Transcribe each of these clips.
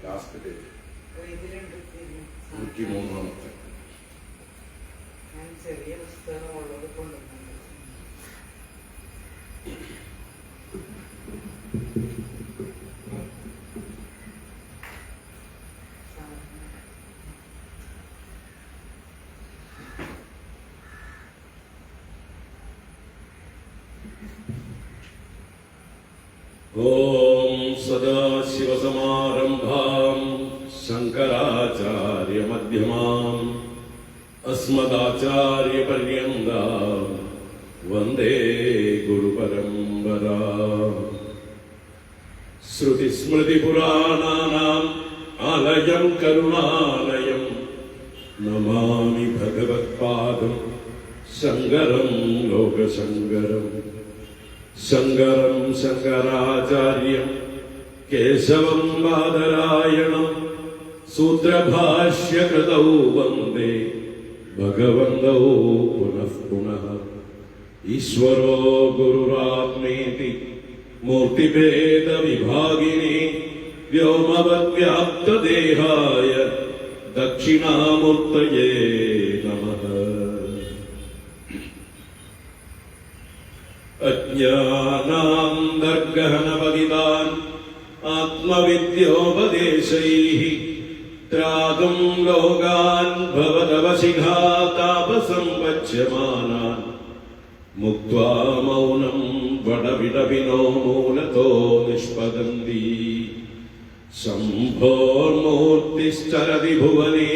Last date 103 ചെറിയ പുസ്തകം ഉള്ളത് കൊണ്ടുവന്നു. ഓം സദാശിവസമാരംഭാം ശങ്കരാചാര്യമധ്യമാം അസ്മദാചാര്യപര്യന്താം വന്ദേ ഗുരുപരമ്പരാം. ശ്രുതിസ്മൃതിപുരാണാനാം ആലയം കരുണാലയം നമാമി ഭഗവത്പാദം ശങ്കരം ലോകശങ്കരം. ശങ്കരം ശങ്കരാചാര്യം കേശവം ബാദരായണം സൂത്രഭാഷ്യകൃതൗ വന്ദേ ഭഗവന്തൗ പുനഃ പുനഃ. ഈശ്വരോ ഗുരുരാത്മേതി മൂർത്തിഭേദ വിഭാഗിനി വ്യോമവദ്വ്യാപ്തദേഹായ ദക്ഷിണാമൂർത്തയേ നമഃ. അജ്ഞാനാന്തർഗഹനപതിതാൻ ആത്മവിദ്യോപദേശൈഃ ത്രാഗം ലോകാൻ ഭവതവശിഖാ താപസംവച്യമാനാൻ മുക്ത്വാ മൗനം വടവിടവിനോ മൂലതോ നിഷ്പദന്തി. ശംഭോർമൂർത്തിശ്ചരതി ഭുവനേ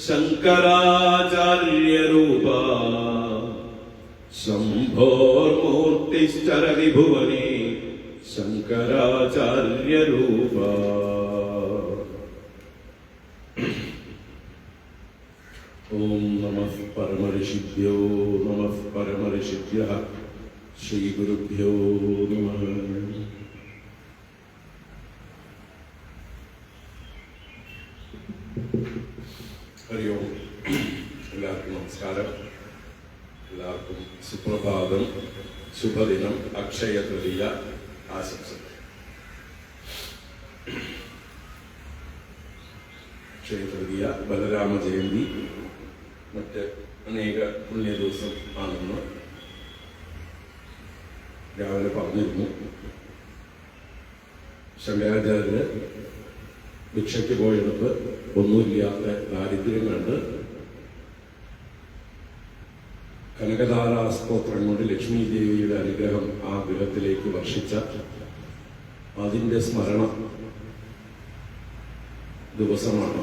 ശങ്കരാചാര്യരൂപാ. ശംഭോർമൂർത്തിശ്ചരതി ഭുവനേ ശങ്കരാചാര്യരൂപാ. ഓം നമഃ പരമഋഷിഭ്യോ നമഃ പരമഋഷിഭ്യഃ. ശ്രീഗുരുഭ്യോ നമഃ. ഹരി ഓം. എല്ലാവർക്കും നമസ്കാരം. എല്ലാവർക്കും സുപ്രഭാതം, ശുഭദിനം, അക്ഷയ തൃതീയ ആശംസകൾ. അക്ഷയ തൃതീയ, ബലരാമ ജയന്തി, മറ്റ് അനേക പുണ്യദിവസം ആണെന്ന് രാവിലെ പറഞ്ഞിരുന്നു. ശങ്കരാചാര്യര് ഭിക്ഷയ്ക്ക് പോയെടുത്ത് ഒന്നുമില്ലാത്ത ദാരിദ്ര്യം കണ്ട് കനകധാരാ സ്തോത്രം കൊണ്ട് ലക്ഷ്മി ദേവിയുടെ അനുഗ്രഹം ആ ഗൃഹത്തിലേക്ക് വർഷിച്ച അതിൻ്റെ സ്മരണ ദിവസമാണ്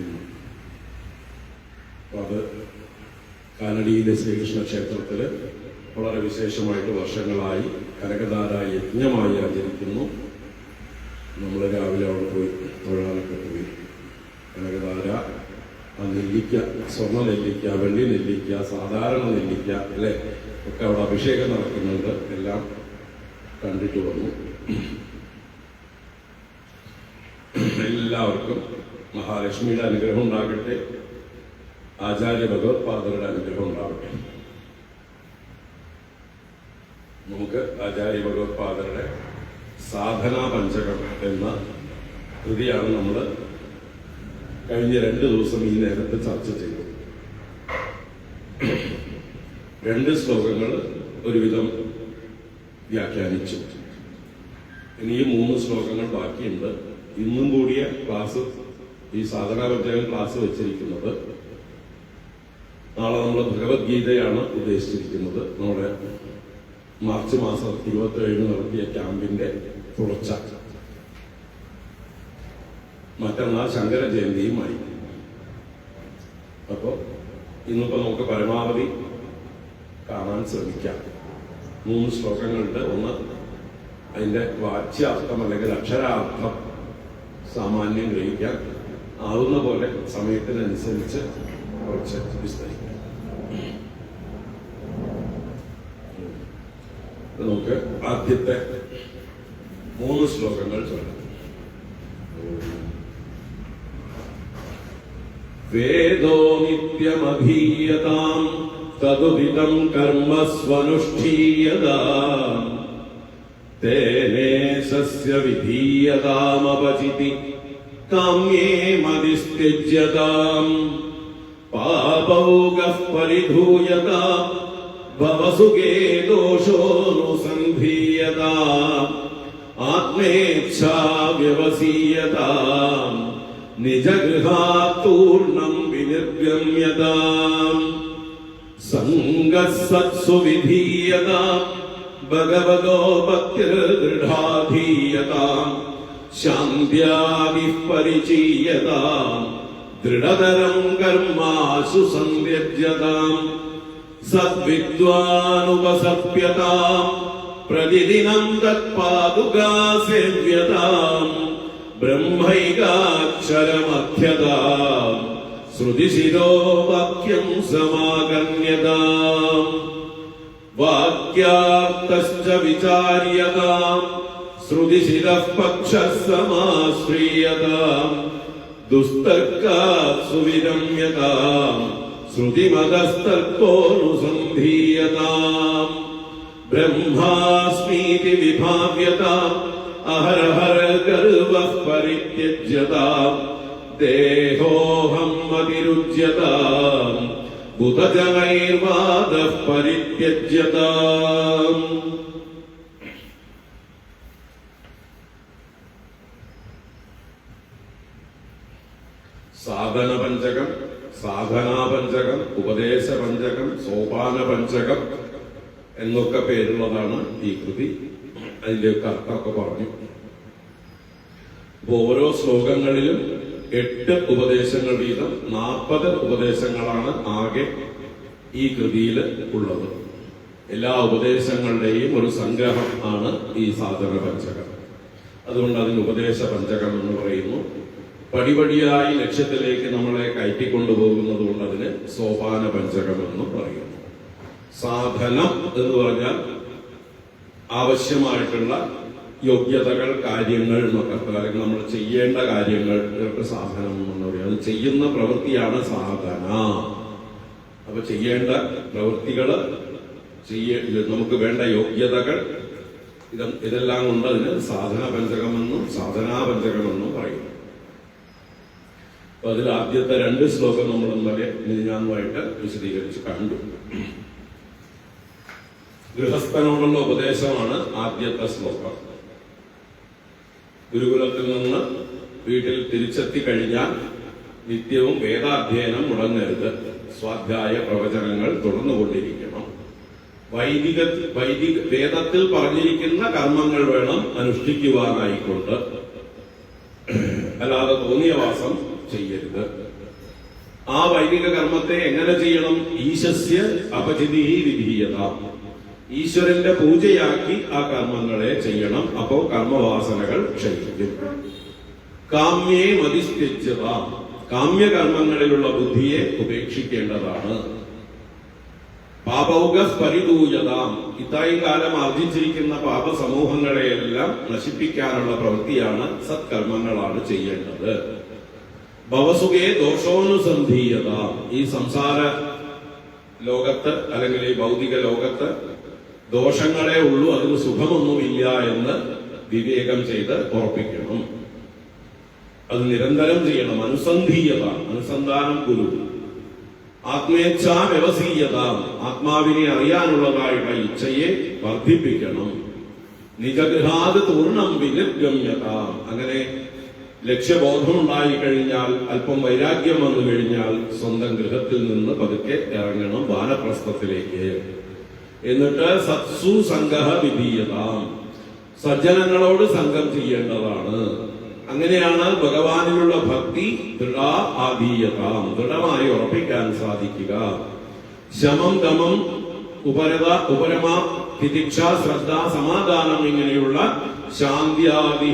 ഇന്ന്. അത് കാനടിയിലെ ശ്രീകൃഷ്ണ ക്ഷേത്രത്തിൽ വളരെ വിശേഷമായിട്ട് വർഷങ്ങളായി കനകധാര യജ്ഞമായി ആചരിക്കുന്നു. നമ്മൾ രാവിലെ അവിടെ പോയി തൊഴാനൊക്കെ പോയി. കനകധാര നെല്ലിക്ക, സ്വർണ്ണ നെല്ലിക്ക, വെള്ളി നെല്ലിക്ക, സാധാരണ നെല്ലിക്ക അല്ലേ ഒക്കെ അവിടെ അഭിഷേകം നടക്കുന്നുണ്ട്. എല്ലാം കണ്ടിട്ട് വന്നു. എല്ലാവർക്കും മഹാലക്ഷ്മിയുടെ അനുഗ്രഹം ഉണ്ടാകട്ടെ, ആചാര്യ ഭഗവത്പാദരുടെ അനുഗ്രഹം ഉണ്ടാവട്ടെ. നമുക്ക് ആചാര്യ ഭഗവത്പാദരുടെ സാധനാ പഞ്ചകം എന്ന കൃതിയാണ് നമ്മൾ കഴിഞ്ഞ 2 ദിവസം ഈ നേരത്തെ ചർച്ച ചെയ്തു. 2 ശ്ലോകങ്ങൾ ഒരുവിധം വ്യാഖ്യാനിച്ചു. ഇനിയും 3 ശ്ലോകങ്ങൾ ബാക്കിയുണ്ട്. ഇന്നും കൂടിയ ക്ലാസ്, ഈ സാധനാ പഞ്ചകം ക്ലാസ് വെച്ചിരിക്കുന്നത് നാളെ നമ്മൾ ഭഗവത്ഗീതയാണ് ഉദ്ദേശിച്ചിരിക്കുന്നത്. നമ്മുടെ മാർച്ച് മാസം 27 നടത്തിയ ക്യാമ്പിന്റെ തുടർച്ച. മറ്റന്നാൾ ശങ്കര ജയന്തിയുമായി. അപ്പോൾ ഇന്നിപ്പോ നമുക്ക് പരമാവധി കാണാൻ ശ്രമിക്കാം. 3 ശ്ലോകങ്ങളുണ്ട്. ഒന്ന് അതിന്റെ വാച്യാർത്ഥം അല്ലെങ്കിൽ അക്ഷരാർത്ഥം സാമാന്യം ഗ്രഹിക്കാൻ ആവുന്ന പോലെ സമയത്തിനനുസരിച്ച് കുറച്ച് വിസ്തരിക്കാം. നമുക്ക് ആദ്യത്തെ 3 ശ്ലോകങ്ങൾ ചൊല്ലാം. വേദോ നിത്യമധീയതാം തദുദിതം കർമ്മ സ്വനുഷ്ഠീയതാം തേനേ സസ്യ വിധീയതാമപചിതി കാമ്യേ മതിസ്ത്യജ്യതാം പാപൗഗഃ പരിധൂയതാം ഭവസുഖേ ദോഷോനുസന്ധീയതാം ആത്മേച്ഛാ വ്യവസീയതാം നിജഗൃഹാത്തൂർണം വിനിർഗമ്യതാം സംഗഃ സത്സു വിധീയതാം ഭഗവതോ ഭക്തിർദൃഢാധീയതാം ശാന്ത്യാദിഃ പരിചീയതാം ദൃഢതരം കർമാസു സന്ധ്യജ്യതാം സദ്വിദ്വാനുപസപ്യതാം പ്രതിദിനം തത്പാദുകാ സേവ്യതാം ബ്രഹ്മൈകാക്ഷരമധ്യതാം ശ്രുതിശിരോ വാക്യം സമാകർണ്യതാം വാക്യാർത്ഥശ്ച വിചാര്യതാം ശ്രുതിശിരഃ പക്ഷഃ സമാശ്രീയതാം ദുസ്തർക്കാത് സുവിരമ്യതാം ശ്രുതിമതസ്തർക്കോനുസന്ധീയതാം ബ്രഹ്മാസ്മീതി വിഭാവ്യതാം അഹരഹര ഗർവഃ പരിത്യജ്യതാം ദേഹോഹം അതിരുജ്യതാം ബുധജനൈർവാദഃ പരിത്യജ്യതാം. സാധന പഞ്ചകം, സാധനാ പഞ്ചകം, ഉപദേശ പഞ്ചകം, സോപാന പഞ്ചകം എന്നൊക്കെ പേരുള്ളതാണ് ഈ കൃതി. അതിന്റെയൊക്കെ അർത്ഥമൊക്കെ പറഞ്ഞു. അപ്പൊ ഓരോ ശ്ലോകങ്ങളിലും 8 ഉപദേശങ്ങൾ വീതം 40 ഉപദേശങ്ങളാണ് ആകെ ഈ കൃതിയിൽ ഉള്ളത്. എല്ലാ ഉപദേശങ്ങളുടെയും ഒരു സംഗ്രഹം ആണ് ഈ സാധന പഞ്ചകം. അതുകൊണ്ട് അതിന് ഉപദേശ പഞ്ചകം എന്ന് പറയുന്നു. പടിപടിയായി ലക്ഷ്യത്തിലേക്ക് നമ്മളെ കയറ്റിക്കൊണ്ടുപോകുന്നത് കൊണ്ട് അതിന് സോപാന പഞ്ചകം എന്ന് പറയുന്നു. സാധനം എന്ന് പറഞ്ഞാൽ ആവശ്യമായിട്ടുള്ള യോഗ്യതകൾ, കാര്യങ്ങൾ എന്നൊക്കെ, അല്ലെങ്കിൽ നമ്മൾ ചെയ്യേണ്ട കാര്യങ്ങൾ, ഇതൊക്കെ സാധനം എന്ന് പറയുന്നത്. അത് ചെയ്യുന്ന പ്രവൃത്തിയാണ് സാധന. അപ്പൊ ചെയ്യേണ്ട പ്രവൃത്തികള്, നമുക്ക് വേണ്ട യോഗ്യതകൾ, ഇതെല്ലാം കൊണ്ട് അതിന് സാധന പഞ്ചകമെന്നും സാധനാ പഞ്ചകമെന്നും പറയുന്നു. അപ്പൊ അതിൽ ആദ്യത്തെ 2 ശ്ലോകം നമ്മൾ ഇന്നലെ മിനിഞ്ഞാന്നുമായിട്ട് വിശദീകരിച്ച് കണ്ടു. ഗൃഹസ്ഥനോടുള്ള ഉപദേശമാണ് ആദ്യത്തെ ശ്ലോകം. ഗുരുകുലത്തിൽ നിന്ന് വീട്ടിൽ തിരിച്ചെത്തി കഴിഞ്ഞാൽ നിത്യവും വേദാധ്യയനം മുടങ്ങരുത്. സ്വാധ്യായ പ്രവചനങ്ങൾ തുടർന്നുകൊണ്ടിരിക്കണം. വേദത്തിൽ പറഞ്ഞിരിക്കുന്ന കർമ്മങ്ങൾ വേണം അനുഷ്ഠിക്കുവാനായിക്കൊണ്ട്, അല്ലാതെ തോന്നിയ വാസം ചെയ്യരുത്. ആ വൈദിക കർമ്മത്തെ എങ്ങനെ ചെയ്യണം? ഈശസ്യ അപചിതി വിധീയത. ഈശ്വരന്റെ പൂജയാക്കി ആ കർമ്മങ്ങളെ ചെയ്യണം. അപ്പോ കർമ്മവാസനകൾ ക്ഷയിക്കും. കാമ്യേ മതിസ്ത്യജ്യത. കാമ്യകർമ്മങ്ങളിലുള്ള ബുദ്ധിയെ ഉപേക്ഷിക്കേണ്ടതാണ്. പാപൗക പരിതൂയതാം, ഇത്രയും കാലം ആർജിച്ചിരിക്കുന്ന പാപസമൂഹങ്ങളെയെല്ലാം നശിപ്പിക്കാനുള്ള പ്രവൃത്തിയാണ്, സത്കർമ്മങ്ങളാണ് ചെയ്യേണ്ടത്. ഭവസുഖേ ദോഷോനുസന്ധീയത, ഈ സംസാര ലോകത്ത് അല്ലെങ്കിൽ ഈ ഭൗതിക ലോകത്ത് ദോഷങ്ങളെ ഉള്ളൂ, അതിന് സുഖമൊന്നുമില്ല എന്ന് വിവേകം ചെയ്ത് ഉറപ്പിക്കണം. അത് നിരന്തരം ചെയ്യണം. അനുസന്ധീയത, അനുസന്ധാനം ഗുരു. ആത്മേച്ഛാ വ്യവസീയത, ആത്മാവിനെ അറിയാനുള്ളതായിട്ടുള്ള ഇച്ഛയെ വർദ്ധിപ്പിക്കണം. നിജഗൃഹാത് പൂർണ്ണം വിനിർഗമ്യത, അങ്ങനെ ലക്ഷ്യബോധം ഉണ്ടായിക്കഴിഞ്ഞാൽ, അല്പം വൈരാഗ്യം വന്നു കഴിഞ്ഞാൽ സ്വന്തം ഗൃഹത്തിൽ നിന്ന് പതുക്കെ ഇറങ്ങണം വാനപ്രസ്ഥത്തിലേക്ക്. എന്നിട്ട് സത്സു സംഘ വിധീയത, സജ്ജനങ്ങളോട് സംഘം ചെയ്യേണ്ടതാണ്. അങ്ങനെയാണ് ഭഗവാനിലുള്ള ഭക്തി ദൃഢാധീയത, ദൃഢമായി ഉറപ്പിക്കാൻ സാധിക്കുക. ശമം ദമം ഉപരമ തിതിക്ഷ ശ്രദ്ധ സമാധാനം ഇങ്ങനെയുള്ള ശാന്തിയാദി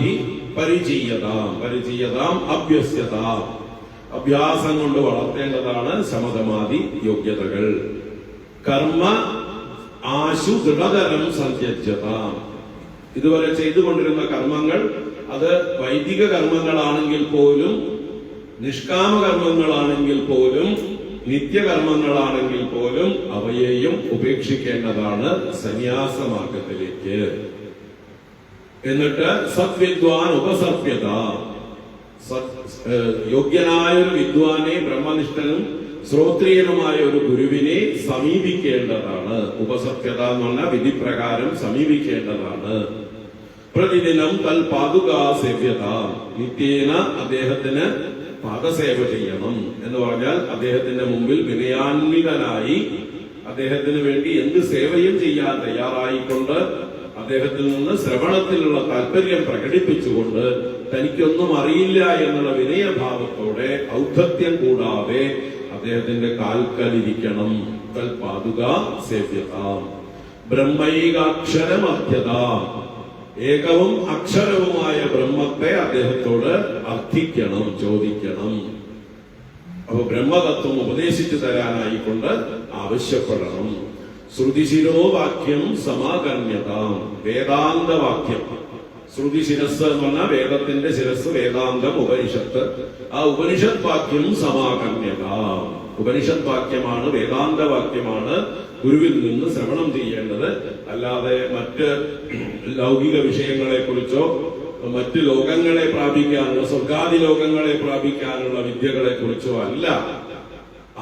പരിചീയതാം അഭ്യസ്യതാം, അഭ്യാസം കൊണ്ട് വളർത്തേണ്ടതാണ് ശമതമാദി യോഗ്യതകൾ. കർമ്മ ആശു ദൃഢതരം സന്ധ്യജ്യത, ഇതുവരെ ചെയ്തുകൊണ്ടിരുന്ന കർമ്മങ്ങൾ അത് വൈദിക കർമ്മങ്ങളാണെങ്കിൽ പോലും, നിഷ്കാമ കർമ്മങ്ങളാണെങ്കിൽ പോലും, നിത്യകർമ്മങ്ങളാണെങ്കിൽ പോലും അവയെയും ഉപേക്ഷിക്കേണ്ടതാണ് സന്യാസമാർഗത്തിലേക്ക്. എന്നിട്ട് സദ്വിദ്വാൻ ഉപസർപ്യത, യോഗ്യനായ ഒരു വിദ്വാനെ, ബ്രഹ്മനിഷ്ഠനും ശ്രോത്രിയനുമായ ഒരു ഗുരുവിനെ സമീപിക്കേണ്ടതാണ്. ഉപസർപ്യത എന്ന് പറഞ്ഞാൽ വിധിപ്രകാരം സമീപിക്കേണ്ടതാണ്. പ്രതിദിനം തൽ പാതുകാ സേവ്യത, നിത്യേന അദ്ദേഹത്തിന് പാദസേവ ചെയ്യണം. എന്ന് പറഞ്ഞാൽ അദ്ദേഹത്തിന്റെ മുമ്പിൽ വിനയാന്വിതനായി അദ്ദേഹത്തിന് വേണ്ടി എന്ത് സേവയും ചെയ്യാൻ തയ്യാറായിക്കൊണ്ട്, അദ്ദേഹത്തിൽ നിന്ന് ശ്രവണത്തിലുള്ള താല്പര്യം പ്രകടിപ്പിച്ചുകൊണ്ട്, തനിക്കൊന്നും അറിയില്ല എന്നുള്ള വിനയഭാവത്തോടെ ഔദ്ധത്യം കൂടാതെ അദ്ദേഹത്തിന്റെ കാൽക്കലിരിക്കണം. തൽ പാതുകാ സേവ്യത. ബ്രഹ്മൈകാക്ഷരമധ്യത, ഏകവും അക്ഷരവുമായ ബ്രഹ്മത്തെ അദ്ദേഹത്തോട് അർത്ഥിക്കണം, ചോദിക്കണം. അപ്പൊ ബ്രഹ്മതത്വം ഉപദേശിച്ചു തരാനായിക്കൊണ്ട് ആവശ്യപ്പെടണം. ശ്രുതിശിരോ വാക്യം സമാകർണ്യത, വേദാന്ത വാക്യം. ശ്രുതി ശിരസ് എന്ന് പറഞ്ഞാൽ വേദത്തിന്റെ ശിരസ്, വേദാന്തം ഉപനിഷത്ത്. ആ ഉപനിഷത് വാക്യം സമാകർണ്യത, ഉപനിഷത് വാക്യമാണ്, വേദാന്ത വാക്യമാണ് ഗുരുവിൽ നിന്ന് ശ്രവണം ചെയ്യേണ്ടത്. അല്ലാതെ മറ്റ് ലൗകിക വിഷയങ്ങളെ കുറിച്ചോ മറ്റ് ലോകങ്ങളെ പ്രാപിക്കാനുള്ള, സ്വർഗാദി ലോകങ്ങളെ പ്രാപിക്കാനുള്ള വിദ്യകളെ കുറിച്ചോ അല്ല.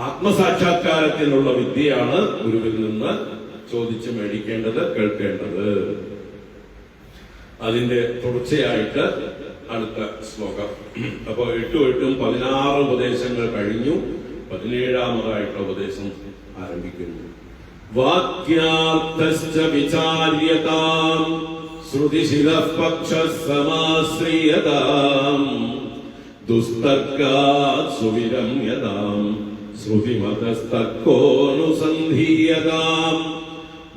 ആത്മസാക്ഷാത്കാരത്തിനുള്ള വിദ്യയാണ് ഗുരുവിൽ നിന്ന് ചോദിച്ചു മേടിക്കേണ്ടത്, കേൾക്കേണ്ടത്. അതിന്റെ തുടർച്ചയായിട്ട് അടുത്ത ശ്ലോകം. അപ്പോ 8 16 ഉപദേശങ്ങൾ കഴിഞ്ഞു. 17ാമതായിട്ടുള്ള ഉപദേശം ആരംഭിക്കുന്നു. വാക്യാർത്ഥശ്ച വിചാര്യതാം ശ്രുതിശിരഃ പക്ഷഃ സമാശ്രിയതാം ദുസ്തർക്കാത് സുവിരമ്യതാം ശ്രുതിമതസ്തർക്കോനുസന്ധീയതാം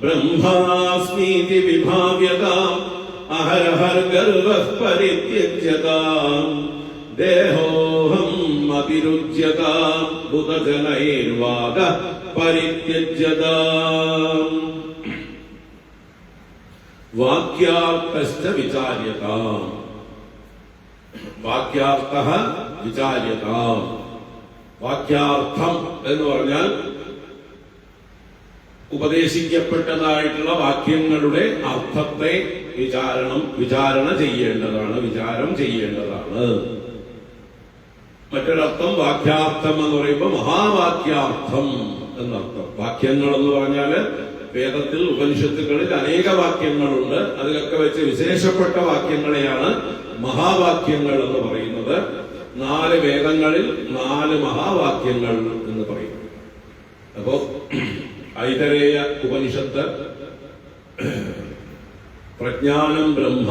ബ്രഹ്മാസ്മീതി വിഭാവ്യതാം അഹരഹർ ഗർവഃ പരിത്യജ്യതാം ദേഹോഹം അഭിരുജ്യതാം ബുധജനൈർവാദഃ പരിത്യജ്യതാം. വാക്യാർത്ഥശ്ച വിചാര്യതാം, വാക്യാർത്ഥഃ വിചാര്യതാം. വാക്യാർത്ഥം എന്ന് പറഞ്ഞാൽ ഉപദേശിക്കപ്പെട്ടതായിട്ടുള്ള വാക്യങ്ങളുടെ അർത്ഥത്തെ വിചാരണ ചെയ്യേണ്ടതാണ്, വിചാരം ചെയ്യേണ്ടതാണ്. മറ്റൊരർത്ഥം വാക്യാർത്ഥം എന്ന് പറയുമ്പോൾ മഹാവാക്യാർത്ഥം എന്നർത്ഥം. വാക്യങ്ങൾ എന്ന് പറഞ്ഞാല് വേദത്തിൽ, ഉപനിഷത്തുകളിൽ അനേക വാക്യങ്ങളുണ്ട്. അതിലൊക്കെ വെച്ച് വിശേഷപ്പെട്ട വാക്യങ്ങളെയാണ് മഹാവാക്യങ്ങൾ എന്ന് പറയുന്നത്. 4 വേദങ്ങളിൽ 4 മഹാവാക്യങ്ങൾ എന്ന് പറയുന്നു. അപ്പോ ഐതരേയ ഉപനിഷത്ത് പ്രജ്ഞാനം ബ്രഹ്മ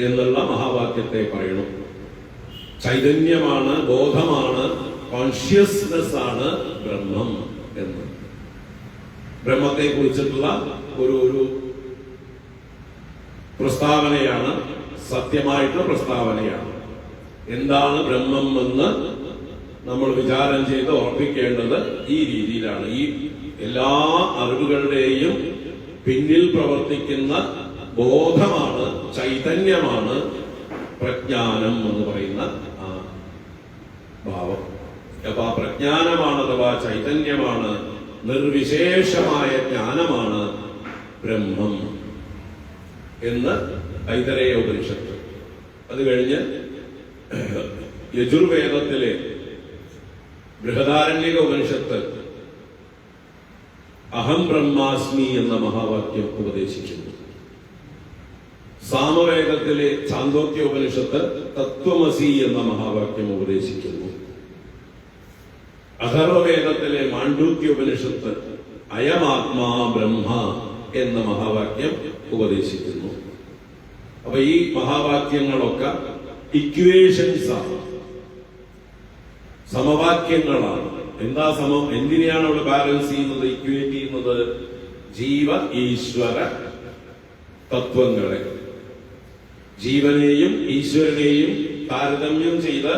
എന്നുള്ള മഹാവാക്യത്തെ പറയുന്നു. ചൈതന്യമാണ്, ബോധമാണ്, കോൺഷ്യസ്നെസ് ആണ് ബ്രഹ്മം എന്ന്. ബ്രഹ്മത്തെ കുറിച്ചിട്ടുള്ള ഒരു പ്രസ്താവനയാണ്, സത്യമായിട്ടുള്ള പ്രസ്താവനയാണ്. എന്താണ് ബ്രഹ്മം എന്ന് നമ്മൾ വിചാരം ചെയ്ത് ഉറപ്പിക്കേണ്ടത് ഈ രീതിയിലാണ്. ഈ എല്ലാ അറിവുകളുടെയും പിന്നിൽ പ്രവർത്തിക്കുന്ന ബോധമാണ്, ചൈതന്യമാണ് പ്രജ്ഞാനം എന്ന് പറയുന്ന ആ ഭാവം. അപ്പൊ ആ പ്രജ്ഞാനമാണ് അഥവാ ചൈതന്യമാണ്, നിർവിശേഷമായ ജ്ഞാനമാണ് ബ്രഹ്മം എന്ന് ഐതരേയ ഉപനിഷത്ത്. അത് കഴിഞ്ഞ് യജുർവേദത്തിലെ ബൃഹദാരണ്യക ഉപനിഷത്ത് അഹം ബ്രഹ്മാസ്മി എന്ന മഹാവാക്യം ഉപദേശിക്കുന്നു. സാമവേദത്തിലെ ഛാന്തോക്യ ഉപനിഷത്ത് തത്വമസി എന്ന മഹാവാക്യം ഉപദേശിക്കുന്നു. അഥർവവേദത്തിലെ മാണ്ഡൂക്യ ഉപനിഷത്ത് അയമാത്മാ ബ്രഹ്മ എന്ന മഹാവാക്യം ഉപദേശിക്കുന്നു. അപ്പൊ ഈ മഹാവാക്യങ്ങളൊക്കെ ഇക്വേഷൻസ് ആണ്, സമവാക്യങ്ങളാണ്. എന്താ സമം? എന്തിനെയാണ് അവിടെ ബാലൻസ് ചെയ്യുന്നത്, ഇക്വേറ്റ് ചെയ്യുന്നത്? ജീവ ഈശ്വര തത്വങ്ങളെ, ജീവനെയും ഈശ്വരനെയും താരതമ്യം ചെയ്ത്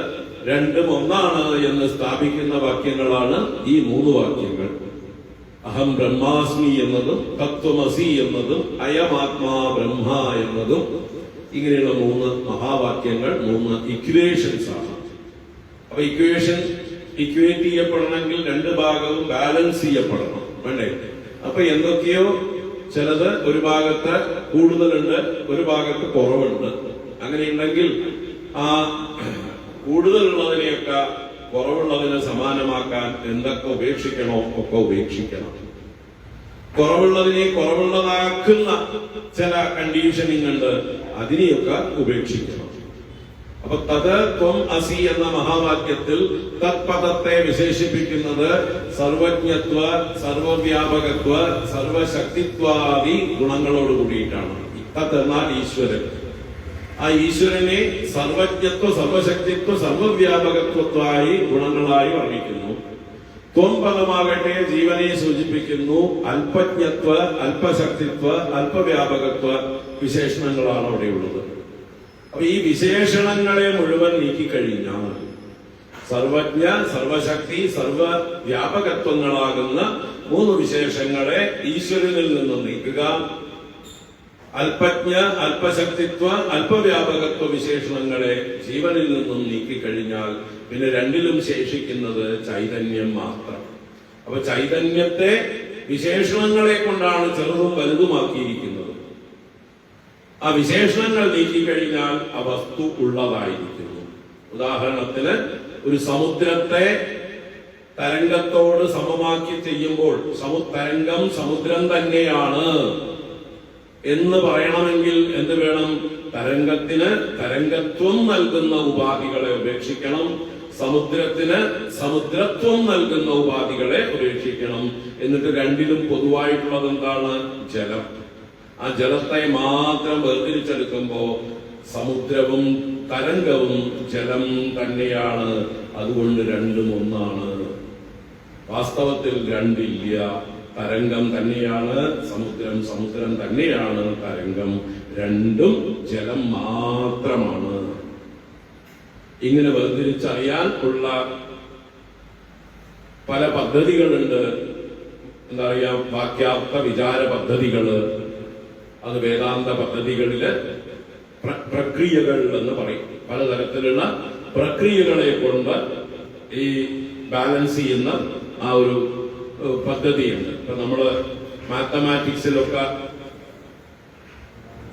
രണ്ടും ഒന്നാണ് എന്ന് സ്ഥാപിക്കുന്ന വാക്യങ്ങളാണ് ഈ മൂന്ന് വാക്യങ്ങൾ. അഹം ബ്രഹ്മാസ്മി എന്നതും തത്വമസി എന്നതും അയമാത്മാ ബ്രഹ്മ എന്നതും ഇങ്ങനെയുള്ള മൂന്ന് മഹാവാക്യങ്ങൾ, മൂന്ന് ഇക്വേഷൻസ് ആണ്. അപ്പൊ ഇക്വേറ്റ് ചെയ്യപ്പെടണമെങ്കിൽ രണ്ട് ഭാഗവും ബാലൻസ് ചെയ്യപ്പെടണം, വേണ്ടേ? അപ്പൊ എന്തൊക്കെയോ ചിലത് ഒരു ഭാഗത്ത് കൂടുതലുണ്ട്, ഒരു ഭാഗത്ത് കുറവുണ്ട്. അങ്ങനെയുണ്ടെങ്കിൽ ആ കൂടുതലുള്ളതിനെയൊക്കെ കുറവുള്ളതിനെ സമാനമാക്കാൻ എന്തൊക്കെ ഉപേക്ഷിക്കണോ ഒക്കെ ഉപേക്ഷിക്കണം. കുറവുള്ളതിനെ കുറവുള്ളതാക്കുന്ന ചില കണ്ടീഷനിങ് ഉണ്ട്, അതിനെയൊക്കെ ഉപേക്ഷിക്കണം. അപ്പൊ തത് ത്വം അസി എന്ന മഹാവാക്യത്തിൽ തത്പദത്തെ വിശേഷിപ്പിക്കുന്നത് സർവജ്ഞത്വ, സർവവ്യാപകത്വ, സർവശക്തിത്വാദി ഗുണങ്ങളോട് കൂടിയിട്ടാണ്. തത് എന്നാൽ ഈശ്വരൻ. ആ ഈശ്വരനെ സർവജ്ഞത്വ, സർവശക്തിത്വ, സർവവ്യാപകത്വത്വായി ഗുണങ്ങളായി വർണ്ണിക്കുന്നു. ത്വം പദമാകട്ടെ ജീവനെ സൂചിപ്പിക്കുന്നു. അല്പജ്ഞത്വ, അല്പശക്തിത്വ, അല്പവ്യാപകത്വ വിശേഷണങ്ങളാണ് അവിടെയുള്ളത്. അപ്പൊ ഈ വിശേഷണങ്ങളെ മുഴുവൻ നീക്കിക്കഴിഞ്ഞാൽ സർവജ്ഞ, സർവശക്തി, സർവവ്യാപകത്വങ്ങളാകുന്ന മൂന്ന് വിശേഷങ്ങളെ ഈശ്വരനിൽ നിന്നും നീക്കുക. അല്പജ്ഞ, അല്പശക്തിത്വ, അല്പവ്യാപകത്വ വിശേഷണങ്ങളെ ജീവനിൽ നിന്നും നീക്കിക്കഴിഞ്ഞാൽ പിന്നെ രണ്ടിലും ശേഷിക്കുന്നത് ചൈതന്യം മാത്രം. അപ്പൊ ചൈതന്യത്തെ വിശേഷണങ്ങളെ കൊണ്ടാണ് ചെറുതും വലുതുമാക്കിയിരിക്കുന്നത്. ആ വിശേഷണങ്ങൾ നീക്കിക്കഴിഞ്ഞാൽ ആ വസ്തു ഉള്ളതായിരിക്കുന്നു. ഉദാഹരണത്തിന് ഒരു സമുദ്രത്തെ തരംഗത്തോട് സമമാക്കി ചെയ്യുമ്പോൾ തരംഗം സമുദ്രം തന്നെയാണ് എന്ന് പറയണമെങ്കിൽ എന്ത് വേണം? തരംഗത്തിന് തരംഗത്വം നൽകുന്ന ഉപാധികളെ ഉപേക്ഷിക്കണം, സമുദ്രത്തിന് സമുദ്രത്വം നൽകുന്ന ഉപാധികളെ ഉപേക്ഷിക്കണം. എന്നിട്ട് രണ്ടിലും പൊതുവായിട്ടുള്ളത് എന്താണ്? ജലം. ആ ജലത്തെ മാത്രം വേർതിരിച്ചെടുക്കുമ്പോ സമുദ്രവും തരംഗവും ജലം തന്നെയാണ്. അതുകൊണ്ട് രണ്ടും ഒന്നാണ്. വാസ്തവത്തിൽ രണ്ടില്ല. തരംഗം തന്നെയാണ് സമുദ്രം, സമുദ്രം തന്നെയാണ് തരംഗം. രണ്ടും ജലം മാത്രമാണ്. ഇങ്ങനെ വേർതിരിച്ചറിയാൻ ഉള്ള പല പദ്ധതികളുണ്ട്. എന്താ പറയാ, വാക്യാർത്ഥ വിചാര പദ്ധതികള്. അത് വേദാന്ത പദ്ധതികളില് പ്രക്രിയകൾ എന്ന് പറയും. പലതരത്തിലുള്ള പ്രക്രിയകളെ കൊണ്ട് ഈ ബാലൻസ് ചെയ്യുന്ന ആ ഒരു പദ്ധതിയുണ്ട്. ഇപ്പൊ നമ്മള് മാത്തമാറ്റിക്സിലൊക്കെ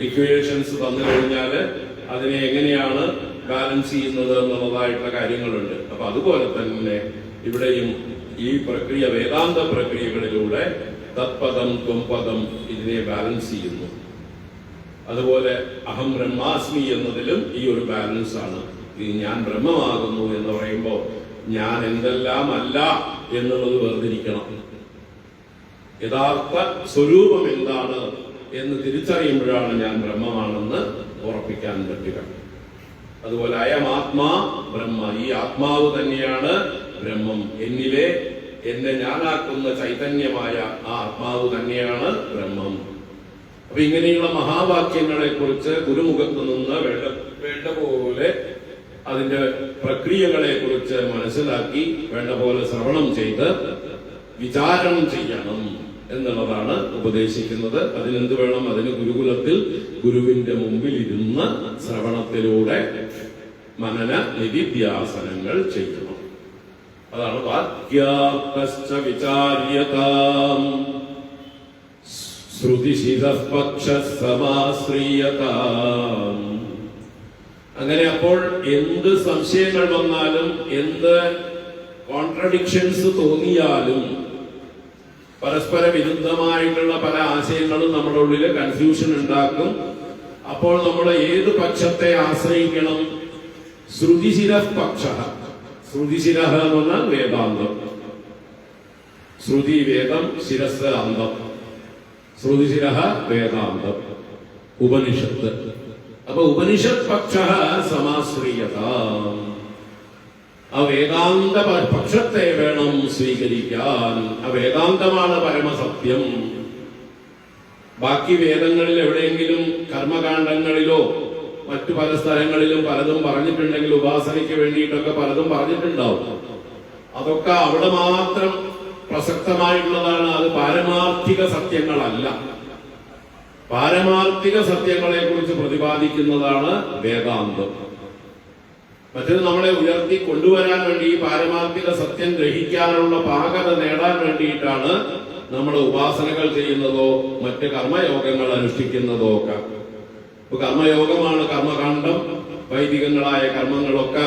ഇക്വേഷൻസ് തന്നു കഴിഞ്ഞാല് അതിനെ എങ്ങനെയാണ് ബാലൻസ് ചെയ്യുന്നത് എന്നുള്ളതായിട്ടുള്ള കാര്യങ്ങളുണ്ട്. അപ്പൊ അതുപോലെ തന്നെ ഇവിടെയും ഈ പ്രക്രിയ, വേദാന്ത പ്രക്രിയകളിലൂടെ തത്പദം ത്വംപദം ഇതിനെ ബാലൻസ് ചെയ്യുന്നു. അതുപോലെ അഹം ബ്രഹ്മാസ്മി എന്നതിലും ഈ ഒരു ബാലൻസ് ആണ്. ഈ ഞാൻ ബ്രഹ്മമാകുന്നു എന്ന് പറയുമ്പോൾ ഞാൻ എന്തെല്ലാം അല്ല എന്നുള്ളത് വേർതിരിക്കണം. യഥാർത്ഥ സ്വരൂപം എന്താണ് എന്ന് തിരിച്ചറിയുമ്പോഴാണ് ഞാൻ ബ്രഹ്മമാണെന്ന് ഉറപ്പിക്കാൻ പറ്റുക. അതുപോലെ അയമാത്മാ ബ്രഹ്മ, ഈ ആത്മാവ് തന്നെയാണ് ബ്രഹ്മം. എന്നിലെ എന്നെ ഞാനാക്കുന്ന ചൈതന്യമായ ആ ആത്മാവ് തന്നെയാണ് ബ്രഹ്മം. അപ്പൊ ഇങ്ങനെയുള്ള മഹാവാക്യങ്ങളെ കുറിച്ച് ഗുരുമുഖത്ത് നിന്ന് വേണ്ട പോലെ അതിന്റെ പ്രക്രിയകളെ കുറിച്ച് മനസ്സിലാക്കി വേണ്ട പോലെ ശ്രവണം ചെയ്ത് വിചാരം ചെയ്യണം എന്നുള്ളതാണ് ഉപദേശിക്കുന്നത്. അതിനെന്ത് വേണം? അതിന് ഗുരുകുലത്തിൽ ഗുരുവിന്റെ മുമ്പിൽ ഇരുന്ന് ശ്രവണത്തിലൂടെ മനന നിധിധ്യാസനങ്ങൾ ചെയ്യണം. അതാണ് വാക്യാർത്ഥശ്ച വിചാര്യതാം ശ്രുതിശിരപക്ഷസമാശ്രീയതാം. അങ്ങനെ അപ്പോൾ എന്ത് സംശയങ്ങൾ വന്നാലും എന്ത് കോൺട്രഡിക്ഷൻസ് തോന്നിയാലും പരസ്പര വിരുദ്ധമായിട്ടുള്ള പല ആശയങ്ങളും നമ്മുടെ ഉള്ളിൽ കൺഫ്യൂഷൻ ഉണ്ടാക്കും. അപ്പോൾ നമ്മൾ ഏത് പക്ഷത്തെ ആശ്രയിക്കണം? ശ്രുതിശിര പക്ഷ. ശ്രുതിശിര എന്ന് പറഞ്ഞാൽ വേദാന്തം. ശ്രുതി വേദം, ശിരസ് അന്തം. ശ്രുതിശിര വേദാന്തം, ഉപനിഷത്ത്. അപ്പൊ ഉപനിഷത് പക്ഷ സമാശ്രീയത. ആ വേദാന്ത പക്ഷത്തെ വേണം സ്വീകരിക്കാൻ. ആ വേദാന്തമാണ് പരമസത്യം. ബാക്കി വേദങ്ങളിൽ എവിടെയെങ്കിലും കർമ്മകാണ്ഡങ്ങളിലോ മറ്റു പല സ്ഥലങ്ങളിലും പലതും പറഞ്ഞിട്ടുണ്ടെങ്കിൽ ഉപാസനയ്ക്ക് വേണ്ടിയിട്ടൊക്കെ പലതും പറഞ്ഞിട്ടുണ്ടാവും. അതൊക്കെ അവിടെ മാത്രം പ്രസക്തമായിട്ടുള്ളതാണ്. അത് പാരമാർത്ഥിക സത്യങ്ങളല്ല. പാരമാർത്ഥിക സത്യങ്ങളെ കുറിച്ച് പ്രതിപാദിക്കുന്നതാണ് വേദാന്തം. മറ്റത് നമ്മളെ ഉയർത്തി കൊണ്ടുവരാൻ വേണ്ടി ഈ പാരമാർത്ഥിക സത്യം ഗ്രഹിക്കാനുള്ള പാകത നേടാൻ വേണ്ടിയിട്ടാണ് നമ്മൾ ഉപാസനകൾ ചെയ്യുന്നതോ മറ്റ് കർമ്മയോഗങ്ങൾ അനുഷ്ഠിക്കുന്നതോ ഒക്കെ. ഇപ്പൊ കർമ്മയോഗമാണ് കർമ്മകാണ്ഡം. വൈദികങ്ങളായ കർമ്മങ്ങളൊക്കെ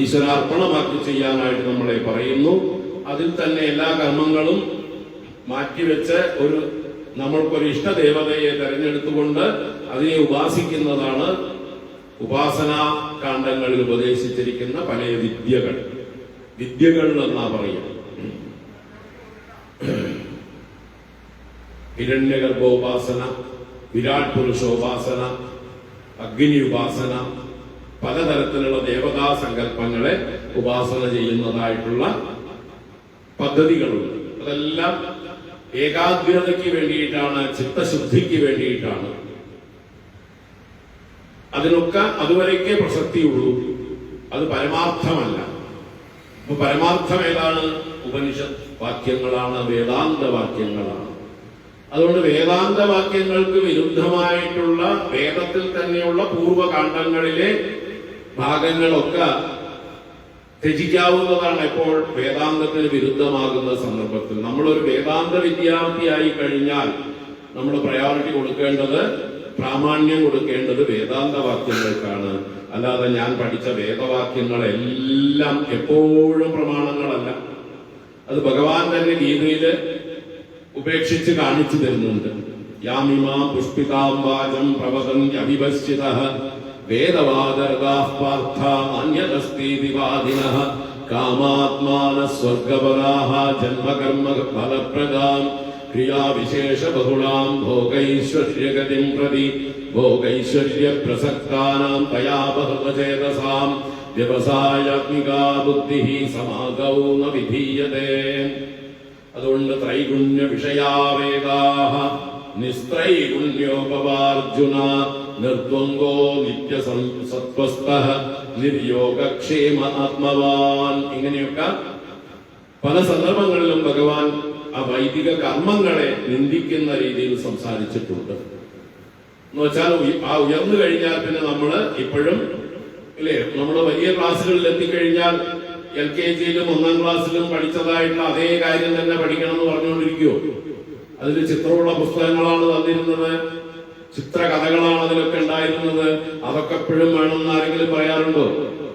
ഈശ്വരാർപ്പണമാക്കി ചെയ്യാനായിട്ട് നമ്മളെ പറയുന്നു. അതിൽ തന്നെ എല്ലാ കർമ്മങ്ങളും മാറ്റിവെച്ച് നമ്മൾക്കൊരു ഇഷ്ടദേവതയെ തെരഞ്ഞെടുത്തുകൊണ്ട് അതിനെ ഉപാസിക്കുന്നതാണ് ഉപാസനാ കാണ്ഡങ്ങളിൽ ഉപദേശിച്ചിരിക്കുന്ന പല വിദ്യകൾ എന്നാ പറയുക. ഹിരണ്യഗർഭോപാസന, വിരാട് പുരുഷോപാസന, അഗ്നി ഉപാസന, പലതരത്തിലുള്ള ദേവതാ സങ്കല്പങ്ങളെ ഉപാസന ചെയ്യുന്നതായിട്ടുള്ള പദ്ധതികളുണ്ട്. അതെല്ലാം ഏകാഗ്രതയ്ക്ക് വേണ്ടിയിട്ടാണ്, ചിത്തശുദ്ധിക്ക് വേണ്ടിയിട്ടാണ്. അതിനൊക്കെ അതുവരേക്കേ പ്രസക്തിയുള്ളൂ. അത് പരമാർത്ഥമല്ല. അപ്പൊ പരമാർത്ഥം ഏതാണ്? ഉപനിഷത്ത് വാക്യങ്ങളാണ്, വേദാന്ത വാക്യങ്ങളാണ്. അതുകൊണ്ട് വേദാന്ത വാക്യങ്ങൾക്ക് വിരുദ്ധമായിട്ടുള്ള വേദത്തിൽ തന്നെയുള്ള പൂർവകാണ്ഡങ്ങളിലെ ഭാഗങ്ങളൊക്കെ ത്യജിക്കാവുന്നതാണ്. എപ്പോൾ? വേദാന്തത്തിന് വിരുദ്ധമാകുന്ന സന്ദർഭത്തിൽ. നമ്മളൊരു വേദാന്ത വിദ്യാർത്ഥിയായി കഴിഞ്ഞാൽ നമ്മൾ പ്രയോറിറ്റി കൊടുക്കേണ്ടത്, പ്രാമാണ്യം കൊടുക്കേണ്ടത് വേദാന്ത വാക്യങ്ങൾക്കാണ്. അല്ലാതെ ഞാൻ പഠിച്ച വേദവാക്യങ്ങളെല്ലാം എപ്പോഴും പ്രമാണങ്ങളല്ല. അത് ഭഗവാൻ തന്നെ ഗീതയില് ഉപേക്ഷിച്ച് കാണിച്ചു തരുന്നുണ്ട്. യാമിമാ പുഷ്പിതാം വാചം പ്രവദന്തി അവിപശ്ചിതഃ വേദവാദരതാഃ പാർത്ഥ അന്യതസ്തീതി വാദിനഃ കാമാത്മാനഃ സ്വർഗപദാഃ ജന്മകർമ്മ ഫലപ്രദാം ക്രിയാവിശേഷ ബഹുളാം ഭോഗൈശ്വര്യഗതിം പ്രതി ഭോഗൈശ്വര്യ പ്രസക്താനാം തയാപഹൃതചേതസാം വ്യവസായാത്മികാ ബുദ്ധിഃ സമാഗൗ ന വിധീയതേ. അതുകൊണ്ട് ത്രൈഗുണ്യ വിഷയാവേദാഃ നിസ്ത്രൈഗുണ്യോപവാർജുന നിർദ്വന്ദ്വോ നിത്യസത്വസ്ഥഃ നിർയോഗക്ഷേമ ആത്മവാൻ. ഇങ്ങനെയൊക്കെ പല സന്ദർഭങ്ങളിലും ഭഗവാൻ ആ വൈദിക കർമ്മങ്ങളെ നിന്ദിക്കുന്ന രീതിയിൽ സംസാരിച്ചിട്ടുണ്ട്. എന്ന് വെച്ചാൽ ആ ഉയർന്നു കഴിഞ്ഞാൽ പിന്നെ നമ്മള് ഇപ്പോഴും ഇല്ലേ, നമ്മൾ വലിയ ക്ലാസ്സുകളിൽ എത്തിക്കഴിഞ്ഞാൽ LKGയിലും 1ാം ക്ലാസ്സിലും പഠിച്ചതായിട്ടുള്ള അതേ കാര്യം തന്നെ പഠിക്കണം എന്ന് പറഞ്ഞുകൊണ്ടിരിക്കുവോ? അതിൽ ചിത്രമുള്ള പുസ്തകങ്ങളാണ് തന്നിരുന്നത്, ചിത്രകഥകളാണ് അതിലൊക്കെ ഉണ്ടായിരുന്നത്. അതൊക്കെ എപ്പോഴും വേണമെന്ന് ആരെങ്കിലും പറയാറുണ്ടോ?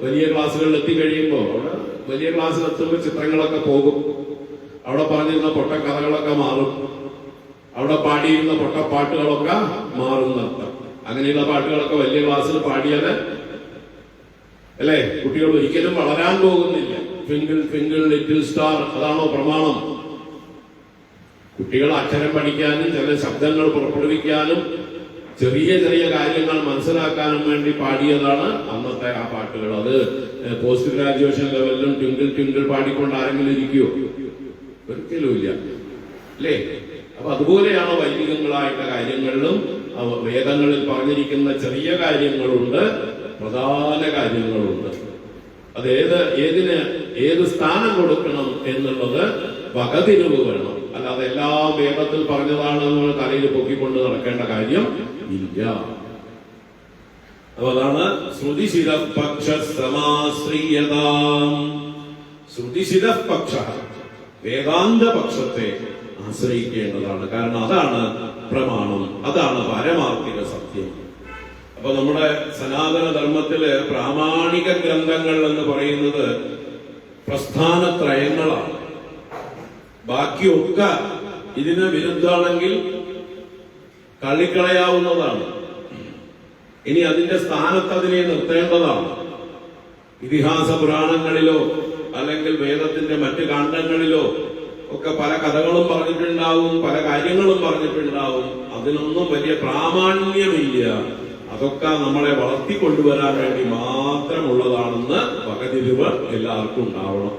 വലിയ ക്ലാസ്സുകളിൽ എത്തിക്കഴിയുമ്പോൾ അവിടെ വലിയ ക്ലാസ്സിൽ എത്തുമ്പോൾ ചിത്രങ്ങളൊക്കെ പോകും. അവിടെ പറഞ്ഞിരുന്ന പൊട്ടക്കഥകളൊക്കെ മാറും. അവിടെ പാടിയിരുന്ന പൊട്ടപ്പാട്ടുകളൊക്കെ മാറുന്നർത്ഥം. അങ്ങനെയുള്ള പാട്ടുകളൊക്കെ വലിയ ക്ലാസ്സിൽ പാടിയത് അല്ലേ? കുട്ടികൾ ഒരിക്കലും വളരാൻ പോകുന്നില്ല. ട്വിങ്കിൾ ട്വിങ്കിൾ ലിറ്റിൽ സ്റ്റാർ, അതാണോ പ്രമാണം? കുട്ടികൾ അക്ഷരം പഠിക്കാനും ചില ശബ്ദങ്ങൾ പുറപ്പെടുവിക്കാനും ചെറിയ ചെറിയ കാര്യങ്ങൾ മനസ്സിലാക്കാനും വേണ്ടി പാടിയതാണ് അന്നത്തെ ആ പാട്ടുകൾ. അത് പോസ്റ്റ് ഗ്രാജുവേഷൻ ലെവലിലും ട്വിങ്കിൾ ട്വിങ്കിൾ പാടിക്കൊണ്ട് ആരെങ്കിലും ഇരിക്കുവോ? ഒരിക്കലും ഇല്ല, അല്ലേ? അപ്പൊ അതുപോലെയാണ് വൈദികങ്ങളായിട്ടുള്ള കാര്യങ്ങളിലും വേദങ്ങളിൽ പറഞ്ഞിരിക്കുന്ന ചെറിയ കാര്യങ്ങളുണ്ട്, പ്രധാന കാര്യങ്ങളുണ്ട്. അത് ഏത് സ്ഥാനം കൊടുക്കണം എന്നുള്ളത് വകതിരിവ് വേണം. അല്ലാതെ എല്ലാം വേദത്തിൽ പറഞ്ഞതാണ് നമ്മൾ തലയിൽ പൊക്കിക്കൊണ്ട് നടക്കേണ്ട കാര്യം ഇല്ല. അപ്പൊ അതാണ് ശ്രുതിശിരപക്ഷ സമാശ്രീയതാം. ശ്രുതിശിരപക്ഷ വേദാന്ത പക്ഷത്തെ ആശ്രയിക്കേണ്ടതാണ്. കാരണം അതാണ് പ്രമാണം, അതാണ് പാരമാർത്ഥിക സത്യം. അപ്പൊ നമ്മുടെ സനാതന ധർമ്മത്തില് പ്രാമാണിക ഗ്രന്ഥങ്ങൾ എന്ന് പറയുന്നത് പ്രസ്ഥാനത്രയങ്ങളാണ്. ബാക്കിയൊക്കെ ഇതിന് വിരുദ്ധാണെങ്കിൽ തള്ളിക്കളയാവുന്നതാണ്. ഇനി അതിന്റെ സ്ഥാനത്ത് അതിനെ നിർത്തേണ്ടതാണ്. ഇതിഹാസ പുരാണങ്ങളിലോ അല്ലെങ്കിൽ വേദത്തിന്റെ മറ്റ് കാണ്ഡങ്ങളിലോ ഒക്കെ പല കഥകളും പറഞ്ഞിട്ടുണ്ടാവും, പല കാര്യങ്ങളും പറഞ്ഞിട്ടുണ്ടാവും. അതിനൊന്നും വലിയ പ്രാമാണ്യമില്ല. അതൊക്കെ നമ്മളെ വളർത്തിക്കൊണ്ടുവരാൻ വേണ്ടി മാത്രമുള്ളതാണെന്ന് വകതിരിവ് എല്ലാവർക്കും ഉണ്ടാവണം.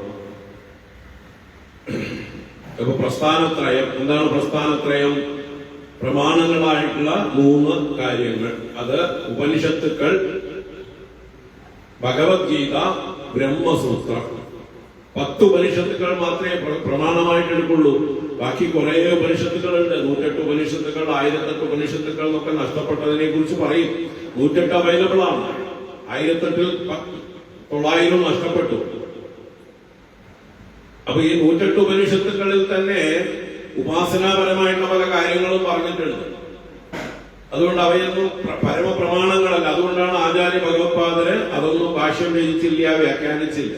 അപ്പൊ പ്രസ്ഥാനത്രയം എന്താണ്? പ്രസ്ഥാനത്രയം പ്രമാണങ്ങളായിട്ടുള്ള 3 കാര്യങ്ങൾ. അത് ഉപനിഷത്തുക്കൾ, ഭഗവത്ഗീത, ബ്രഹ്മസൂത്രം. 10 ഉപനിഷത്തുക്കൾ മാത്രമേ പ്രമാണമായിട്ട് എടുക്കുള്ളൂ. ബാക്കി കുറെ ഉപനിഷത്തുക്കളുണ്ട്. 108 ഉപനിഷത്തുക്കൾ, 1008 ഉപനിഷത്തുക്കൾ എന്നൊക്കെ നഷ്ടപ്പെട്ടതിനെ കുറിച്ച് പറയും. 108 അവൈലബിൾ ആണ്. 1008 900 നഷ്ടപ്പെട്ടു. അപ്പൊ ഈ 108 ഉപനിഷത്തുക്കളിൽ തന്നെ ഉപാസനാപരമായിട്ടുള്ള പല കാര്യങ്ങളും പറഞ്ഞിട്ടുണ്ട്. അതുകൊണ്ട് അവയൊന്നും പരമപ്രമാണങ്ങളല്ല. അതുകൊണ്ടാണ് ആചാര്യ ഭഗവത്പാദര് അതൊന്നും ഭാഷ്യം രചിച്ചില്ല, വ്യാഖ്യാനിച്ചില്ല.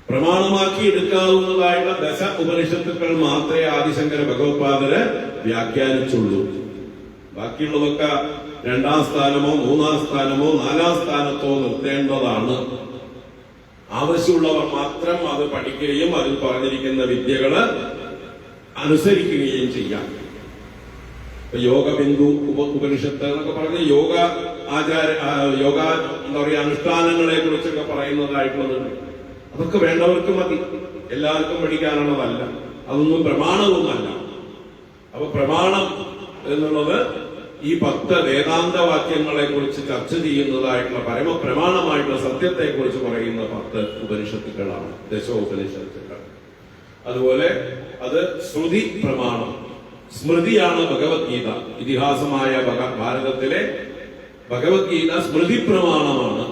പ്രമാണമാക്കി എടുക്കാവുന്നതായിട്ടുള്ള 10 ഉപനിഷത്തുക്കൾ മാത്രമേ ആദിശങ്കര ഭഗവത്പാദര് വ്യാഖ്യാനിച്ചുള്ളൂ. ബാക്കിയുള്ളതൊക്കെ 2ാം സ്ഥാനമോ 3ാം സ്ഥാനമോ 4ാം സ്ഥാനത്തോ നിർത്തേണ്ടതാണ്. ആവശ്യമുള്ളവർ മാത്രം അത് പഠിക്കുകയും അതിൽ പറഞ്ഞിരിക്കുന്ന വിദ്യകള് അനുസരിക്കുകയും ചെയ്യാം. യോഗ ബിന്ദു ഉപനിഷത്ത് എന്നൊക്കെ പറഞ്ഞ് യോഗ എന്താ പറയുക, അനുഷ്ഠാനങ്ങളെ കുറിച്ചൊക്കെ പറയുന്നതായിട്ടുള്ളത് അതൊക്കെ വേണ്ടവർക്ക് മതി. എല്ലാവർക്കും പഠിക്കാനുള്ളതല്ല. അതൊന്നും പ്രമാണവുമല്ല. അപ്പൊ പ്രമാണം എന്നുള്ളത് ഈ 10 വേദാന്ത വാക്യങ്ങളെ കുറിച്ച് ചർച്ച ചെയ്യുന്നതായിട്ടുള്ള പരമപ്രമാണമായിട്ടുള്ള സത്യത്തെ കുറിച്ച് പറയുന്ന 10 ഉപനിഷത്തുക്കളാണ്, ദശോപനിഷത്തുക്കൾ. അതുപോലെ അത് ശ്രുതി പ്രമാണം, സ്മൃതിയാണ് ഭഗവത്ഗീത. ഇതിഹാസമായ ഭാരതത്തിലെ ഭഗവത്ഗീത സ്മൃതി പ്രമാണമാണ്.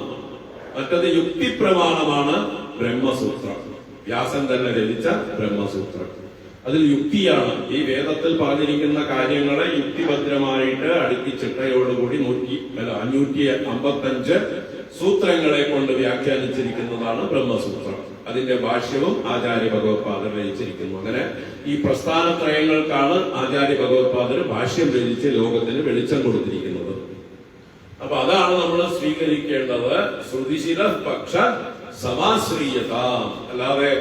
മറ്റത് യുക്തി പ്രമാണമാണ് ബ്രഹ്മസൂത്രം. വ്യാസൻ തന്നെ രചിച്ച ബ്രഹ്മസൂത്രം. അതിൽ യുക്തിയാണ്. ഈ വേദത്തിൽ പറഞ്ഞിരിക്കുന്ന കാര്യങ്ങളെ യുക്തിഭദ്രമായിട്ട് അടുക്കി ചിട്ടയോടുകൂടി 555 സൂത്രങ്ങളെ കൊണ്ട് വ്യാഖ്യാനിച്ചിരിക്കുന്നതാണ് ബ്രഹ്മസൂത്രം. അതിന്റെ ഭാഷ്യവും ആചാര്യ ഭഗവത്പാദർ രചിച്ചിരിക്കുന്നു. അങ്ങനെ ഈ പ്രസ്ഥാനത്രയങ്ങൾക്കാണ് ആചാര്യ ഭഗവത്പാദർ ഭാഷ്യം രചിച്ച് ലോകത്തിന് വെളിച്ചം കൊടുത്തിരിക്കുന്നത്. അപ്പൊ അതാണ് നമ്മൾ സ്വീകരിക്കേണ്ടത്. ശ്രുതിശിര പക്ഷ സമാശ്രീയത. അല്ലാതെ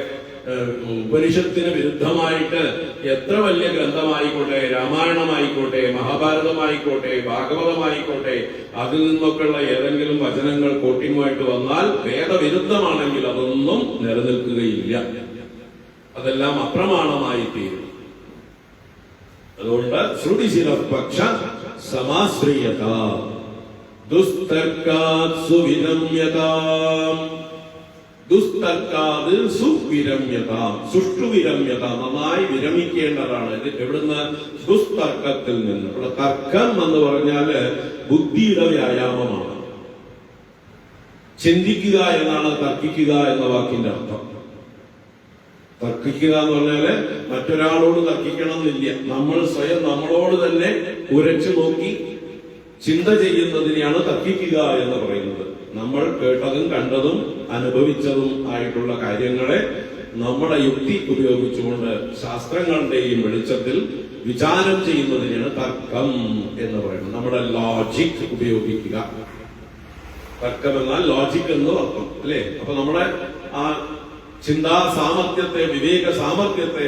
ഉപനിഷത്തിന് വിരുദ്ധമായിട്ട് എത്ര വലിയ ഗ്രന്ഥമായിക്കോട്ടെ, രാമായണമായിക്കോട്ടെ, മഹാഭാരതമായിക്കോട്ടെ, ഭാഗവതമായിക്കോട്ടെ, അതിൽ നിന്നൊക്കെയുള്ള ഏതെങ്കിലും വചനങ്ങൾ കോട്ടിങ്ങുമായിട്ട് വന്നാൽ വേദവിരുദ്ധമാണെങ്കിൽ അതൊന്നും നിലനിൽക്കുകയില്ല. അതെല്ലാം അപ്രമാണമായി തീരും. അതുകൊണ്ട് ശ്രുതിശിരപക്ഷ സമാശ്രീയത. ദുസ്തർക്കാത് സുവിരമ്യതാം. ദുസ്തർക്കാത് സുവിരമ്യത. സുഷ്ടുവിരമ്യത, നന്നായി വിരമിക്കേണ്ടതാണ്. എവിടുന്ന്? ദുസ്തർക്കത്തിൽ നിന്ന്. ഇവിടെ തർക്കം എന്ന് പറഞ്ഞാല് ബുദ്ധിയുടെ വ്യായാമമാണ്. ചിന്തിക്കുക എന്നാണ് തർക്കിക്കുക എന്ന വാക്കിന്റെ അർത്ഥം. തർക്കിക്കുക എന്ന് പറഞ്ഞാല് മറ്റൊരാളോട് തർക്കിക്കണം എന്നില്ല. നമ്മൾ സ്വയം നമ്മളോട് തന്നെ ഉരച്ചു നോക്കി ചിന്ത ചെയ്യുന്നതിനെയാണ് തർക്കിക്കുക എന്ന് പറയുന്നത്. നമ്മൾ കേട്ടതും കണ്ടതും അനുഭവിച്ചതും ആയിട്ടുള്ള കാര്യങ്ങളെ നമ്മുടെ യുക്തി ഉപയോഗിച്ചുകൊണ്ട് ശാസ്ത്രങ്ങളുടെയും വെളിച്ചത്തിൽ വിചാരം ചെയ്യുന്നതിനാണ് തർക്കം എന്ന് പറയുന്നത്. നമ്മുടെ ലോജിക് ഉപയോഗിക്കുക. തർക്കം എന്നാൽ ലോജിക് എന്ന് അർത്ഥം, അല്ലേ? അപ്പൊ നമ്മുടെ ആ ചിന്താ സാമർത്ഥ്യത്തെ, വിവേക സാമർത്ഥ്യത്തെ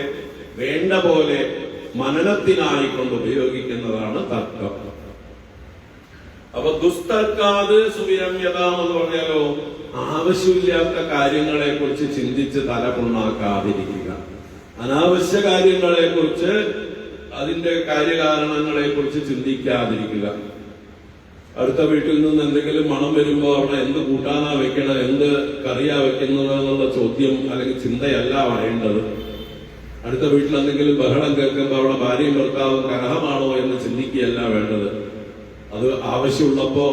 വേണ്ട പോലെ മനനത്തിനായിക്കൊണ്ട് ഉപയോഗിക്കുന്നതാണ് തർക്കം. അപ്പൊ ദുസ്തർക്കാത് സുവിരമ്യത എന്ന് പറഞ്ഞാലോ, ആവശ്യമില്ലാത്ത കാര്യങ്ങളെ കുറിച്ച് ചിന്തിച്ച് തല പുണ്ണാക്കാതിരിക്കുക. അനാവശ്യ കാര്യങ്ങളെ കുറിച്ച്, അതിന്റെ കാര്യകാരണങ്ങളെ കുറിച്ച് ചിന്തിക്കാതിരിക്കുക. അടുത്ത വീട്ടിൽ നിന്ന് എന്തെങ്കിലും മണം വരുമ്പോൾ അവിടെ എന്ത് കൂട്ടാനാ വെക്കണം, എന്ത് കറിയാ വെക്കുന്നത് എന്നുള്ള ചോദ്യം അല്ലെങ്കിൽ ചിന്തയല്ല പറയേണ്ടത്. അടുത്ത വീട്ടിൽ എന്തെങ്കിലും ബഹളം കേൾക്കുമ്പോൾ അവിടെ ഭാര്യയും ഭർത്താവും കലഹമാണോ എന്ന് ചിന്തിക്കുകയല്ല വേണ്ടത്. അത് ആവശ്യമുള്ളപ്പോ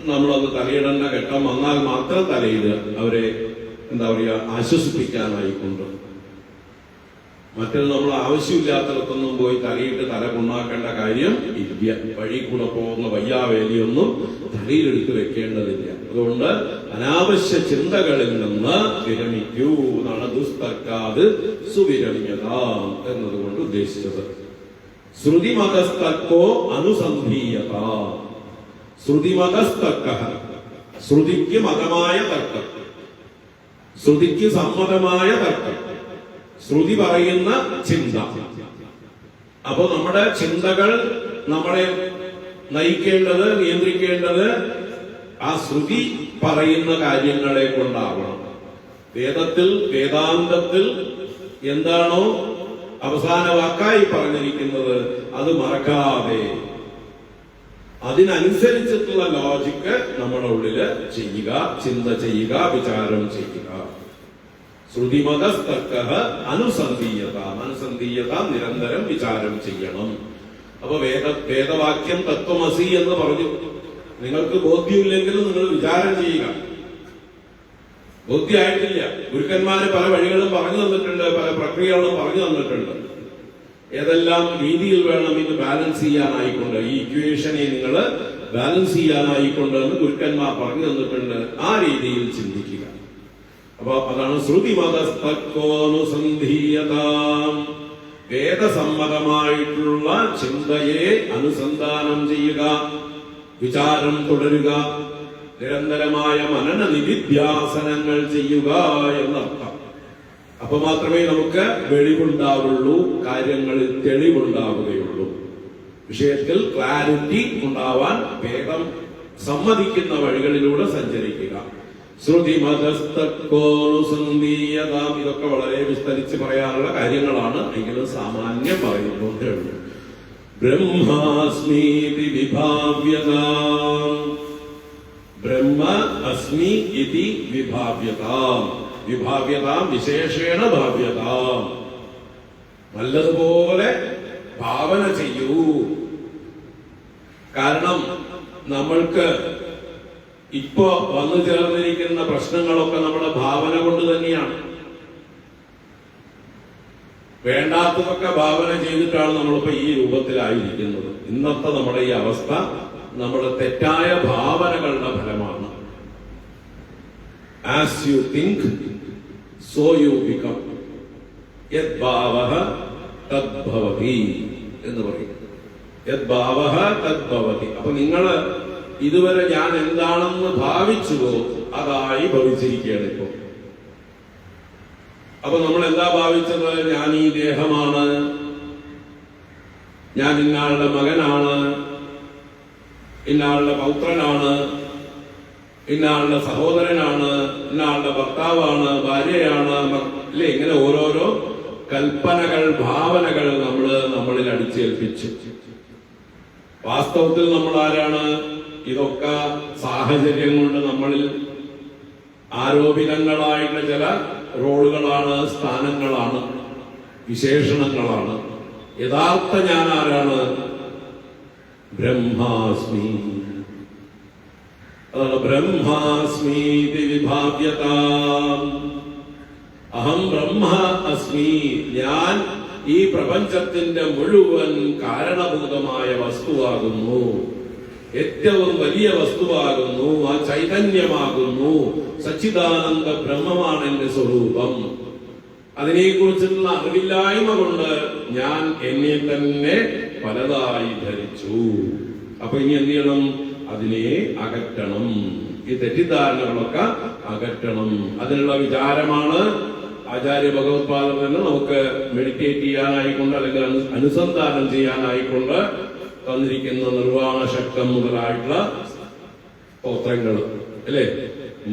നമ്മളത് തലയിടേണ്ട ഘട്ടം വന്നാൽ മാത്രം തലയിടുക, അവരെ എന്താ പറയുക ആശ്വസിപ്പിക്കാനായിക്കൊണ്ട്. മറ്റത് നമ്മൾ ആവശ്യമില്ലാത്തടത്തൊന്നും പോയി തലയിട്ട് തല കൊണ്ടാക്കേണ്ട കാര്യം ഇല്ല. വഴി കൂടെ പോകുന്ന വയ്യാവേലിയൊന്നും തലയിലെടുത്ത് വെക്കേണ്ടതില്ല. അതുകൊണ്ട് അനാവശ്യ ചിന്തകളിൽ നിന്ന് വിരമിക്കൂ എന്നാണ് ദുസ്തർക്കാത് സുവിരമ്യത എന്നതുകൊണ്ട് ഉദ്ദേശിച്ചത്. ശ്രുതിമതസ്തർക്കോ അനുസന്ധീയത. ശ്രുതിമതസ്തർക്ക, ശ്രുതിക്ക് മതമായ തർക്കം, ശ്രുതിക്ക് സമ്മതമായ തർക്കം, ശ്രുതി പറയുന്ന ചിന്ത. അപ്പോ നമ്മുടെ ചിന്തകൾ നമ്മളെ നയിക്കേണ്ടത്, നിയന്ത്രിക്കേണ്ടത് ആ ശ്രുതി പറയുന്ന കാര്യങ്ങളെ കൊണ്ടാവണം. വേദത്തിൽ, വേദാന്തത്തിൽ എന്താണോ അവസാന വാക്കായി പറഞ്ഞിരിക്കുന്നത് അത് മറക്കാതെ അതിനനുസരിച്ചിട്ടുള്ള ലോജിക്ക് നമ്മുടെ ഉള്ളില് ചെയ്യുക, ചിന്ത ചെയ്യുക, വിചാരം ചെയ്യുക. ശ്രുതിമതസ്തർക്ക അനുസന്ധീയത. അനുസന്ധീയത നിരന്തരം വിചാരം ചെയ്യണം. അപ്പൊ വേദവാക്യം തത്വമസി എന്ന് പറഞ്ഞു. നിങ്ങൾക്ക് ബോധ്യമില്ലെങ്കിലും നിങ്ങൾ വിചാരം ചെയ്യുക. ബോധ്യമായിട്ടില്ല, ഗുരുക്കന്മാര് പല വഴികളും പറഞ്ഞു തന്നിട്ടുണ്ട്, പല പ്രക്രിയകളും പറഞ്ഞു തന്നിട്ടുണ്ട്. ഏതെല്ലാം രീതിയിൽ വേണം ഇത് ബാലൻസ് ചെയ്യാനായിക്കൊണ്ട്, ഈ ഇക്വേഷനെ നിങ്ങൾ ബാലൻസ് ചെയ്യാനായിക്കൊണ്ട് എന്ന് ഗുരുക്കന്മാർ പറഞ്ഞു തന്നിട്ടുണ്ട്. ആ രീതിയിൽ ചിന്തിക്കുക. അപ്പൊ അതാണ് ശ്രുതിമതസ്തർക്കോനുസന്ധീയത. വേദസമ്മതമായിട്ടുള്ള ചിന്തയെ അനുസന്ധാനം ചെയ്യുക, വിചാരം തുടരുക, നിരന്തരമായ മനന നിധിധ്യാസനങ്ങൾ ചെയ്യുക എന്നർത്ഥം. അപ്പൊ മാത്രമേ നമുക്ക് വെളിവുണ്ടാവുള്ളൂ, കാര്യങ്ങളിൽ തെളിവുണ്ടാവുകയുള്ളൂ. വിഷയത്തിൽ ക്ലാരിറ്റി ഉണ്ടാവാൻ വേദം സമ്മതിക്കുന്ന വഴികളിലൂടെ സഞ്ചരിക്കുക. ശ്രുതിമതസ്തർക്കോനുസന്ധീയത. ഇതൊക്കെ വളരെ വിസ്തരിച്ച് പറയാനുള്ള കാര്യങ്ങളാണ്, എങ്കിലും സാമാന്യം പറയുന്നതേ ഉള്ളൂ. ബ്രഹ്മാസ്മീതി വിഭാവ്യത. ബ്രഹ്മ അസ്മി ഇതി വിഭാവ്യത. വിഭാവ്യത വിശേഷേണ ഭാവ്യത. നല്ലതുപോലെ ഭാവന ചെയ്യൂ. കാരണം നമ്മൾക്ക് ഇപ്പോ വന്നു ചേർന്നിരിക്കുന്ന പ്രശ്നങ്ങളൊക്കെ നമ്മുടെ ഭാവന കൊണ്ട് തന്നെയാണ്. വേണ്ടാത്തതൊക്കെ ഭാവന ചെയ്തിട്ടാണ് നമ്മളിപ്പോ ഈ രൂപത്തിലായിരിക്കുന്നത്. ഇന്നത്തെ നമ്മുടെ ഈ അവസ്ഥ നമ്മുടെ തെറ്റായ ഭാവനകളുടെ ഫലമാണ്. As you think so you become. യത് ഭാവഃ തദ് ഭവതി എന്ന് പറയും. യത് ഭാവഃ തദ് ഭവതി. അപ്പൊ നിങ്ങള് ഇതുവരെ ഞാൻ എന്താണെന്ന് ഭാവിച്ചുവോ അതായി ഭവിച്ചിരിക്കുകയാണ് ഇപ്പോ. അപ്പൊ നമ്മൾ എന്താ ഭാവിച്ചത്? ഞാൻ ഈ ദേഹമാണ്, ഞാൻ ഇന്നാളുടെ മകനാണ്, ഇന്നാളുടെ പൗത്രനാണ്, ഇന്നാളുടെ സഹോദരനാണ്, ഇന്നാളുടെ ഭർത്താവാണ്, ഭാര്യയാണ്, അല്ലെ? ഇങ്ങനെ ഓരോരോ കൽപ്പനകൾ, ഭാവനകൾ നമ്മളിൽ അടിച്ചേൽപ്പിച്ചു. വാസ്തവത്തിൽ നമ്മൾ ആരാണ്? ഇതൊക്കെ സാഹചര്യം കൊണ്ട് നമ്മളിൽ ആരോപിതങ്ങളായിട്ടുള്ള ചില റോളുകളാണ്, സ്ഥാനങ്ങളാണ്, വിശേഷണങ്ങളാണ്. യഥാർത്ഥ ഞാൻ ആരാണ്? ബ്രഹ്മാസ്മി. അതാണ് ബ്രഹ്മാസ്മീതി വിഭാവ്യത. അഹം ബ്രഹ്മ അസ്മി. ഞാൻ ഈ പ്രപഞ്ചത്തിന്റെ മുഴുവൻ കാരണഭൂതമായ വസ്തുവാകുന്നു, ഏറ്റവും വലിയ വസ്തുവാകുന്നു, ആ ചൈതന്യമാകുന്നു, സച്ചിദാനന്ദ ബ്രഹ്മമാണ് എന്റെ സ്വരൂപം. അതിനെക്കുറിച്ചുള്ള അറിവില്ലായ്മ കൊണ്ട് ഞാൻ എന്നെ തന്നെ പലതായി ധരിച്ചു. അപ്പൊ ഇനി എന്ത് ചെയ്യണം? അതിനെ അകറ്റണം. ഈ തെറ്റിദ്ധാരണകളൊക്കെ അകറ്റണം. അതിനുള്ള വിചാരമാണ് ആചാര്യ ഭഗവത്പാദം തന്നെ നമുക്ക് മെഡിറ്റേറ്റ് ചെയ്യാനായിക്കൊണ്ട്, അല്ലെങ്കിൽ അനുസന്ധാനം ചെയ്യാനായിക്കൊണ്ട് തന്നിരിക്കുന്ന നിർവാണ ശക്തം മുതലായിട്ടുള്ള സ്തോത്രങ്ങൾ, അല്ലെ?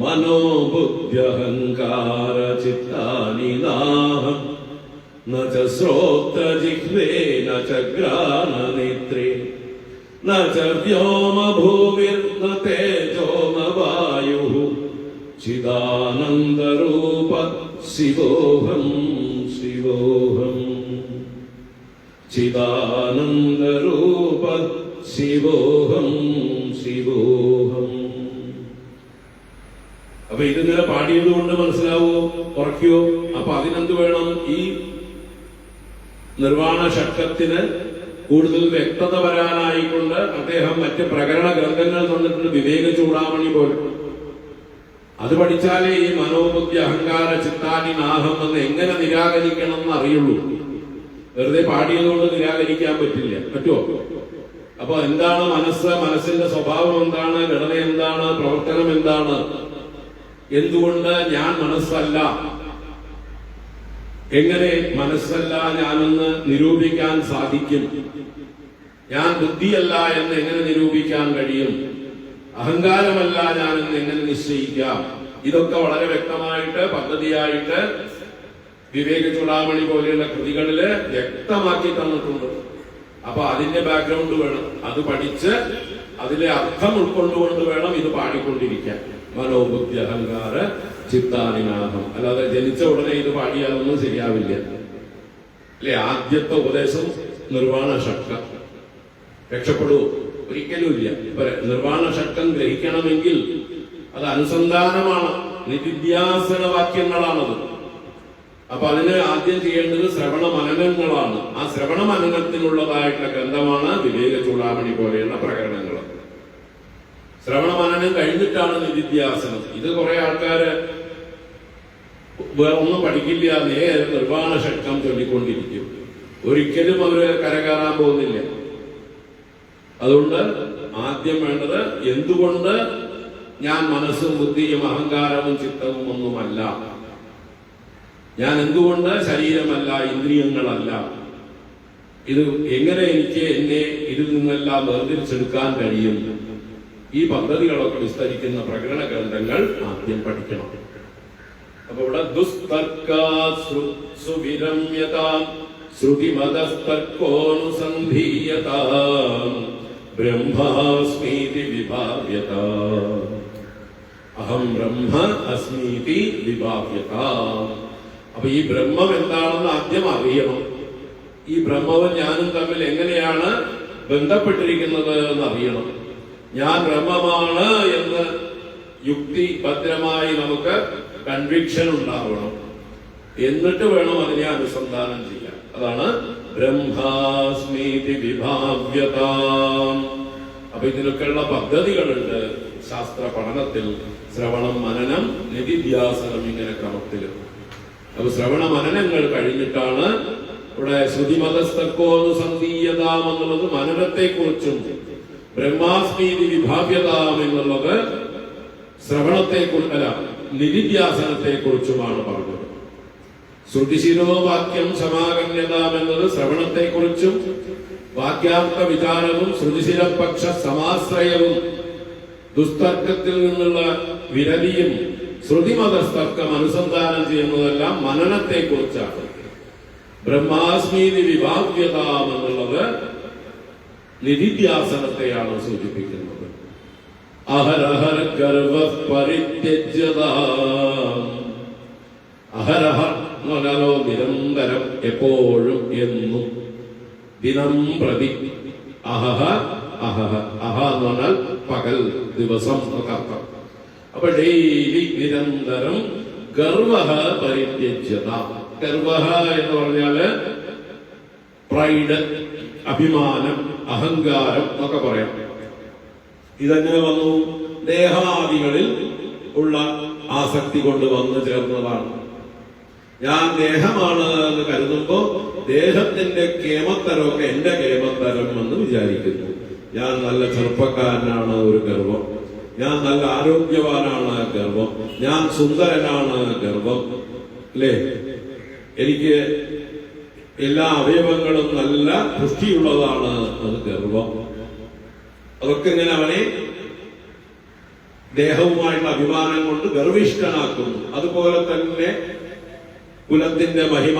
മനോബുദ്ധ്യഹങ്കാര ചിത്താനി നാഹം ന ച ശ്രോത്ര ജിഹ്വേ ന ച ഘ്രാണ നേത്രേ ന ച വ്യോമ ഭൂമിർന തേജോമ വായുഃ ചിദാനന്ദരൂപ ശിവോഹം ശിവോഹം ചിദാനന്ദരൂപ ശിവോഹം ശിവോഹം. അപ്പൊ ഇതിങ്ങനെ പാടിയത് കൊണ്ട് മനസ്സിലാവോ, ഉറയ്ക്കോ? അപ്പൊ അതിനെന്ത് വേണം? ഈ നിർവാണ ഷഡ്കത്തിന് കൂടുതൽ വ്യക്തത വരാനായിക്കൊണ്ട് അദ്ദേഹം മറ്റ് പ്രകരണ ഗ്രന്ഥങ്ങൾ തന്നിട്ടുണ്ട്. വിവേക ചൂടാമണി പോലെ അത് പഠിച്ചാലേ ഈ മനോബുദ്ധി അഹങ്കാര ചിത്താനി നാഹം എന്ന് എങ്ങനെ നിരാകരിക്കണം എന്ന് അറിയുള്ളൂ. വെറുതെ പാടിയതുകൊണ്ട് നിരാകരിക്കാൻ പറ്റില്ല. പറ്റുമോ? അപ്പൊ എന്താണ് മനസ്സ്, മനസ്സിന്റെ സ്വഭാവം എന്താണ്, ഘടന എന്താണ്, പ്രവർത്തനം എന്താണ്, എന്തുകൊണ്ട് ഞാൻ മനസ്സല്ല, എങ്ങനെ മനസ്സല്ല ഞാനെന്ന് നിരൂപിക്കാൻ സാധിക്കും, ഞാൻ ബുദ്ധിയല്ല എന്ന് എങ്ങനെ നിരൂപിക്കാൻ കഴിയും, അഹങ്കാരമല്ല ഞാനെന്ന് എങ്ങനെ നിശ്ചയിക്കാം, ഇതൊക്കെ വളരെ വ്യക്തമായിട്ട് പദ്ധതിയായിട്ട് വിവേക ചൂടാമണി പോലെയുള്ള കൃതികളില് വ്യക്തമാക്കി തന്നിട്ടുണ്ട്. അപ്പൊ അതിന്റെ ബാക്ക്ഗ്രൗണ്ട് വേണം, അത് പഠിച്ച് അതിലെ അർത്ഥം ഉൾക്കൊണ്ടുകൊണ്ട് വേണം ഇത് പാടിക്കൊണ്ടിരിക്കാൻ. മനോബുദ്ധി അഹങ്കാര ചിത്താനിനാഹം. അല്ലാതെ ജനിച്ച ഉടനെ ഇത് പാടിയാലൊന്നും ശരിയാവില്ല അല്ലെ? ആദ്യത്തെ ഉപദേശം നിർവാണ ഷഡ്കം. രക്ഷപ്പെടൂ? ഒരിക്കലും ഇല്ല. നിർവാണ ഷഡ്കം ഗ്രഹിക്കണമെങ്കിൽ അത് അനുസന്ധാനമാണ്, നിധിധ്യാസന വാക്യങ്ങളാണത്. അപ്പൊ അതിന് ആദ്യം ചെയ്യേണ്ടത് ശ്രവണ മനനങ്ങളാണ്. ആ ശ്രവണ മനനത്തിനുള്ളതായിട്ടുള്ള ഗ്രന്ഥമാണ് വിവേക ചൂടാമണി പോലെയുള്ള പ്രകരണങ്ങൾ. ശ്രവണ മനനം കഴിഞ്ഞിട്ടാണ് നിധിധ്യാസനം. ഇത് കുറെ ആൾക്കാര് ഒന്നും പഠിക്കില്ല, നേരെ നിർവാണ ഷഡ്കം ചൊല്ലിക്കൊണ്ടിരിക്കും. ഒരിക്കലും അവര് കരകയറാൻ പോകുന്നില്ല. അതുകൊണ്ട് ആദ്യം വേണ്ടത് എന്തുകൊണ്ട് ഞാൻ മനസ്സും ബുദ്ധിയും അഹങ്കാരവും ചിത്തവും ഒന്നുമല്ല, ഞാൻ എന്തുകൊണ്ട് ശരീരമല്ല, ഇന്ദ്രിയങ്ങളല്ല, ഇത് എങ്ങനെ എനിക്ക് എന്നെ ഇതിൽ നിന്നെല്ലാം വേർതിരിച്ചെടുക്കാൻ കഴിയും, ഈ പദ്ധതികളൊക്കെ വിസ്തരിക്കുന്ന പ്രകടന ഗ്രന്ഥങ്ങൾ ആദ്യം പഠിക്കണം. അപ്പൊ ഇവിടെ ദുസ്തർക്കാസുവിരമ്യതാം ശ്രുതിമതസ്തർക്കോനുസന്ധീയതാം ബ്രഹ്മാസ്മീതി വിഭാവ്യതാം അഹം ബ്രഹ്മ അസ്മീതി വിഭാവ്യതാം. അപ്പൊ ഈ ബ്രഹ്മം എന്താണെന്ന് ആദ്യം അറിയണം. ഈ ബ്രഹ്മവും ഞാനും തമ്മിൽ എങ്ങനെയാണ് ബന്ധപ്പെട്ടിരിക്കുന്നത് എന്ന് അറിയണം. ഞാൻ ബ്രഹ്മമാണ് എന്ന് യുക്തി ഭദ്രമായി നമുക്ക് കൺവിക്ഷൻ ഉണ്ടാവണം. എന്നിട്ട് വേണം അതിനെ അനുസന്ധാനം ചെയ്യാൻ. അതാണ് ബ്രഹ്മാസ്മീതി വിഭാവ്യതാം. അപ്പൊ ഇതിനൊക്കെയുള്ള പദ്ധതികളുണ്ട് ശാസ്ത്ര പഠനത്തിൽ. ശ്രവണം, മനനം, നിധിധ്യാസനം, ഇങ്ങനെ ക്രമത്തിൽ. അപ്പൊ ശ്രവണ മനനങ്ങൾ കഴിഞ്ഞിട്ടാണ് ഇവിടെ ശ്രുതിമതസ്തർക്കോനുസന്ധീയതാം എന്നുള്ളത് മനനത്തെ കുറിച്ചും ബ്രഹ്മാസ്മീതി വിഭാവ്യതാം എന്നുള്ളത് ശ്രവണത്തെ അല്ല നിധിധ്യാസനത്തെ കുറിച്ചുമാണ് പറഞ്ഞത്. ശ്രുതിശിരോവാക്യം സമാഗമ്യതാം എന്നത് ശ്രവണത്തെ കുറിച്ചും വാക്യാർത്ഥ വിചാരവും ശ്രുതിശിരപക്ഷ സമാശ്രയവും ദുസ്തർക്കത്തിൽ നിന്നുള്ള വിരലിയും ശ്രുതിമതസ്തർക്കം അനുസന്ധാനം ചെയ്യുന്നതെല്ലാം മനനത്തെ കുറിച്ചാണ്. ബ്രഹ്മാസ്മീതി വിഭാവ്യതാം എന്നുള്ളത് നിധിധ്യാസനത്തെയാണ് സൂചിപ്പിക്കുന്നത്. അഹരഹര ഗർവ പരിത്യജ്യതാം. അഹരഹ എന്ന് പറഞ്ഞാലോ നിരന്തരം, എപ്പോഴും, എന്നും, ദിനം പ്രതി. അഹഹ അഹഹ. അഹ എന്ന് പറഞ്ഞാൽ പകൽ, ദിവസം എന്നൊക്കെ അർത്ഥം. അപ്പൊ ഡെയിലി, നിരന്തരം. ഗർവ പരിത്യജ്യത. ഗർവ എന്ന് പറഞ്ഞാല് പ്രൈഡ്, അഭിമാനം, അഹങ്കാരം എന്നൊക്കെ പറയാം. ഇതെങ്ങനെ വന്നു? ദേഹാദികളിൽ ഉള്ള ആസക്തി കൊണ്ട് വന്നു ചേർന്നതാണ്. ഞാൻ ദേഹമാണ് എന്ന് കരുതുമ്പോ ദേഹത്തിന്റെ കേമത്തരമൊക്കെ എന്റെ കേമത്തരം എന്ന് വിചാരിക്കുന്നു. ഞാൻ നല്ല ചെറുപ്പക്കാരനാണ്, ഒരു ഗർവം. ഞാൻ നല്ല ആരോഗ്യവാനാണ്, ഗർവം. ഞാൻ സുന്ദരനാണ്, ഗർവം. അല്ലേ? എനിക്ക് എല്ലാ അവയവങ്ങളും നല്ല പുഷ്ടിയുള്ളതാണ്, അത് ഗർവം. അതൊക്കെ ഇങ്ങനെ അവനെ ദേഹവുമായിട്ടുള്ള അഭിമാനം കൊണ്ട് ഗർവിഷ്ഠനാക്കുന്നു. അതുപോലെ തന്നെ കുലത്തിന്റെ മഹിമ,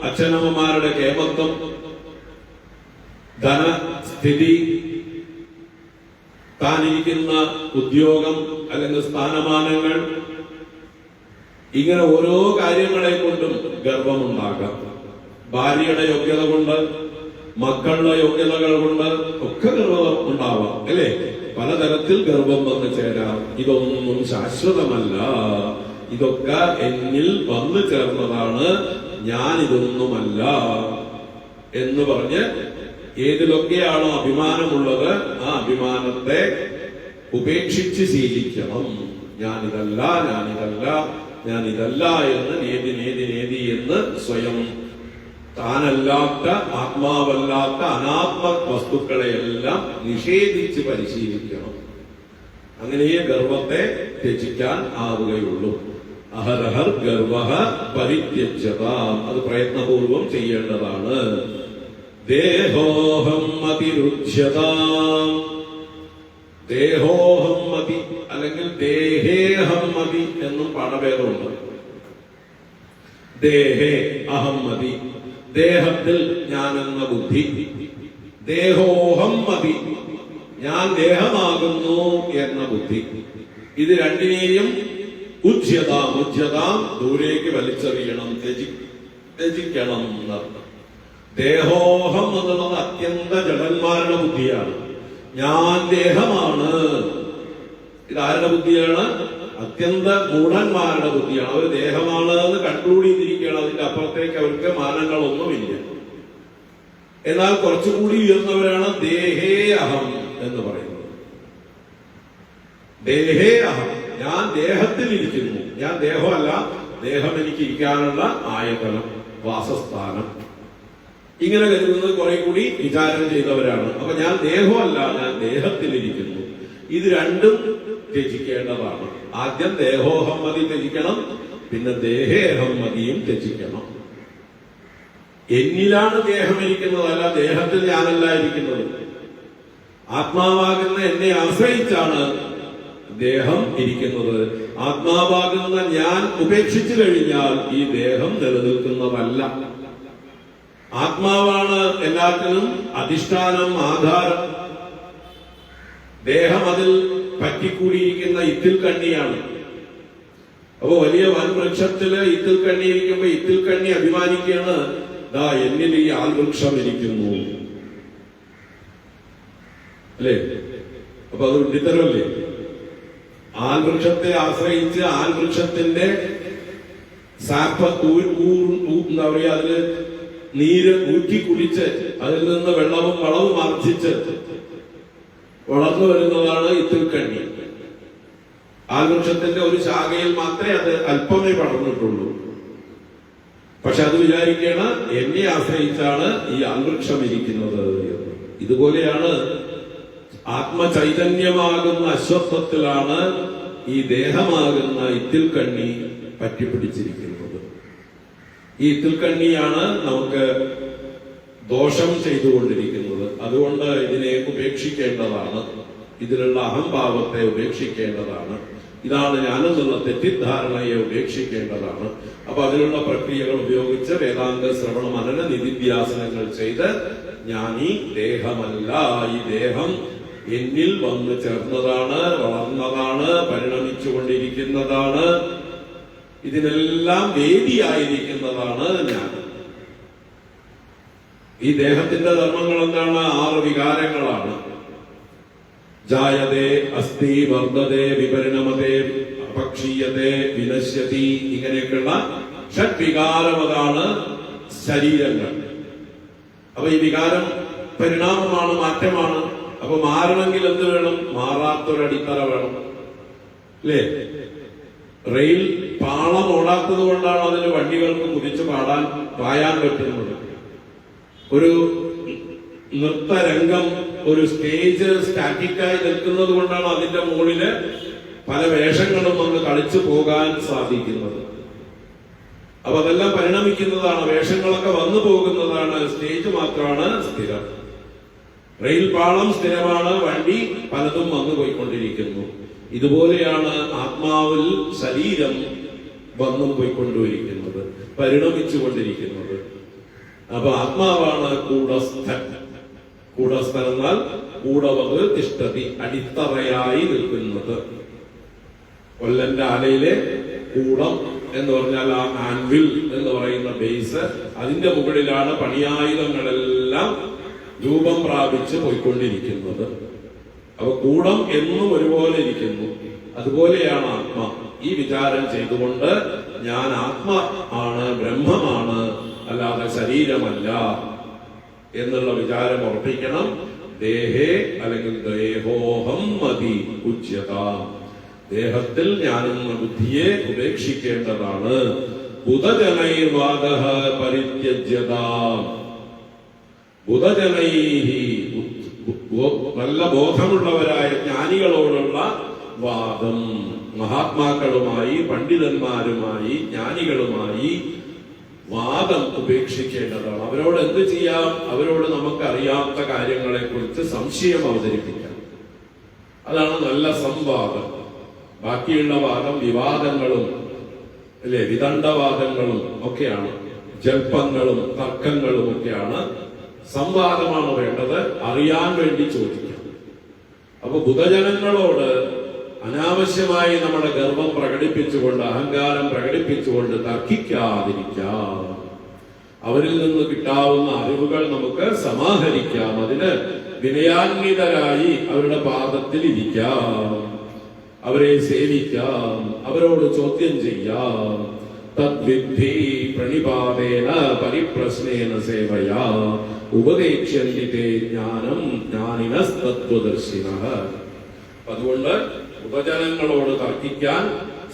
അച്ഛനമ്മമാരുടെ കേമത്വം, ധനസ്ഥിതി, താനിരിക്കുന്ന ഉദ്യോഗം അല്ലെങ്കിൽ സ്ഥാനമാനങ്ങൾ, ഇങ്ങനെ ഓരോ കാര്യങ്ങളെ കൊണ്ടും ഗർവമുണ്ടാകാം. ഭാര്യയുടെ യോഗ്യത കൊണ്ട്, മക്കളുടെ യോഗ്യതകൾ കൊണ്ട് ഒക്കെ ഗർവം ഉണ്ടാവാം, അല്ലേ? പലതരത്തിൽ ഗർവം വന്നു ചേരാം. ഇതൊന്നും ശാശ്വതമല്ല, ഇതൊക്കെ എന്നിൽ വന്നു ചേർന്നതാണ്, ഞാൻ ഇതൊന്നുമല്ല എന്ന് പറഞ്ഞ് ഏതിലൊക്കെയാണോ അഭിമാനമുള്ളത് ആ അഭിമാനത്തെ ഉപേക്ഷിച്ച് ശീലിക്കണം. ഞാനിതല്ല, ഞാനിതല്ല, ഞാനിതല്ല എന്ന് നേതി എന്ന് സ്വയം താനല്ലാത്ത, ആത്മാവല്ലാത്ത അനാത്മ വസ്തുക്കളെയെല്ലാം നിഷേധിച്ച് പരിശീലിക്കണം. അങ്ങനെയേ ഗർവത്തെ ത്യജിക്കാൻ ആവുകയുള്ളൂ. അഹരഹർ ഗർവ പരിത്യജ്യത, അത് പ്രയത്നപൂർവം ചെയ്യേണ്ടതാണ്. ദേഹോഹം അതിരുച്യതാം, ദേഹോഹം മതി അല്ലെങ്കിൽ ദേഹേഹം മതി എന്നും പാഠഭേദമുണ്ട്. ദേഹേ അഹം മതി, ദേഹത്തിൽ ഞാനെന്ന ബുദ്ധി. ദേഹോഹം മതി, ഞാൻ ദേഹമാകുന്നു എന്ന ബുദ്ധി. ഇത് രണ്ടിനെയും ഉജ്യതാം ദൂരേക്ക് വലിച്ചെറിയണം, ത്യജിക്കണം എന്നർത്ഥം. ദേഹോഹം എന്നുള്ളത് അത്യന്ത ജഡന്മാരുടെ ബുദ്ധിയാണ്. ഞാൻ ദേഹമാണ്, ഇതാരുടെ ബുദ്ധിയാണ്? അത്യന്ത മൂഢന്മാരുടെ ബുദ്ധിയാണ്. അവർ ദേഹമാണ് എന്ന് കൺക്ലൂഡ് ചെയ്തിരിക്കുകയാണ്. അതിന്റെ അപ്പുറത്തേക്ക് അവർക്ക് മാനങ്ങളൊന്നുമില്ല. എന്നാൽ കുറച്ചുകൂടി ഉയർന്നവരാണ് ദേഹേ അഹം എന്ന് പറയുന്നത്. ദേഹേ അഹം, ഞാൻ ദേഹത്തിലിരിക്കുന്നു, ഞാൻ ദേഹമല്ല, ദേഹം എനിക്ക് ഇരിക്കാനുള്ള ആയതനം, വാസസ്ഥാനം, ഇങ്ങനെ കരുതുന്നത് കുറെ കൂടി വിചാരം ചെയ്തവരാണ്. അപ്പൊ ഞാൻ ദേഹമല്ല, ഞാൻ ദേഹത്തിലിരിക്കുന്നു. ഇത് രണ്ടും ത്യജിക്കേണ്ടതാണ്. ആദ്യം ദേഹോഹമ്മതി ത്യജിക്കണം, പിന്നെ ദേഹേഹമ്മതിയും ത്യജിക്കണം. എന്നിലാണ് ദേഹം ഇരിക്കുന്നത്, അല്ല ദേഹത്തിൽ ഞാനല്ല ഇരിക്കുന്നത്. ആത്മാവാകുന്ന എന്നെ ആശ്രയിച്ചാണ് ദേഹം ഇരിക്കുന്നത്. ആത്മാവാകുന്ന ഞാൻ ഉപേക്ഷിച്ചു കഴിഞ്ഞാൽ ഈ ദേഹം നിലനിൽക്കുന്നതല്ല. ആത്മാവാണ് എല്ലാത്തിനും അധിഷ്ഠാനം, ആധാരം. ദേഹം അതിൽ പറ്റിക്കൂടിയിരിക്കുന്ന ഇത്തിൽ കണ്ണിയാണ്. അപ്പൊ വലിയ വൻവൃക്ഷത്തില് ഇത്തിൽ കണ്ണി ഇരിക്കുമ്പോ ഇത്തിൽ കണ്ണി അഭിമാനിക്കുകയാണ്, ദാ എന്നിൽ ഈ ആൽവൃക്ഷം ഇരിക്കുന്നു, അല്ലേ? അപ്പൊ അത് വിഡിത്തരമല്ലേ? ആൽവൃക്ഷത്തെ ആശ്രയിച്ച് ആൽവൃക്ഷത്തിന്റെ സാപ്പ് എന്താ പറയാ, അതില് നീര് ഊറ്റി കുടിച്ച് അതിൽ നിന്ന് വെള്ളവും വളവും ആർജിച്ച് വളർന്നു വരുന്നതാണ് ഇത്തിൽക്കണ്ണി. ആൽവൃക്ഷത്തിന്റെ ഒരു ശാഖയിൽ മാത്രമേ അത് അല്പമേ പടർന്നിട്ടുള്ളൂ. പക്ഷെ അത് വിചാരിക്കുകയാണ് എന്നെ ആശ്രയിച്ചാണ് ഈ ആൽവൃക്ഷം ഇരിക്കുന്നത് എന്ന്. ഇതുപോലെയാണ് ആത്മചൈതന്യമാകുന്ന അശ്വത്ഥത്തിലാണ് ഈ ദേഹമാകുന്ന ഇത്തിൽക്കണ്ണി പറ്റിപ്പിടിച്ചിരിക്കുന്നത്. ഈ ഇത്തിൽക്കണ്ണിയാണ് നമുക്ക് ദോഷം ചെയ്തുകൊണ്ടിരിക്കുന്നത്. അതുകൊണ്ട് ഇതിനെ ഉപേക്ഷിക്കേണ്ടതാണ്, ഇതിലുള്ള അഹംഭാവത്തെ ഉപേക്ഷിക്കേണ്ടതാണ്. ഇതാണ് ഞാനെന്നുള്ള തെറ്റിദ്ധാരണയെ ഉപേക്ഷിക്കേണ്ടതാണ്. അപ്പൊ അതിനുള്ള പ്രക്രിയകൾ ഉപയോഗിച്ച് വേദാന്ത ശ്രവണ മനന നിധിധ്യാസനങ്ങൾ ചെയ്ത് ഞാൻ ഈ ദേഹമല്ല, ഈ ദേഹം എന്നിൽ വന്നു ചേർന്നതാണ്, വളർന്നതാണ്, പരിണമിച്ചുകൊണ്ടിരിക്കുന്നതാണ്, ഇതിനെല്ലാം വേദിയായിരിക്കുന്നതാണ് ഞാൻ. ഈ ദേഹത്തിന്റെ ധർമ്മങ്ങൾ എന്താണ്? 6 വികാരങ്ങളാണ്. ജായതേ, അസ്ഥി, വർദ്ധതേ, വിപരിണമതേ, അപക്ഷീയതേ, വിനശ്യതി, ഇങ്ങനെയൊക്കെയുള്ള ഷഡ്വികാരം, അതാണ് ശരീരങ്ങൾ. അപ്പൊ ഈ വികാരം പരിണാമമാണ്, മാറ്റമാണ്. അപ്പൊ മാറണമെങ്കിൽ എന്ത് വേണം? മാറാത്തൊരടിത്തറ വേണം, അല്ലേ? റെയിൽ പാളം ഓടാത്തത് കൊണ്ടാണ് അതിന് വണ്ടികൾക്ക് കുതിച്ച് പായാൻ പറ്റുന്നത്. ഒരു നൃത്തരംഗം, ഒരു സ്റ്റേജ് സ്റ്റാറ്റിക്കായി നിൽക്കുന്നത് കൊണ്ടാണ് അതിന്റെ മുകളില് പല വേഷങ്ങളും വന്ന് കളിച്ചു പോകാൻ സാധിക്കുന്നത്. അപ്പൊ അതെല്ലാം പരിണമിക്കുന്നതാണ്, വേഷങ്ങളൊക്കെ വന്നു പോകുന്നതാണ്, സ്റ്റേജ് മാത്രമാണ് സ്ഥിരം. റെയിൽ പാളം സ്ഥിരമാണ്, വണ്ടി പലതും വന്നു പോയിക്കൊണ്ടിരിക്കുന്നു. ഇതുപോലെയാണ് ആത്മാവിൽ ശരീരം വന്നും പോയിക്കൊണ്ടിരിക്കുന്നത്, പരിണമിച്ചുകൊണ്ടിരിക്കുന്നത്. അപ്പൊ ആത്മാവാണ് കൂടസ്ഥൻ. കൂടസ്ഥൻ എന്നാൽ കൂടവത് തിഷ്ഠതി, അടിത്തറയായി നിൽക്കുന്നത്. കൊല്ലന്റെ ആലയിലെ കൂടം എന്ന് പറഞ്ഞാൽ ആ ആൻവിൽ എന്ന് പറയുന്ന ബേസ്, അതിന്റെ മുകളിലാണ് പണിയായുധങ്ങളെല്ലാം രൂപം പ്രാപിച്ച് പോയിക്കൊണ്ടിരിക്കുന്നത്. അപ്പൊ കൂടം എന്നും ഒരുപോലെ ഇരിക്കുന്നു. അതുപോലെയാണ് ആത്മ. ഈ വിചാരം ചെയ്തുകൊണ്ട് ഞാൻ ആത്മ ആണ്, ബ്രഹ്മമാണ്, അല്ലാതെ ശരീരമല്ല എന്നുള്ള വിചാരം ഉറപ്പിക്കണം. ദേഹേ അല്ലെങ്കിൽ ദേഹോഹം മതി ഉച്യത, ദേഹത്തിൽ ഞാനെന്ന ബുദ്ധിയെ ഉപേക്ഷിക്കേണ്ടതാണ്. ബുധജനൈർവാദ പരിത്യജ്യത, ബുധജനൈഹി നല്ല ബോധമുള്ളവരായ ജ്ഞാനികളോടുള്ള വാദം, മഹാത്മാക്കളുമായി, പണ്ഡിതന്മാരുമായി, ജ്ഞാനികളുമായി വാദം ഉപേക്ഷിക്കേണ്ടതാണ്. അവരോട് എന്ത് ചെയ്യാം? അവരോട് നമുക്ക് അറിയാത്ത കാര്യങ്ങളെ കുറിച്ച് സംശയം അവതരിപ്പിക്കാം. അതാണ് നല്ല സംവാദം. ബാക്കിയുള്ള വാദം വിവാദങ്ങളും അല്ലെ, വിദണ്ഡവാദങ്ങളും ഒക്കെയാണ്, ജൽപ്പങ്ങളും തർക്കങ്ങളും ഒക്കെയാണ്. സംവാദമാണ് വേണ്ടത്, അറിയാൻ വേണ്ടി ചോദിക്കാം. അപ്പൊ ബുധജനങ്ങളോട് അനാവശ്യമായി നമ്മുടെ ഗർവം പ്രകടിപ്പിച്ചുകൊണ്ട്, അഹങ്കാരം പ്രകടിപ്പിച്ചുകൊണ്ട് തർക്കിക്കാതിരിക്കാം. അവരിൽ നിന്ന് കിട്ടാവുന്ന അറിവുകൾ നമുക്ക് സമാഹരിക്കാം. അതിന് വിനയാന്വിതരായി അവരുടെ പാദത്തിൽ ഇരിക്കാം, അവരെ സേവിക്കാം, അവരോട് ചോദ്യം ചെയ്യാം. തദ്വിദ്ധി പ്രണിപാതേന പരിപ്രശ്നേന സേവയാ ഉപദേക്ഷ്യന്തി തേ ജ്ഞാനം ജ്ഞാനിനസ്തത്വദർശിനഃ. അതുകൊണ്ട് ഉപജനങ്ങളോട് തർക്കിക്കാൻ,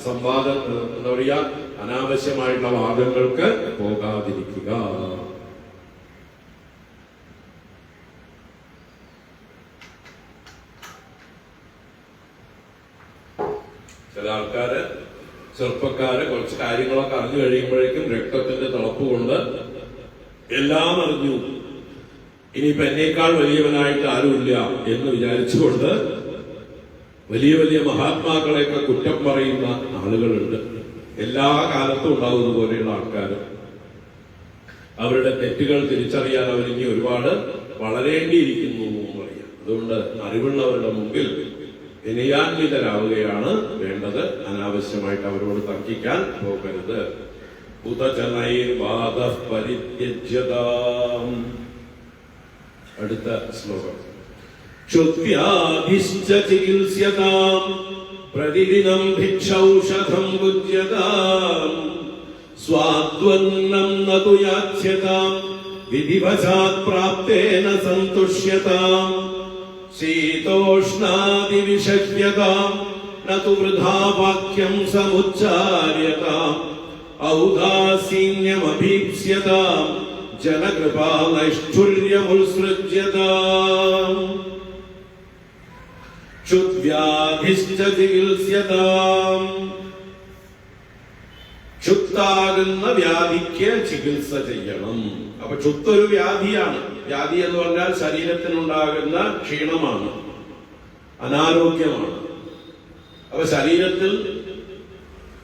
സംവാദം എന്താ പറയുക, അനാവശ്യമായിട്ടുള്ള വാദങ്ങൾക്ക് പോകാതിരിക്കുക. ചില ആൾക്കാര്, ചെറുപ്പക്കാര് കുറച്ച് കാര്യങ്ങളൊക്കെ അറിഞ്ഞു കഴിയുമ്പോഴേക്കും രക്തത്തിന്റെ തിളപ്പ് കൊണ്ട് എല്ലാം അറിഞ്ഞു, ഇനിയിപ്പോ എന്നേക്കാൾ വലിയവനായിട്ട് ആരുമില്ല എന്ന് വിചാരിച്ചുകൊണ്ട് വലിയ വലിയ മഹാത്മാക്കളെയൊക്കെ കുറ്റം പറയുന്ന ആളുകളുണ്ട്. എല്ലാ കാലത്തും ഉണ്ടാവുന്ന പോലെയുള്ള ആൾക്കാർ. അവരുടെ തെറ്റുകൾ തിരിച്ചറിയാൻ അവരിനി ഒരുപാട് വളരേണ്ടിയിരിക്കുന്നു എന്ന് പറയാം. അതുകൊണ്ട് അറിവുള്ളവരുടെ മുമ്പിൽ വിനയാന്വിതരാവുകയാണ് വേണ്ടത്. അനാവശ്യമായിട്ട് അവരോട് തർക്കിക്കാൻ പോകരുത്. ബുധജനൈർവാദ പരിത്യജ്യതാം. അടുത്ത ശ്ലോകം. ക്ഷുദ്വ്യാധിശ്ച ചികിത്സ്യതാം പ്രതിദിനം ഭിക്ഷൗഷധം ഭുജ്യതാം സ്വാദ്വന്നം നതു യാച്യതാം വിധിവശാത് പ്രാപ്തേന സന്തുഷ്യതാം ശീതോഷ്ണാദിവിഷഹ്യതാം നതു വൃഥാ വാക്യം സമുച്ചാര്യതാം ഔദാസീന്യമഭീപ്സ്യതാം ജനകൃപാ നൈഷ്ഠുര്യമുത്സൃജ്യതാം ക്ഷുദ്വ്യാധിശ്ച ചികിത്സ്യതാം. ക്ഷുത്താകുന്ന വ്യാധിക്ക് ചികിത്സ ചെയ്യണം. അപ്പൊ ക്ഷുത്തൊരു വ്യാധിയാണ്. വ്യാധി എന്ന് പറഞ്ഞാൽ ശരീരത്തിനുണ്ടാകുന്ന ക്ഷീണമാണ്, അനാരോഗ്യമാണ്. അപ്പൊ ശരീരത്തിൽ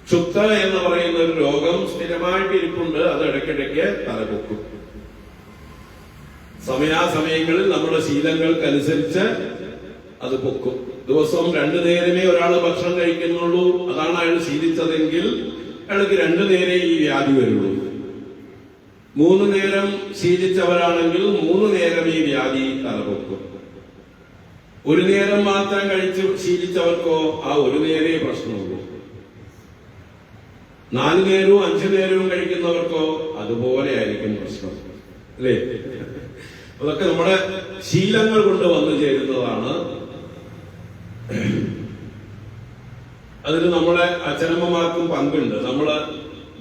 ക്ഷുത്ത എന്ന് പറയുന്ന ഒരു രോഗം സ്ഥിരമായിട്ട് ഇരിപ്പുണ്ട്. അത് ഇടയ്ക്കിടയ്ക്ക് തലപൊക്കും. സമയാസമയങ്ങളിൽ നമ്മുടെ ശീലങ്ങൾക്കനുസരിച്ച് അത് പൊക്കും. ദിവസവും 2 നേരമേ ഒരാൾ ഭക്ഷണം കഴിക്കുന്നുള്ളൂ, അതാണ് അയാൾ ശീലിച്ചതെങ്കിൽ അയാൾക്ക് 2 നേരേ ഈ വ്യാധി വരുള്ളൂ. 3 നേരം ശീലിച്ചവരാണെങ്കിൽ 3 നേരം ഈ വ്യാധി തലപൊക്കും. 1 നേരം മാത്രം കഴിച്ച് ശീലിച്ചവർക്കോ ആ 1 നേരേ പ്രശ്നമുള്ളൂ. 4 നേരവും 5 നേരവും കഴിക്കുന്നവർക്കോ അതുപോലെ ആയിരിക്കും പ്രശ്നം, അല്ലേ? അതൊക്കെ നമ്മുടെ ശീലങ്ങൾ കൊണ്ട് വന്നു ചേരുന്നതാണ്. അതിന് നമ്മളെ അച്ഛനമ്മമാർക്കും പങ്കുണ്ട്. നമ്മള്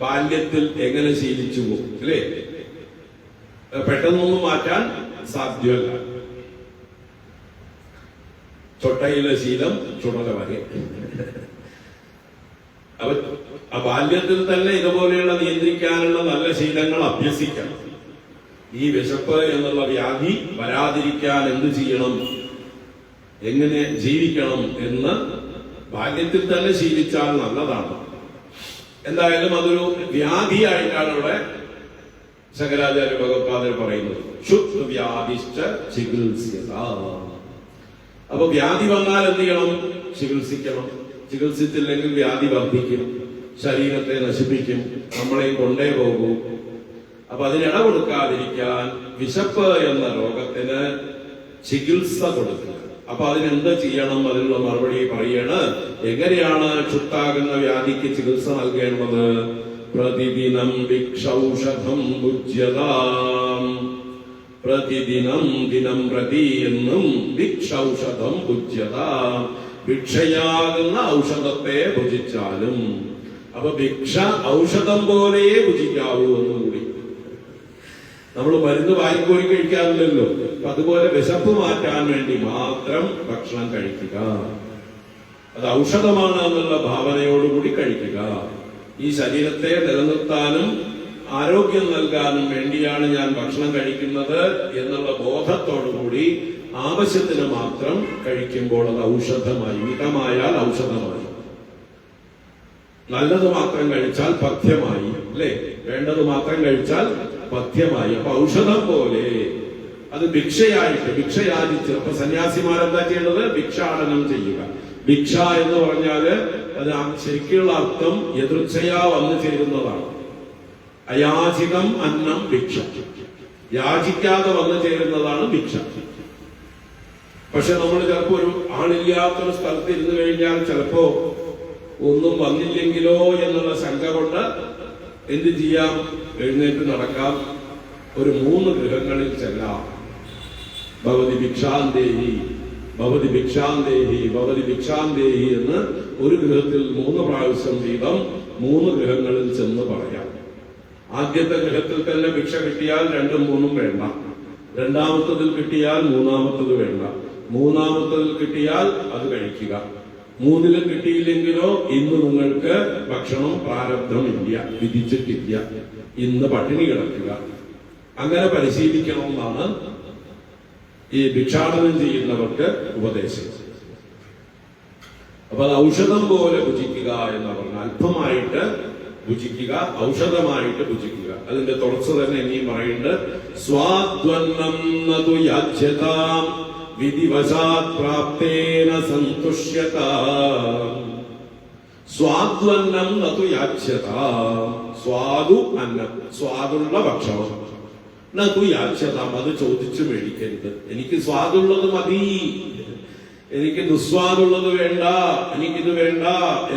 ബാല്യത്തിൽ എങ്ങനെ ശീലിച്ചു പോകും, അല്ലേ? പെട്ടെന്നൊന്നും മാറ്റാൻ സാധ്യമല്ല. ചൊട്ടയിലെ ശീലം ചുടല വരെ. ആ ബാല്യത്തിൽ തന്നെ ഇതുപോലെയുള്ള നിയന്ത്രിക്കാനുള്ള നല്ല ശീലങ്ങൾ അഭ്യസിക്കണം. ഈ വിശപ്പ് എന്നുള്ള വ്യാധി വരാതിരിക്കാൻ എന്ത് ചെയ്യണം, എങ്ങനെ ജീവിക്കണം എന്ന് ബാല്യത്തിൽ തന്നെ ശീലിച്ചാൽ നല്ലതാണ്. എന്തായാലും അതൊരു വ്യാധിയായിട്ടാണ് ഇവിടെ ശങ്കരാചാര്യ ഭഗവത്പാദർ പറയുന്നത് ക്ഷുത് വ്യാധിശ്ച ചികിത്സ്യത. അപ്പൊ വ്യാധി വന്നാൽ എന്ത് ചെയ്യണം? ചികിത്സിക്കണം. ചികിത്സിച്ചില്ലെങ്കിൽ വ്യാധി വർദ്ധിക്കും, ശരീരത്തെ നശിപ്പിക്കും, നമ്മളെ കൊണ്ടേ പോകൂ. അപ്പൊ അതിനിട കൊടുക്കാതിരിക്കാൻ വിശപ്പ് എന്ന രോഗത്തിന് ചികിത്സ കൊടുക്കുക. അപ്പൊ അതിനെന്ത് ചെയ്യണം? അതിനുള്ള മറുപടി പറയാണ്. എങ്ങനെയാണ് ക്ഷുത്താകുന്ന വ്യാധിക്ക് ചികിത്സ നൽകേണ്ടത്? പ്രതിദിനം ഭിക്ഷൗഷധം ഭുജ്യതാം. പ്രതിദിനം ദിനം പ്രതി എന്നും ഭിക്ഷൗഷധം ഭുജ്യതാം. ഭിക്ഷയാകുന്ന ഔഷധത്തെ ഭുജിച്ചാലും. അപ്പൊ ഭിക്ഷ ഔഷധം പോലെ ഭുജിക്കാവൂ എന്നുകൂടി. നമ്മൾ മരുന്ന് വാരിക്കോരി കഴിക്കാറില്ലല്ലോ. അപ്പൊ അതുപോലെ വിശപ്പ് മാറ്റാൻ വേണ്ടി മാത്രം ഭക്ഷണം കഴിക്കുക. അത് ഔഷധമാണ് എന്നുള്ള ഭാവനയോടുകൂടി കഴിക്കുക. ഈ ശരീരത്തെ നിലനിർത്താനും ആരോഗ്യം നൽകാനും വേണ്ടിയാണ് ഞാൻ ഭക്ഷണം കഴിക്കുന്നത് എന്നുള്ള ബോധത്തോടുകൂടി ആവശ്യത്തിന് മാത്രം കഴിക്കുമ്പോൾ അത് ഔഷധമായി, മിതമായാൽ ഔഷധമായി. നല്ലത് മാത്രം കഴിച്ചാൽ പഥ്യമായി, അല്ലെ? വേണ്ടത് മാത്രം കഴിച്ചാൽ പഥ്യമായി. അപ്പൊ ഔഷധം പോലെ അത് ഭിക്ഷയായിട്ട്, ഭിക്ഷയാചിച്ച്. അപ്പൊ സന്യാസിമാരെന്താ ചെയ്യേണ്ടത്? ഭിക്ഷാടനം ചെയ്യുക. ഭിക്ഷ എന്ന് പറഞ്ഞാല് അത് ശരിക്കുള്ള അർത്ഥം എതിർച്ചയാ വന്നു ചേരുന്നതാണ്. അയാചികം അന്നം ഭിക്ഷ. യാചിക്കാതെ വന്നു ചേരുന്നതാണ് ഭിക്ഷ. പക്ഷെ നമ്മൾ ചിലപ്പോ ഒരു ആളില്ലാത്തൊരു സ്ഥലത്ത് ഇരുന്ന് കഴിഞ്ഞാൽ ചിലപ്പോ ഒന്നും വന്നില്ലെങ്കിലോ എന്നുള്ള ശങ്ക കൊണ്ട് എന്ത് ചെയ്യാം? എഴുന്നേറ്റ് നടക്കാം, ഒരു 3 ഗൃഹങ്ങളിൽ ചെല്ലാം. ഭവതി ഭിക്ഷാന്തേഹി, ഭവതി ഭിക്ഷാന്തേഹി, ഭവതി ഭിക്ഷാന്തേഹി എന്ന് ഒരു ഗൃഹത്തിൽ 3 പ്രാവശ്യം വീതം 3 ഗൃഹങ്ങളിൽ ചെന്ന് പറയാം. ആദ്യത്തെ ഗൃഹത്തിൽ തന്നെ ഭിക്ഷ കിട്ടിയാൽ 2ഉം 3ഉം വേണ്ട. രണ്ടാമത്തതിൽ കിട്ടിയാൽ മൂന്നാമത്തത് വേണ്ട. മൂന്നാമത്തതിൽ കിട്ടിയാൽ അത് കഴിക്കുക. 3ലും കിട്ടിയില്ലെങ്കിലോ ഇന്ന് നിങ്ങൾക്ക് ഭക്ഷണം പ്രാരബ്ധമില്ല, വിധിച്ചിട്ടില്ല, ഇന്ന് പട്ടിണി കിടക്കുക. അങ്ങനെ പരിശീലിക്കണമെന്നാണ് ഈ ഭിക്ഷാടനം ചെയ്യുന്നവർക്ക് ഉപദേശം. അപ്പൊ അത് ഔഷധം പോലെ ഭുജിക്കുക എന്ന് പറഞ്ഞാൽ അല്പമായിട്ട് ഭുജിക്കുക, ഔഷധമായിട്ട് ഭുജിക്കുക. അതിന്റെ തുടർച്ച തന്നെ ഇനിയും പറയുന്നുണ്ട്. സ്വാദ്വന്നം നതു യാച്യതാം വിധിവശാത് പ്രാപ്തേന സന്തുഷ്യതാം. സ്വാദ്വന്നം നതു യാച്യതാം. സ്വാദു അന്നം, സ്വാദുള്ള ഭക്ഷണം. നതു യാച്യതാം, അത് ചോദിച്ചു മേടിക്കരുത്. എനിക്ക് സ്വാദുള്ളത് മതി, എനിക്ക് ദുസ്വാദുള്ളത് വേണ്ട, എനിക്കിത് വേണ്ട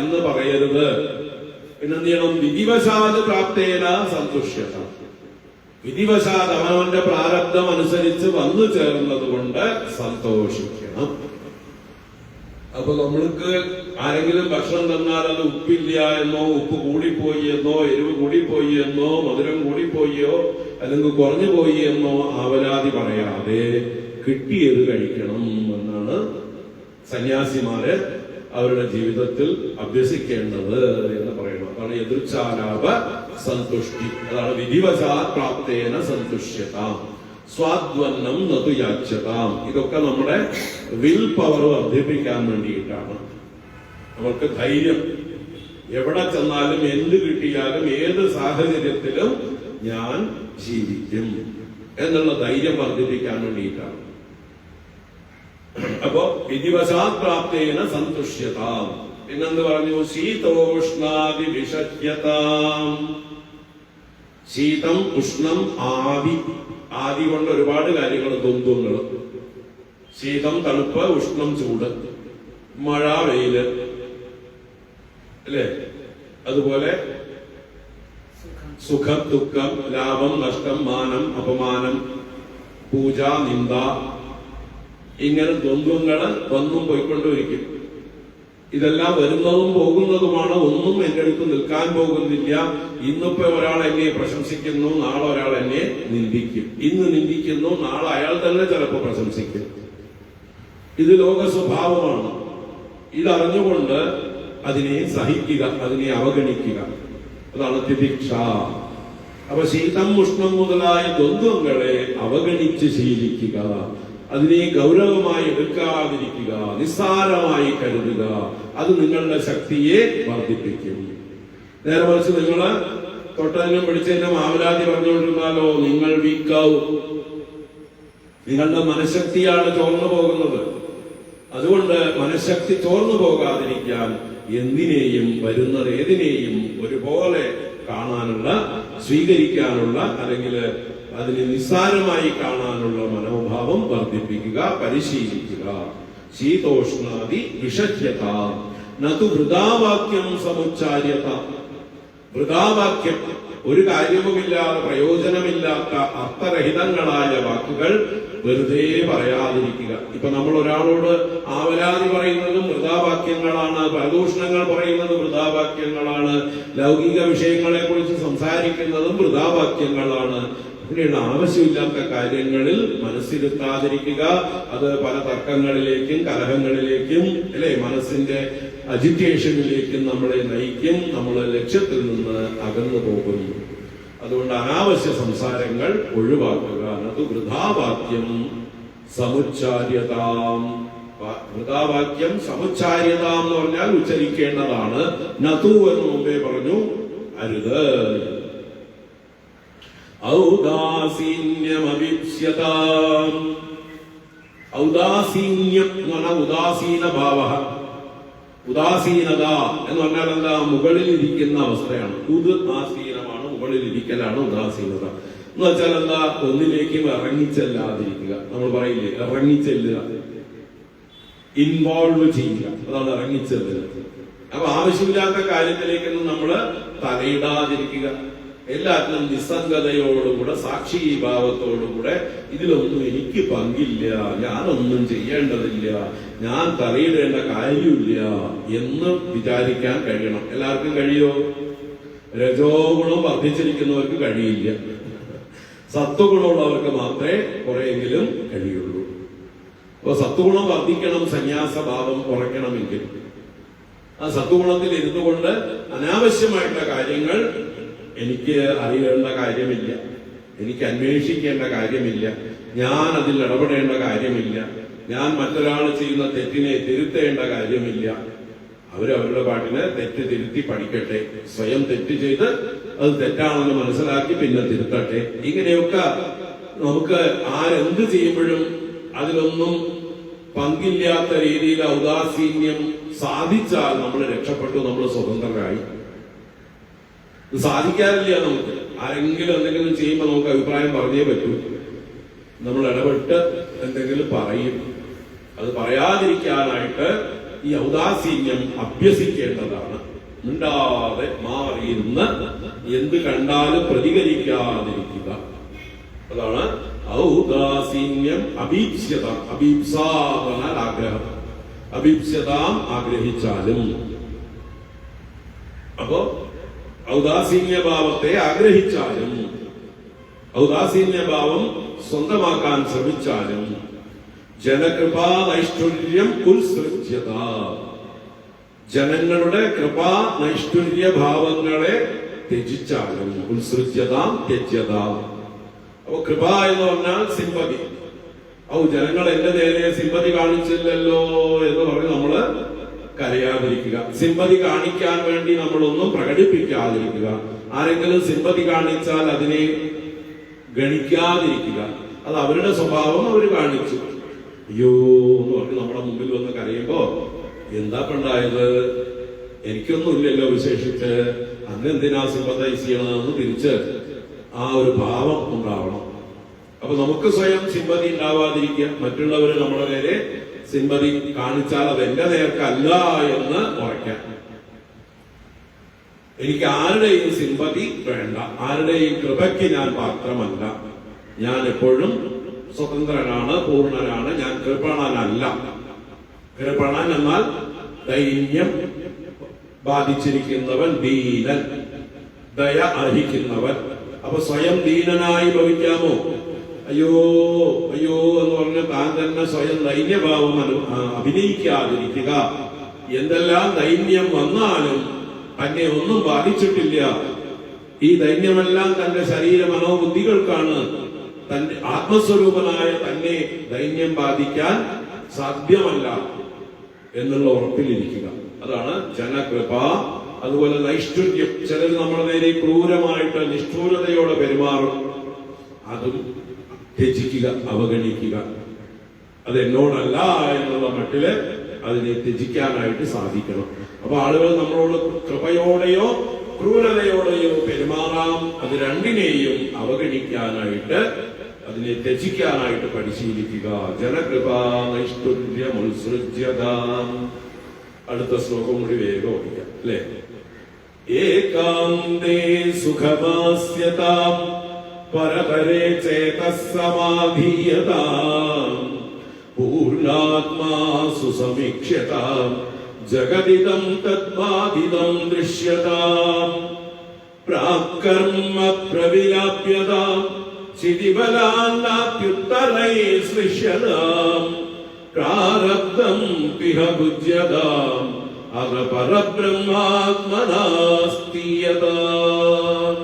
എന്ന് പറയരുത്. പിന്നെന്ത് ചെയ്യണം? വിധിവശാത് പ്രാപ്തേന സന്തുഷ്യത. വിധിവശാത് അവനവന്റെ പ്രാരബ്ധം അനുസരിച്ച് വന്നു ചേർന്നത് കൊണ്ട് സന്തോഷിക്കണം. അപ്പൊ നമ്മൾക്ക് ആരെങ്കിലും ഭക്ഷണം തന്നാൽ അത് ഉപ്പില്ല എന്നോ, ഉപ്പ് കൂടിപ്പോയി എന്നോ, എരിവ് കൂടിപ്പോയി എന്നോ, മധുരം കൂടിപ്പോയോ അല്ലെങ്കിൽ കുറഞ്ഞു പോയി എന്നോ ആവലാതി പറയാതെ കിട്ടിയത് കഴിക്കണം എന്നാണ് സന്യാസിമാര് അവരുടെ ജീവിതത്തിൽ അഭ്യസിക്കേണ്ടത് എന്ന് പറയുന്നത്. അതാണ് എതിർച്ചാലാപ സന്തുഷ്ടി. അതാണ് വിധിവശാ പ്രാപ്തേന സന്തുഷ്യത. സ്വാദ്വന്നം നതു യാച്യതാം. ഇതൊക്കെ നമ്മുടെ വിൽ പവർ വർദ്ധിപ്പിക്കാൻ വേണ്ടിയിട്ടാണ്. നമുക്ക് ധൈര്യം, എവിടെ ചെന്നാലും എന്ത് കിട്ടിയാലും ഏത് സാഹചര്യത്തിലും ഞാൻ ജീവിക്കും എന്നുള്ള ധൈര്യം വർദ്ധിപ്പിക്കാൻ വേണ്ടിയിട്ടാണ്. അപ്പോ വിധിവശാത് പ്രാപ്തേന സന്തുഷ്യതാം. പിന്നെന്ത് പറഞ്ഞു? ശീതോഷ്ണാദി വിഷജ്യതാം. ശീതം, ഉഷ്ണം, ആദി. ആദി കൊണ്ട് ഒരുപാട് കാര്യങ്ങൾ, ദ്വന്ദ്വങ്ങൾ. ശീതം തണുപ്പ്, ഉഷ്ണം ചൂട്, മഴ വെയില്, അല്ലേ? അതുപോലെ സുഖം ദുഃഖം, ലാഭം നഷ്ടം, മാനം അപമാനം, പൂജ നിന്ദ, ഇങ്ങനെ ദ്വന്ദ്വങ്ങള് വന്നും പോയിക്കൊണ്ടിരിക്കും. ഇതെല്ലാം വരുന്നതും പോകുന്നതുമാണ്. ഒന്നും എന്റെ അടുത്ത് നിൽക്കാൻ പോകുന്നില്ല. ഇന്നിപ്പോ ഒരാൾ എന്നെ പ്രശംസിക്കുന്നു, നാളെ ഒരാൾ എന്നെ നിന്ദിക്കും. ഇന്ന് നിന്ദിക്കുന്നു, നാളെ അയാൾ തന്നെ ചിലപ്പോൾ പ്രശംസിക്കും. ഇത് ലോക സ്വഭാവമാണ്. ഇതറിഞ്ഞുകൊണ്ട് അതിനെ സഹിക്കുക, അതിനെ അവഗണിക്കുക. അതാണ് തിതിക്ഷ. അപ്പൊ ശീതം ഉഷ്ണം മുതലായ ദ്വന്ദ്വങ്ങളെ അവഗണിച്ച് ശീലിക്കുക. അതിനെ ഗൗരവമായി എടുക്കാതിരിക്കുക, നിസ്സാരമായി കരുതുക. അത് നിങ്ങളുടെ ശക്തിയെ വർദ്ധിപ്പിക്കും. നേരെ മറിച്ച് നിങ്ങൾ തൊട്ടതിനും പിടിച്ചതിനും ആവലാതി പറഞ്ഞുകൊണ്ടിരുന്നാലോ നിങ്ങൾ വീക്കാവും. നിങ്ങളുടെ മനഃശക്തിയാണ് ചോർന്നു പോകുന്നത്. അതുകൊണ്ട് മനഃശക്തി ചോർന്നു പോകാതിരിക്കാൻ എന്തിനേയും വരുന്നത് ഏതിനേയും ഒരുപോലെ കാണാനുള്ള, സ്വീകരിക്കാനുള്ള, അല്ലെങ്കിൽ അതിനെ നിസ്സാരമായി കാണാനുള്ള മനോഭാവം വർദ്ധിപ്പിക്കുക, പരിശീലിക്കുക. ശീതോഷ്ണാദി വിഷജ്യത നതു വൃഥാവാക്യം സമുച്ചാര്യത. വൃഥാവാക്യം, ഒരു കാര്യവുമില്ലാതെ പ്രയോജനമില്ലാത്ത അർത്ഥരഹിതങ്ങളായ വാക്കുകൾ വെറുതെ പറയാതിരിക്കുക. ഇപ്പൊ നമ്മൾ ഒരാളോട് ആവലാതി പറയുന്നതും വൃഥാവാക്യങ്ങളാണ്, പരദൂഷണങ്ങൾ പറയുന്നത് വൃഥാവാക്യങ്ങളാണ്, ലൗകിക വിഷയങ്ങളെ കുറിച്ച് സംസാരിക്കുന്നതും വൃഥാവാക്യങ്ങളാണ്. അങ്ങനെയുള്ള ആവശ്യമില്ലാത്ത കാര്യങ്ങളിൽ മനസ്സിരുത്താതിരിക്കുക. അത് പല തർക്കങ്ങളിലേക്കും കലഹങ്ങളിലേക്കും അല്ലെ മനസ്സിന്റെ അജിറ്റേഷനിലേക്കും നമ്മളെ നയിക്കും. നമ്മൾ ലക്ഷ്യത്തിൽ നിന്ന് അകന്നു പോകും. അതുകൊണ്ട് അനാവശ്യ സംസാരങ്ങൾ ഒഴിവാക്കുക. അത് വൃഥാവാക്യം സമുച്ചാര്യതാം. വൃഥാവാക്യം സമുച്ചാര്യതാം എന്ന് പറഞ്ഞാൽ ഉച്ചരിക്കേണ്ടതാണ്. നതു എന്ന് മുമ്പേ പറഞ്ഞു, അരുത്. ഔദാസീന്യമവിപ്സ്യതാം. ഔദാസീന്യം എന്ന് പറഞ്ഞാൽ ഉദാസീന ഭാവ. ഉദാസീനത എന്ന് പറഞ്ഞാൽ എന്താ? മുകളിലിരിക്കുന്ന അവസ്ഥയാണ്. ഉദാസീനമാണ്, മുകളിലിരിക്കലാണ് ഉദാസീനത എന്ന് വെച്ചാൽ എന്താ? ഒന്നിലേക്കും ഇറങ്ങിച്ചെല്ലാതിരിക്കുക. നമ്മൾ പറയില്ലേ, ഇറങ്ങിച്ചെല്ലുക, ഇൻവോൾവ് ചെയ്യുക, അതാണ് ഇറങ്ങിച്ചെല്ലുക. അപ്പൊ ആവശ്യമില്ലാത്ത കാര്യത്തിലേക്കൊന്നും നമ്മള് തലയിടാതിരിക്കുക. എല്ലാത്തിനും നിസ്സംഗതയോടുകൂടെ, സാക്ഷീഭാവത്തോടുകൂടെ ഇതിലൊന്നും എനിക്ക് പങ്കില്ല, ഞാനൊന്നും ചെയ്യേണ്ടതില്ല, ഞാൻ തലയിടേണ്ട കാര്യമില്ല എന്ന് വിചാരിക്കാൻ കഴിയണം. എല്ലാവർക്കും കഴിയോ? രജോ ഗുണം വർദ്ധിച്ചിരിക്കുന്നവർക്ക് കഴിയില്ല. സത്വഗുണമുള്ളവർക്ക് മാത്രമേ കുറെയെങ്കിലും കഴിയുള്ളൂ. അപ്പൊ സത്വഗുണം വർദ്ധിക്കണം, സന്യാസഭാവം കുറയ്ക്കണമെങ്കിൽ ആ സത്വഗുണത്തിൽ ഇരുന്നു കൊണ്ട് അനാവശ്യമായിട്ടുള്ള കാര്യങ്ങൾ എനിക്ക് അറിയേണ്ട കാര്യമില്ല, എനിക്ക് അന്വേഷിക്കേണ്ട കാര്യമില്ല, ഞാൻ അതിൽ ഇടപെടേണ്ട കാര്യമില്ല, ഞാൻ മറ്റൊരാൾ ചെയ്യുന്ന തെറ്റിനെ തിരുത്തേണ്ട കാര്യമില്ല. അവരവരുടെ പാട്ടിന് തെറ്റ് തിരുത്തി പഠിക്കട്ടെ, സ്വയം തെറ്റ് ചെയ്ത് അത് തെറ്റാണെന്ന് മനസ്സിലാക്കി പിന്നെ തിരുത്തട്ടെ. ഇങ്ങനെയൊക്കെ നമുക്ക് ആരെന്ത് ചെയ്യുമ്പോഴും അതിലൊന്നും പങ്കില്ലാത്ത രീതിയിൽ ഔദാസീന്യം സാധിച്ചാൽ നമ്മൾ രക്ഷപ്പെട്ടു, നമ്മൾ സ്വതന്ത്രരായി. ഇത് സാധിക്കാറില്ല നമുക്ക്. ആരെങ്കിലും എന്തെങ്കിലും ചെയ്യുമ്പോൾ നമുക്ക് അഭിപ്രായം പറഞ്ഞേ പറ്റൂ. നമ്മൾ ഇടപെട്ട് എന്തെങ്കിലും പറയും. അത് പറയാതിരിക്കാനായിട്ട് ഈ ഔദാസീന്യം അഭ്യസിക്കേണ്ടതാണ്. മിണ്ടാതെ മാറിയിരുന്ന് എന്ത് കണ്ടാലും പ്രതികരിക്കാതിരിക്കുക. അതാണ് ഔദാസീന്യം. അഭീപ്സ്യത, അഭീപ്സാദന ആഗ്രഹം, അഭീപ്സ്യതാം ആഗ്രഹിച്ചാലും. അപ്പോ ഔദാസീന്യഭാവത്തെ ആഗ്രഹിച്ചാലും, ഔദാസീന്യഭാവം സ്വന്തമാക്കാൻ ശ്രമിച്ചാലും, ജനകൃപാ നൈഷ്ഠുര്യം ഉത്സൃജ്യത. ജനങ്ങളുടെ കൃപാ നൈഷ്ഠുര്യ ഭാവങ്ങളെ ത്യജിച്ചാലും, ഉത്സൃജ്യതാം ത്യജ്യത. അപ്പൊ കൃപ എന്ന് പറഞ്ഞാൽ സിമ്പതി. ജനങ്ങൾ എന്റെ നേരെ സിമ്പതി കാണിച്ചില്ലല്ലോ എന്ന് പറഞ്ഞ് നമ്മള് കരയാതിരിക്കുക. സിമ്പതി കാണിക്കാൻ വേണ്ടി നമ്മളൊന്നും പ്രകടിപ്പിക്കാതിരിക്കുക. ആരെങ്കിലും സിമ്പതി കാണിച്ചാൽ അതിനെ ഗണിക്കാതിരിക്കുക. അത് അവരുടെ സ്വഭാവം അവർ കാണിച്ചു, അയ്യോ എന്ന് പറഞ്ഞ് നമ്മുടെ മുമ്പിൽ വന്ന് കരയുമ്പോ എന്താ പണ്ടായത്, എനിക്കൊന്നും ഇല്ലല്ലോ വിശേഷിച്ച്, അന്ന് എന്തിനാ സിമ്പതൈസ് ചെയ്യണമെന്ന് തിരിച്ച് ആ ഒരു ഭാവം ഉണ്ടാവണം. അപ്പൊ നമുക്ക് സ്വയം സിമ്പതി ഉണ്ടാവാതിരിക്കുക. മറ്റുള്ളവര് നമ്മുടെ നേരെ സിമ്പതി കാണിച്ചാൽ അത് എന്റെ നേർക്കല്ല എന്ന് ഉറയ്ക്കാം. എനിക്ക് ആരുടെയും സിമ്പതി വേണ്ട, ആരുടെയും കൃപയ്ക്ക് ഞാൻ പാത്രമല്ല. ഞാൻ എപ്പോഴും സ്വതന്ത്രനാണ്, പൂർണ്ണനാണ്. ഞാൻ കൃപണനല്ല. കൃപണൻ എന്നാൽ ദൈന്യം ബാധിച്ചിരിക്കുന്നവൻ, ദീനൻ, ദയ അർഹിക്കുന്നവൻ. അപ്പൊ സ്വയം ദീനനായി ഭവിക്കാമോ? അയ്യോ അയ്യോ എന്ന് പറഞ്ഞ് താൻ തന്നെ സ്വയം ദൈന്യഭാവം അഭിനയിക്കാതിരിക്കുക. എന്തെല്ലാം ദൈന്യം വന്നാലും തന്നെ ഒന്നും ബാധിച്ചിട്ടില്ല. ഈ ദൈന്യമെല്ലാം തന്റെ ശരീര മനോബുദ്ധികൾക്കാണ്. തന്റെ ആത്മസ്വരൂപനായ തന്നെ ദൈന്യം ബാധിക്കാൻ സാധ്യമല്ല എന്നുള്ള ഉറപ്പിലിരിക്കുക. അതാണ് ജനകൃപ അതുപോലെ നൈഷ്ഠുര്യം, ചിലർ നമ്മുടെ നേരെ ക്രൂരമായിട്ട് നിഷ്ഠൂരതയോടെ പെരുമാറും. അതും ത്യജിക്കുക, അവഗണിക്കുക. അത് എന്നോടല്ല എന്നുള്ള മട്ടില് അതിനെ ത്യജിക്കാനായിട്ട് സാധിക്കണം. അപ്പൊ ആളുകൾ നമ്മളോട് കൃപയോടെയോ ക്രൂരതയോടെയോ പെരുമാറാം. അത് രണ്ടിനെയും അവഗണിക്കാനായിട്ട്, അതിനെ ത്യജിക്കാനായിട്ട് പരിശീലിക്കുക. ജനകൃപ നൈഷ്ഠുര്യമുത്സൃജ്യത. അടുത്ത ശ്ലോകം കൂടി വേഗം ഓടിക്കാം അല്ലെ. ഏകാന്തേ സുഖമാസ്യതാം പരപരേ ചേതസ്സമാധീയതാം പൂർണ്ണാത്മാ സുസമീക്ഷ്യതാം ജഗതിദം തദ്ബാധിതം ദൃശ്യതാം പ്രാക്കർമ്മ പ്രവിലാപ്യതാം ചിതിബലാന്നാപ്യുത്തരൈ സൃശ്യതാം പ്രാരബ്ധം പിഹ ഭുജ്യതാം അത പരബ്രഹ്മാത്മനാസ്തീയതാം.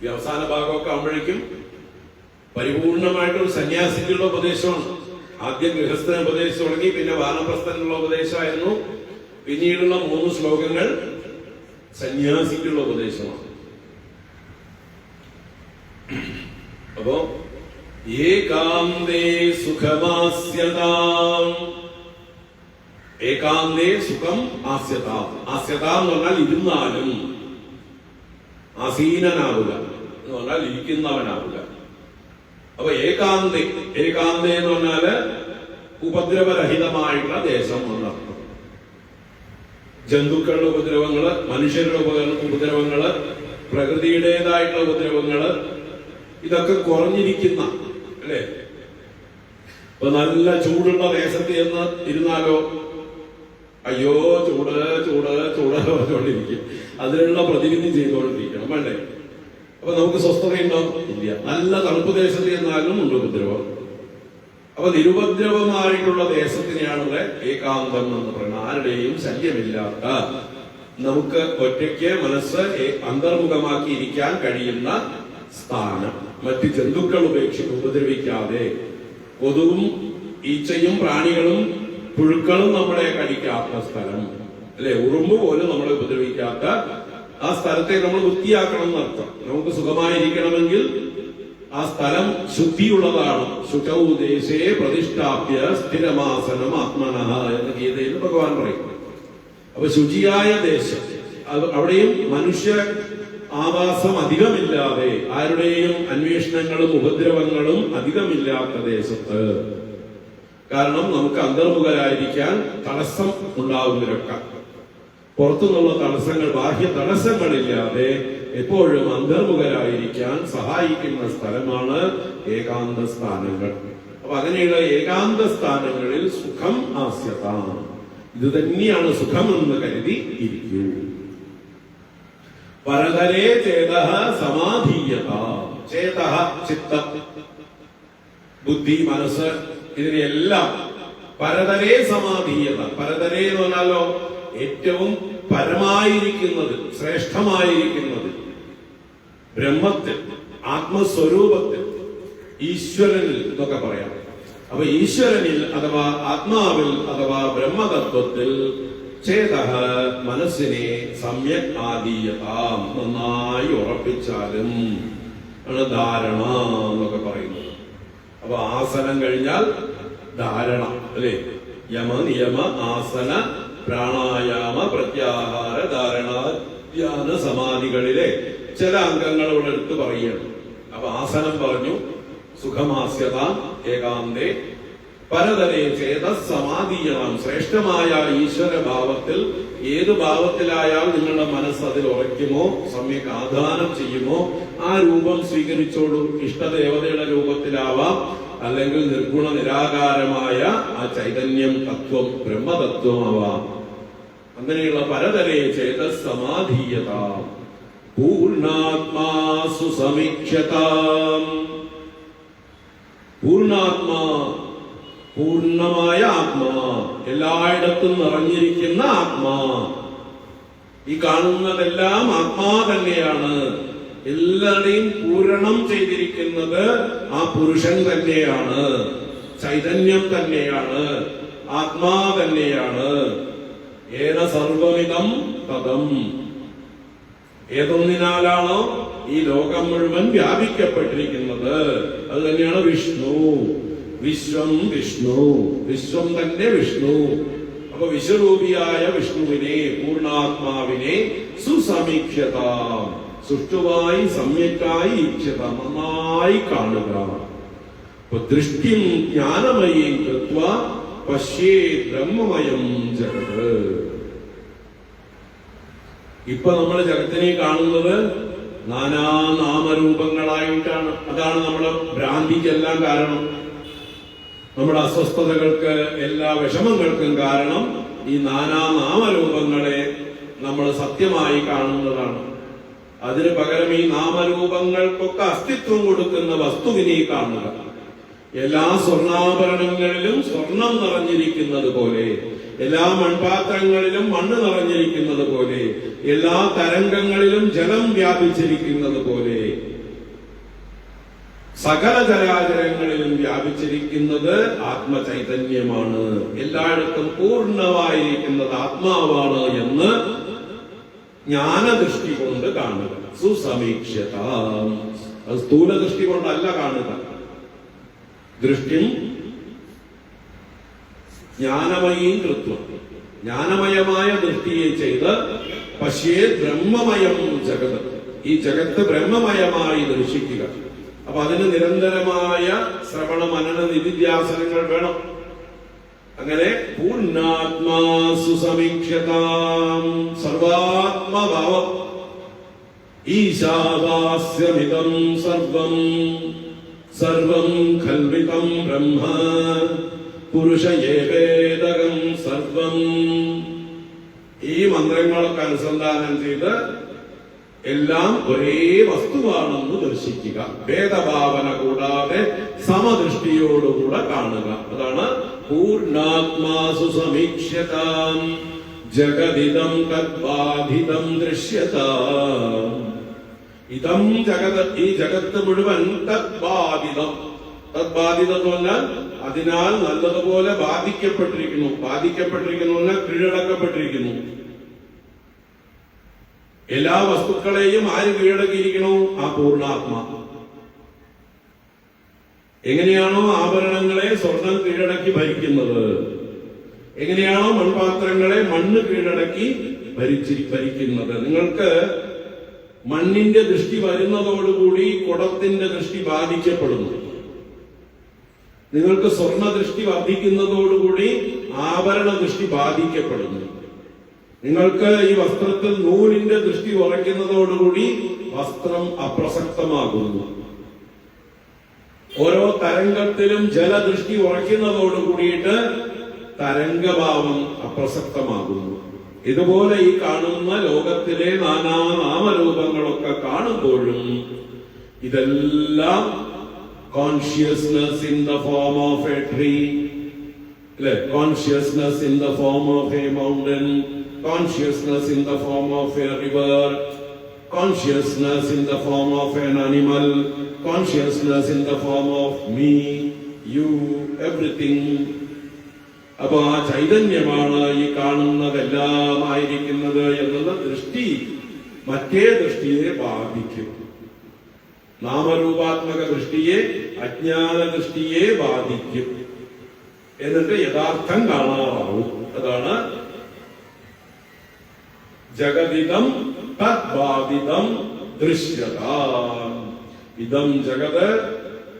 ഈ അവസാന ഭാഗമൊക്കെ ആകുമ്പോഴേക്കും പരിപൂർണമായിട്ടൊരു സന്യാസിക്കുള്ള ഉപദേശമാണ്. ആദ്യം ഗൃഹസ്ഥന ഉപദേശം തുടങ്ങി, പിന്നെ വാനപ്രസ്ഥനുള്ള ഉപദേശമായിരുന്നു. പിന്നീടുള്ള 3 ശ്ലോകങ്ങൾ സന്യാസിക്കുള്ള ഉപദേശമാണ്. അപ്പോ ഏകാന്തേ സുഖമാസ്യതാം, ഏകാന്തേ സുഖം ആസ്യതാം. ആസ്യതാം എന്ന് പറഞ്ഞാൽ ഇരുന്നാലും, ആസീനനാവുക എന്ന് പറഞ്ഞാൽ ഇരിക്കുന്നവനാവുക. അപ്പൊ ഏകാന്ത, ഏകാന്ത എന്ന് പറഞ്ഞാല് ഉപദ്രവരഹിതമായിട്ടുള്ള ദേശം എന്നർത്ഥം. ജന്തുക്കളുടെ ഉപദ്രവങ്ങള്, മനുഷ്യരുടെ ഉപദ്രവങ്ങള്, പ്രകൃതിയുടേതായിട്ടുള്ള ഉപദ്രവങ്ങള്, ഇതൊക്കെ കുറഞ്ഞിരിക്കുന്ന അല്ലെ. ഇപ്പൊ നല്ല ചൂടുള്ള ദേശത്ത് എന്ന് ഇരുന്നാലോ, അയ്യോ ചൂട് ചൂട് ചൂട് പറഞ്ഞുകൊണ്ടിരിക്കും. അതിനുള്ള പ്രതിവിധി ചെയ്തുകൊണ്ടിരിക്കണം വേണ്ടേ. അപ്പൊ നമുക്ക് സ്വസ്ഥതയുണ്ടോ? ഇല്ല. നല്ല തണുപ്പ് ദേശത്ത് ചെന്നാലും ഉണ്ട് ഉപദ്രവം. അപ്പൊ നിരുപദ്രവമായിട്ടുള്ള ദേശത്തിനെയാണ് ഇവിടെ ഏകാന്തം എന്ന് പറയുന്നത്. ആരുടെയും ശല്യമില്ലാത്ത, നമുക്ക് ഒറ്റയ്ക്ക് മനസ്സ് അന്തർമുഖമാക്കി ഇരിക്കാൻ കഴിയുന്ന സ്ഥാനം. മറ്റ് ജന്തുക്കൾ ഉപദ്രവിക്കാതെ, കൊതുകും ഈച്ചയും പ്രാണികളും പുഴുക്കളും നമ്മളെ കടിക്കാത്ത സ്ഥലം അല്ലെ. ഉറുമ്പ് പോലും നമ്മളെ ഉപദ്രവിക്കാത്ത ആ സ്ഥലത്തെ നമ്മൾ വൃത്തിയാക്കണം എന്നർത്ഥം. നമുക്ക് സുഖമായിരിക്കണമെങ്കിൽ ആ സ്ഥലം ശുദ്ധിയുള്ളതാണ്. ശുചൗ ദേശേ പ്രതിഷ്ഠാപ്യ സ്ഥിരമാസനം ആത്മനഃ എന്ന് ഗീതയിൽ ഭഗവാൻ പറയും. അപ്പൊ ശുചിയായ ദേശം, അവിടെയും മനുഷ്യ ആവാസം അധികമില്ലാതെ, ആരുടെയും അന്വേഷണങ്ങളും ഉപദ്രവങ്ങളും അധികമില്ലാത്ത ദേശത്ത്. കാരണം നമുക്ക് അന്തർമുഖരായിരിക്കാൻ തടസ്സം ഉണ്ടാവുന്നവരൊക്കെ, പുറത്തുനിന്നുള്ള തടസ്സങ്ങൾ, ബാഹ്യ തടസ്സങ്ങളില്ലാതെ എപ്പോഴും അന്തർമുഖരായിരിക്കാൻ സഹായിക്കുന്ന സ്ഥലമാണ് ഏകാന്ത സ്ഥാനങ്ങൾ. അപ്പൊ അങ്ങനെയുള്ള ഏകാന്ത സ്ഥാനങ്ങളിൽ സുഖം ആസ്യത, ഇത് തന്നെയാണ് സുഖമെന്ന് കരുതി ഇരിക്കൂ. പരതരേ ചേതഃ സമാധീയത. ചേതഃ ചിത്തം, ബുദ്ധി, മനസ്സ്, ഇതിനെല്ലാം പരതരേ സമാധീയത. പരതരേ എന്ന് പറഞ്ഞാലോ ഏറ്റവും പരമായിരിക്കുന്നത്, ശ്രേഷ്ഠമായിരിക്കുന്നത്, ബ്രഹ്മത്തിൽ, ആത്മസ്വരൂപത്തിൽ, ഈശ്വരനിൽ എന്നൊക്കെ പറയാം. അപ്പൊ ഈശ്വരനിൽ അഥവാ ആത്മാവിൽ അഥവാ ബ്രഹ്മതത്വത്തിൽ ചേതഃ മനസ്സിനെ സമ്യക് ആദീയതാം, നന്നായി ഉറപ്പിച്ചാലും ആണ് ധാരണ എന്നൊക്കെ പറയുന്നത്. അപ്പൊ ആസനം കഴിഞ്ഞാൽ ധാരണ അല്ലെ. യമ നിയമ ആസന പ്രാണായാമ പ്രത്യാഹാര ധാരണ ധ്യാന സമാധികളിലെ ചില അംഗങ്ങൾ ഇവിടെ എടുത്ത് പറയുകയാണ്. അപ്പൊ ആസനം പറഞ്ഞു, സുഖമാസ്യത ഏകാന്തേ പരതരേ ചേത സമാധീയണം. ശ്രേഷ്ഠമായ ഈശ്വര ഭാവത്തിൽ, ഏത് ഭാവത്തിലായാൽ നിങ്ങളുടെ മനസ്സ് അതിൽ ഉറയ്ക്കുമോ, സമ്യക് ആധാനം ചെയ്യുമോ, ആ രൂപം സ്വീകരിച്ചോളൂ. ഇഷ്ടദേവതയുടെ രൂപത്തിലാവാം, അല്ലെങ്കിൽ നിർഗുണ നിരാകാരമായ ആ ചൈതന്യം, തത്വം, ബ്രഹ്മതത്വമാവാം. അങ്ങനെയുള്ള പരതരേ ചേത സമാധീയത. പൂർണ്ണാത്മാ സുസമീക്ഷ്യതാം. പൂർണ്ണാത്മാ, പൂർണ്ണമായ ആത്മാ, എല്ലായിടത്തും നിറഞ്ഞിരിക്കുന്ന ആത്മാ. ഈ കാണുന്നതെല്ലാം ആത്മാ തന്നെയാണ്. എല്ലാവരെയും പൂരണം ചെയ്തിരിക്കുന്നത് ആ പുരുഷൻ തന്നെയാണ്, ചൈതന്യം തന്നെയാണ്, ആത്മാ തന്നെയാണ്. ഏന സർവമിതം തദം. ഏതൊന്നിനാലാണോ ഈ ലോകം മുഴുവൻ വ്യാപിക്കപ്പെട്ടിരിക്കുന്നത് അത് തന്നെയാണ് വിഷ്ണു. വിശ്വം വിഷ്ണു, വിശ്വം തന്നെ വിഷ്ണു. അപ്പൊ വിശ്വരൂപിയായ വിഷ്ണുവിനെ, പൂർണ്ണാത്മാവിനെ സുസമീക്ഷ്യത, സുഷ്ടുവായി സമ്യക്കായി ഈക്ഷ്യത, നന്നായി കാണുക. അപ്പൊ ദൃഷ്ടിം ജ്ഞാനമയം കൃത്വ പശ്യേ ബ്രഹ്മമയം ജഗത്. ഇപ്പൊ നമ്മൾ ജഗത്തിനെ കാണുന്നത് നാനാ നാമരൂപങ്ങളായിട്ടാണ്. അതാണ് നമ്മുടെ ഭ്രാന്തിക്കെല്ലാം കാരണം, നമ്മുടെ അസ്വസ്ഥതകൾക്ക്, എല്ലാ വിഷമങ്ങൾക്കും കാരണം ഈ നാനാ നാമരൂപങ്ങളെ നമ്മൾ സത്യമായി കാണുന്നതാണ്. അതിന് പകരം ഈ നാമരൂപങ്ങൾക്കൊക്കെ അസ്തിത്വം കൊടുക്കുന്ന വസ്തുവിനെ കാണുക. എല്ലാ സ്വർണ്ണാഭരണങ്ങളിലും സ്വർണം നിറഞ്ഞിരിക്കുന്നത് പോലെ, എല്ലാ മൺപാത്രങ്ങളിലും മണ്ണ് നിറഞ്ഞിരിക്കുന്നത് പോലെ, എല്ലാ തരംഗങ്ങളിലും ജലം വ്യാപിച്ചിരിക്കുന്നത് പോലെ, സകല ചരാചരങ്ങളിലും വ്യാപിച്ചിരിക്കുന്നത് ആത്മചൈതന്യമാണ്. എല്ലായിടത്തും പൂർണ്ണമായിരിക്കുന്നത് ആത്മാവാണ് എന്ന് ജ്ഞാനദൃഷ്ടി കൊണ്ട് കാണുക. സുസമീക്ഷ്യത. അത് സ്ഥൂല ദൃഷ്ടി കൊണ്ടല്ല കാണുക. ദൃഷ്ടിം ജ്ഞാനമയീം കൃത്വം, ജ്ഞാനമയമായ ദൃഷ്ടിയെ ചെയ്ത് പശ്യേ ബ്രഹ്മമയം ജഗത്, ഈ ജഗത്ത് ബ്രഹ്മമയമായി ദർശിക്കുക. അപ്പൊ അതിന് നിരന്തരമായ ശ്രവണ മനന നിധിധ്യാസനങ്ങൾ വേണം. അങ്ങനെ പൂർണ്ണാത്മാസു സമീക്ഷ്യതാം സർവാത്മഭാവം ഈശാവാസ്യമിതം സർവം സർവം ഖൽവിതം ബ്രഹ്മ പുരുഷ ഏവേദകം സർവം. ഈ മന്ത്രങ്ങളൊക്കെ അനുസന്ധാനം ചെയ്ത് എല്ലാം ഒരേ വസ്തുവാണെന്ന് ദർശിക്കുക. ഭേദഭാവന കൂടാതെ സമദൃഷ്ടിയോടുകൂടെ കാണുക. അതാണ് പൂർണ്ണാത്മാസു സമീക്ഷ്യതാം ജഗദിദം തദ്ബാധിതം ദൃശ്യതാം. ഇതം ജഗത്, ഈ ജഗത്ത് മുഴുവൻ തദ്ബാധിതം. തദ്ബാധിതം എന്ന് പറഞ്ഞാൽ അതിനാൽ നല്ലതുപോലെ ബാധിക്കപ്പെട്ടിരിക്കുന്നു. ബാധിക്കപ്പെട്ടിരിക്കുന്നു എന്നാൽ കീഴടക്കപ്പെട്ടിരിക്കുന്നു. എല്ലാ വസ്തുക്കളെയും ആര് കീഴടക്കിയിരിക്കണോ? ആ പൂർണ്ണാത്മാ. എങ്ങനെയാണോ ആഭരണങ്ങളെ സ്വർണം കീഴടക്കി ഭരിക്കുന്നത്, എങ്ങനെയാണോ മൺപാത്രങ്ങളെ മണ്ണ് കീഴടക്കി ഭരിക്കുന്നത്. നിങ്ങൾക്ക് മണ്ണിന്റെ ദൃഷ്ടി വരുന്നതോടുകൂടി കുടത്തിന്റെ ദൃഷ്ടി ബാധിക്കപ്പെടുന്നു. നിങ്ങൾക്ക് സ്വർണ്ണ ദൃഷ്ടി വർദ്ധിക്കുന്നതോടുകൂടി ആഭരണ ദൃഷ്ടി ബാധിക്കപ്പെടുന്നു. നിങ്ങൾക്ക് ഈ വസ്ത്രത്തിൽ നൂലിന്റെ ദൃഷ്ടി ഉറയ്ക്കുന്നതോടുകൂടി വസ്ത്രം അപ്രസക്തമാകുന്നു. ഓരോ തരംഗത്തിലും ജലദൃഷ്ടി ഉറയ്ക്കുന്നതോടുകൂടിയിട്ട് തരംഗഭാവം അപ്രസക്തമാകുന്നു. ഇതുപോലെ ഈ കാണുന്ന ലോകത്തിലെ നാനാ നാമരൂപങ്ങളൊക്കെ കാണുമ്പോഴും ഇതെല്ലാം consciousness in the form of a tree, അല്ലെ? Consciousness in the form of a mountain, consciousness in the form of a river, consciousness in the form of an animal, consciousness in the form of me, you, everything. അപ്പൊ ആ ചൈതന്യമാണ് ഈ കാണുന്നതെല്ലാമായിരിക്കുന്നത് എന്നുള്ള ദൃഷ്ടി മറ്റേ ദൃഷ്ടിയെ ബാധിക്കും. നാമരൂപാത്മക ദൃഷ്ടിയെ, അജ്ഞാന ദൃഷ്ടിയെ ബാധിക്കും. എന്നിട്ട് യഥാർത്ഥം കാണാറാവും. അതാണ് ജഗദിദം തദ്ബാധിതം ദൃശ്യതാം. ഇദം ജഗത്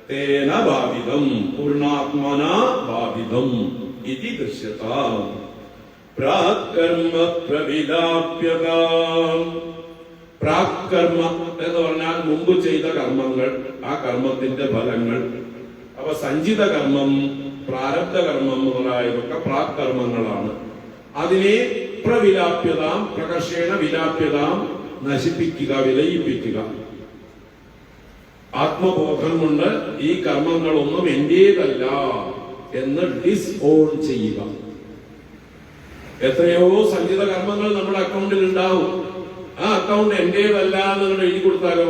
തേന ബാധിതം പൂർണ്ണാത്മനാ ബാധിതം ഇതി ദൃശ്യതാം. പ്രാകർമ്മ പ്രവിലാപ്യതാം. പ്രാകർമ്മ എന്ന് പറഞ്ഞാൽ മുമ്പ് ചെയ്ത കർമ്മങ്ങൾ, ആ കർമ്മത്തിന്റെ ഫലങ്ങൾ. അപ്പൊ സഞ്ചിത കർമ്മം, പ്രാരബ്ധ കർമ്മം മുതലായതൊക്കെ പ്രാകർമ്മങ്ങളാണ്. അതിനെ പ്രവിലാപ്യതാം, പ്രകർഷേണ വിലാപ്യതാം, നശിപ്പിക്കുക, വിലയിപ്പിക്കുക. ആത്മബോധം കൊണ്ട് ഈ കർമ്മങ്ങളൊന്നും എന്റേതല്ല എന്ന് ഡിസ്ഓൺ ചെയ്യുക. എത്രയോ സഞ്ചിത കർമ്മങ്ങൾ നമ്മുടെ അക്കൗണ്ടിൽ ഉണ്ടാവും. ആ അക്കൗണ്ട് എന്റേതല്ല എന്ന് നിങ്ങൾ എഴുതി കൊടുത്താലോ?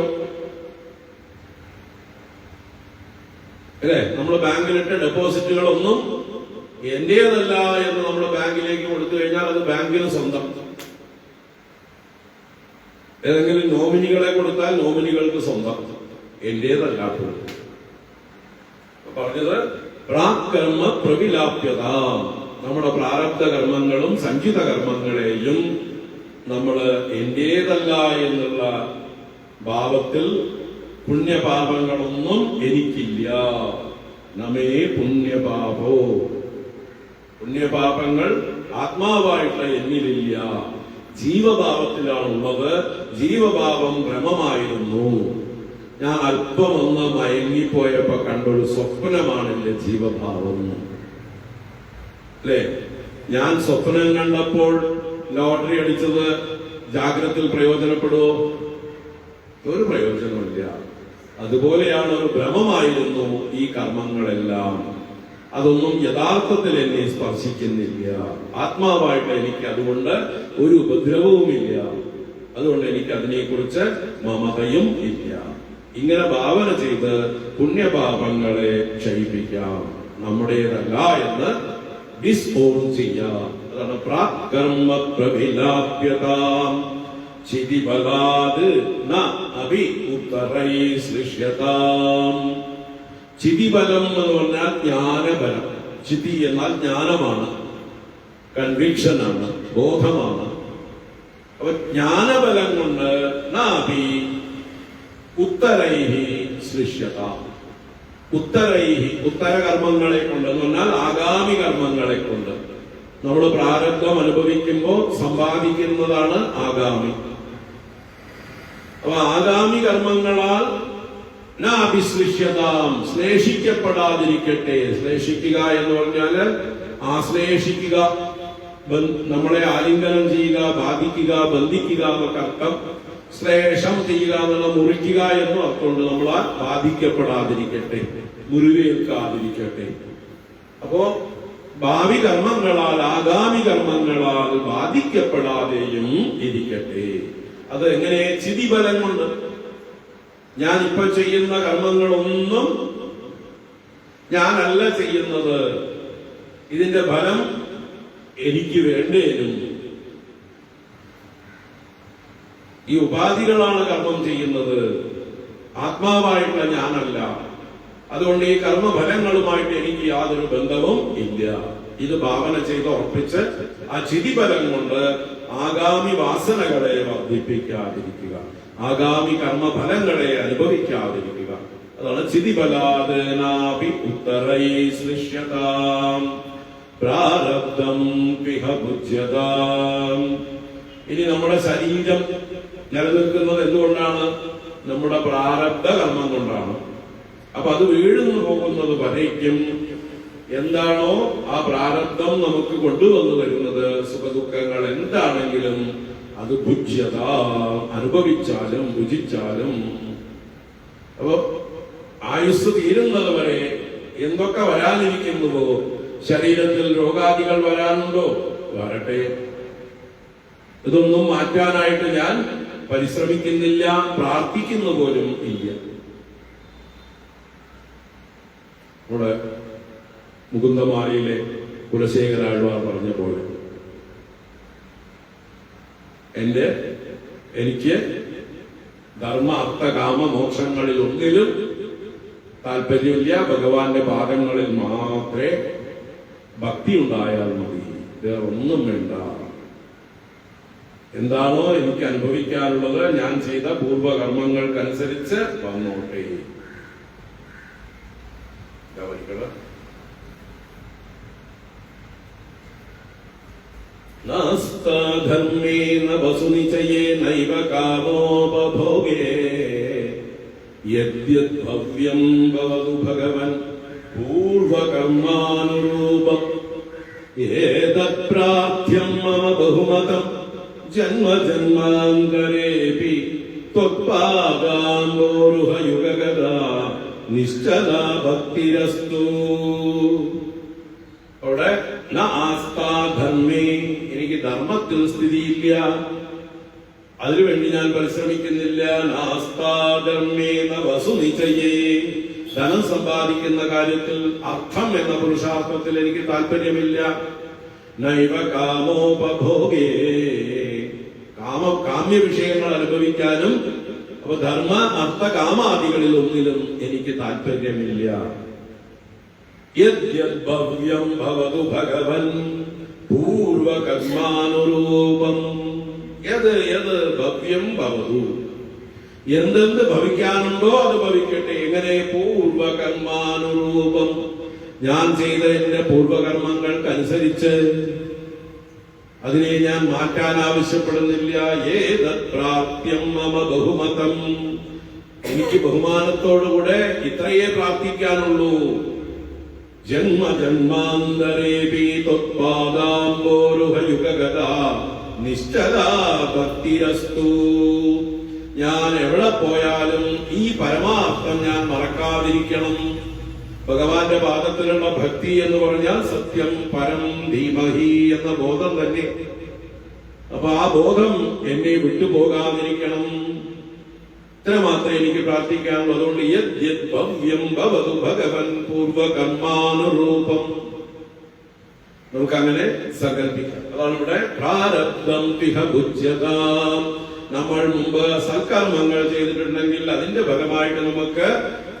അല്ലേ? നമ്മൾ ബാങ്കിലിട്ട് ഡെപ്പോസിറ്റുകളൊന്നും എന്റേതല്ല എന്ന് നമ്മൾ ബാങ്കിലേക്ക് കൊടുത്തു കഴിഞ്ഞാൽ അത് ബാങ്കിന് സ്വന്തം. ഏതെങ്കിലും നോമിനികളെ കൊടുത്താൽ നോമിനികൾക്ക് സ്വന്തം, എന്റേതല്ലാത്തത്. പറഞ്ഞത് പ്രാകർമ്മ പ്രവിലാപ്യത. നമ്മുടെ പ്രാരബ്ധ കർമ്മങ്ങളും സഞ്ചിത കർമ്മങ്ങളെയും നമ്മൾ എന്റേതല്ല എന്നുള്ള ഭാവത്തിൽ പുണ്യപാപങ്ങളൊന്നും എനിക്കില്ല. നമേ പുണ്യപാപോ. പുണ്യപാപങ്ങൾ ആത്മാവായിട്ട് എന്നിലില്ല, ജീവഭാവത്തിലാണുള്ളത്. ജീവഭാവം ഭ്രമമായിരുന്നു. ഞാൻ അല്പമൊന്ന് മയങ്ങിപ്പോയപ്പോ കണ്ടൊരു സ്വപ്നമാണല്ലേ ജീവഭാവം, അല്ലേ? ഞാൻ സ്വപ്നം കണ്ടപ്പോൾ ലോട്ടറി അടിച്ചത് ജാഗ്രതയിൽ പ്രയോജനപ്പെടുവോ? ഒരു പ്രയോജനമില്ല. അതുപോലെയാണ് ഒരു ഭ്രമമായിരുന്നു ഈ കർമ്മങ്ങളെല്ലാം. അതൊന്നും യഥാർത്ഥത്തിൽ എന്നെ സ്പർശിക്കുന്നില്ല. ആത്മാവായിട്ട് എനിക്ക് അതുകൊണ്ട് ഒരു ഉപദ്രവവുമില്ല. അതുകൊണ്ട് എനിക്ക് അതിനെക്കുറിച്ച് മമതയും ഇല്ല. ഇങ്ങനെ ഭാവന ചെയ്ത് പുണ്യപാപങ്ങളെ ക്ഷയിപ്പിക്കാം. നമ്മുടേതല്ല എന്ന് ഡിസ്ഓൺ ചെയ്യാം. അതാണ് പ്രാകർമ്മ പ്രവിലാപ്യതാം ചിതിബലാത് ന അഭി ഉത്തരൈ സൃഷ്യതാം. ചിതിബലം എന്ന് പറഞ്ഞാൽ ജ്ഞാനബലം. ചിതി എന്നാൽ ജ്ഞാനമാണ്, കൺവിക്ഷനാണ്, ബോധമാണ്. അപ്പൊ ജ്ഞാനബലം കൊണ്ട് നാഭി ഉത്തരൈഹി സൃഷ്യത. ഉത്തരൈഹി ഉത്തരകർമ്മങ്ങളെ കൊണ്ട് എന്ന് പറഞ്ഞാൽ ആഗാമി കർമ്മങ്ങളെ കൊണ്ട്. നമ്മൾ പ്രാരബ്ധം അനുഭവിക്കുമ്പോൾ സമ്പാദിക്കുന്നതാണ് ആഗാമി. അപ്പൊ ആഗാമി കർമ്മങ്ങളാൽ നാഭിശ്ലിഷ്യതാം ശ്ലേഷിക്കപ്പെടാതിരിക്കട്ടെ. ശ്ലേഷിക്കുക എന്ന് പറഞ്ഞാല് ആശ്ലേഷിക്കുക, നമ്മളെ ആലിംഗനം ചെയ്യുക, ബാധിക്കുക, ബന്ധിക്കുക എന്നൊക്കെ അർത്ഥം. ശ്ലേഷം ചെയ്യുക എന്നുള്ള മുറിക്കുക എന്നും അർത്ഥമുണ്ട്. നമ്മളാ ബാധിക്കപ്പെടാതിരിക്കട്ടെ, മുറിവേൽക്കാതിരിക്കട്ടെ. അപ്പോ ഭാവി കർമ്മങ്ങളാൽ ആഗാമി കർമ്മങ്ങളാൽ ബാധിക്കപ്പെടാതെയും ഇരിക്കട്ടെ. അത് എങ്ങനെ? ചിതിബലം കൊണ്ട്. ഞാൻ ഇപ്പൊ ചെയ്യുന്ന കർമ്മങ്ങളൊന്നും ഞാനല്ല ചെയ്യുന്നത്. ഇതിന്റെ ഫലം എനിക്ക് വേണ്ടേനും. ഈ ഉപാധികളാണ് കർമ്മം ചെയ്യുന്നത്, ആത്മാവായിട്ടുള്ള ഞാനല്ല. അതുകൊണ്ട് ഈ കർമ്മഫലങ്ങളുമായിട്ട് എനിക്ക് യാതൊരു ബന്ധവും ഇല്ല. ഇത് ഭാവന ചെയ്ത് ഉറപ്പിച്ച് ആ ചിതിബലം കൊണ്ട് ആഗാമി വാസനകളെ വർദ്ധിപ്പിക്കാതിരിക്കുക, ആഗാമി കർമ്മഫലങ്ങളെ അനുഭവിക്കാതിരിക്കുക. അതാണ് ചിതിബലാത് നാഭി ഉത്തരൈ സൃഷ്യതാം പ്രാരബ്ധം പിഹ ഭുജ്യതാം. ഇനി നമ്മുടെ ശരീരം നിലനിൽക്കുന്നത് എന്തുകൊണ്ടാണ്? നമ്മുടെ പ്രാരബ്ധ കർമ്മം കൊണ്ടാണ്. അപ്പൊ അത് വീഴുന്നു പോകുന്നത് വരയ്ക്കും എന്താണോ ആ പ്രാരബ്ധം നമുക്ക് കൊണ്ടുവന്നു തരുന്നത്, സുഖദുഃഖങ്ങൾ എന്താണെങ്കിലും അത് ഭുജ്യത, അനുഭവിച്ചാലും ഭുജിച്ചാലും. അപ്പോ ആയുസ് തീരുന്നത് വരെ എന്തൊക്കെ വരാനിരിക്കുന്നുവോ, ശരീരത്തിൽ രോഗാദികൾ വരാനുണ്ടോ, വരട്ടെ. ഇതൊന്നും മാറ്റാനായിട്ട് ഞാൻ പരിശ്രമിക്കുന്നില്ല, പ്രാർത്ഥിക്കുന്നു പോലും ഇല്ല. നമ്മുടെ മുകുന്ദമാലയിലെ കുലശേഖരാഴ്വാർ പറഞ്ഞ പോലെ എനിക്ക് ധർമ്മ അർത്ഥ കാമ മോക്ഷങ്ങളിൽ ഒന്നിലും താല്പര്യമില്ല. ഭഗവാന്റെ പാദങ്ങളിൽ മാത്രമേ ഭക്തി ഉണ്ടായാൽ മതി, വേറൊന്നും വേണ്ട. എന്താണോ എനിക്ക് അനുഭവിക്കാനുള്ളത് ഞാൻ ചെയ്ത പൂർവകർമ്മങ്ങൾക്കനുസരിച്ച് വന്നോട്ടെ. നാസ്താധർമ്മേന വസുനിചയേ നൈവ കാമോപഭോഗേ യദ്യത് ഭവ്യം ഭവതു ഭഗവൻ പൂർവകർമാനുരൂപം ഏതത് പ്രാർത്ഥ്യം മമ ബഹുമതം ജന്മ ജന്മാന്തരേപി ത്വത്പാദാംബോരുഹയുഗഗതാ നിശ്ചലാ ഭക്തിരസ്തു. അവിടെ ആസ്ഥാധർമ്മേ, എനിക്ക് ധർമ്മത്തിൽ സ്ഥിതിയില്ല. അതിനുവേണ്ടി ഞാൻ പരിശ്രമിക്കുന്നില്ല. നാസ്താധർമ്മേന വസുനിചയേ, ധനം സമ്പാദിക്കുന്ന കാര്യത്തിൽ അർത്ഥം എന്ന പുരുഷാർത്ഥത്തിൽ എനിക്ക് താല്പര്യമില്ല. നൈവ കാമോപഭോഗേ, കാമ്യ വിഷയങ്ങൾ അനുഭവിക്കാനും അപ്പൊ ധർമ്മ അർത്ഥ കാമാദികളിൽ ഒന്നിലും എനിക്ക് താല്പര്യമില്ല. യദ്ഭവ്യം ഭവതു ഭഗവൻ പൂർവകർമാനുരൂപം. യത് ഭവ്യം ഭവതു, എന്തെന്ത് ഭവിക്കാനുണ്ടോ അത് ഭവിക്കട്ടെ. എങ്ങനെ? പൂർവകർമാനുരൂപം, ഞാൻ ചെയ്ത എന്റെ പൂർവകർമ്മങ്ങൾക്കനുസരിച്ച്. അതിനെ ഞാൻ മാറ്റാൻ ആവശ്യപ്പെടുന്നില്ല. ഏതത് പ്രാപ്യം മമ ബഹുമതം, എനിക്ക് ബഹുമാനത്തോടുകൂടെ ഇത്രയേ പ്രാർത്ഥിക്കാനുള്ളൂ. ജന്മ ജന്മാന്തരേപി ത്വത്പാദാംബോരുഹയുഗഗതാ നിശ്ചലാ ഭക്തിരസ്തു. ഞാൻ എവിടെ പോയാലും ഈ പരമാർത്ഥം ഞാൻ മറക്കാതിരിക്കണം. ഭഗവാന്റെ പാദത്തിലുള്ള ഭക്തി എന്ന് പറഞ്ഞാൽ സത്യം പരം ധീമഹി എന്ന ബോധം തന്നെ. അപ്പൊ ആ ബോധം എന്നെ വിട്ടുപോകാതിരിക്കണം. ഇത്ര മാത്രമേ എനിക്ക് പ്രാർത്ഥിക്കാനുള്ളൂ. അതുകൊണ്ട് യദ് ഭവ്യം ഭവതു ഭഗവൻ പൂർവകർമാനുരൂപം, നമുക്കങ്ങനെ സങ്കല്പിക്കാം. അതാണ് ഇവിടെ പ്രാരബ്ധം തിഹ ഭുജ്യതാം. നമ്മൾ മുമ്പ് സൽക്കർമ്മങ്ങൾ ചെയ്തിട്ടുണ്ടെങ്കിൽ അതിന്റെ ഫലമായിട്ട് നമുക്ക്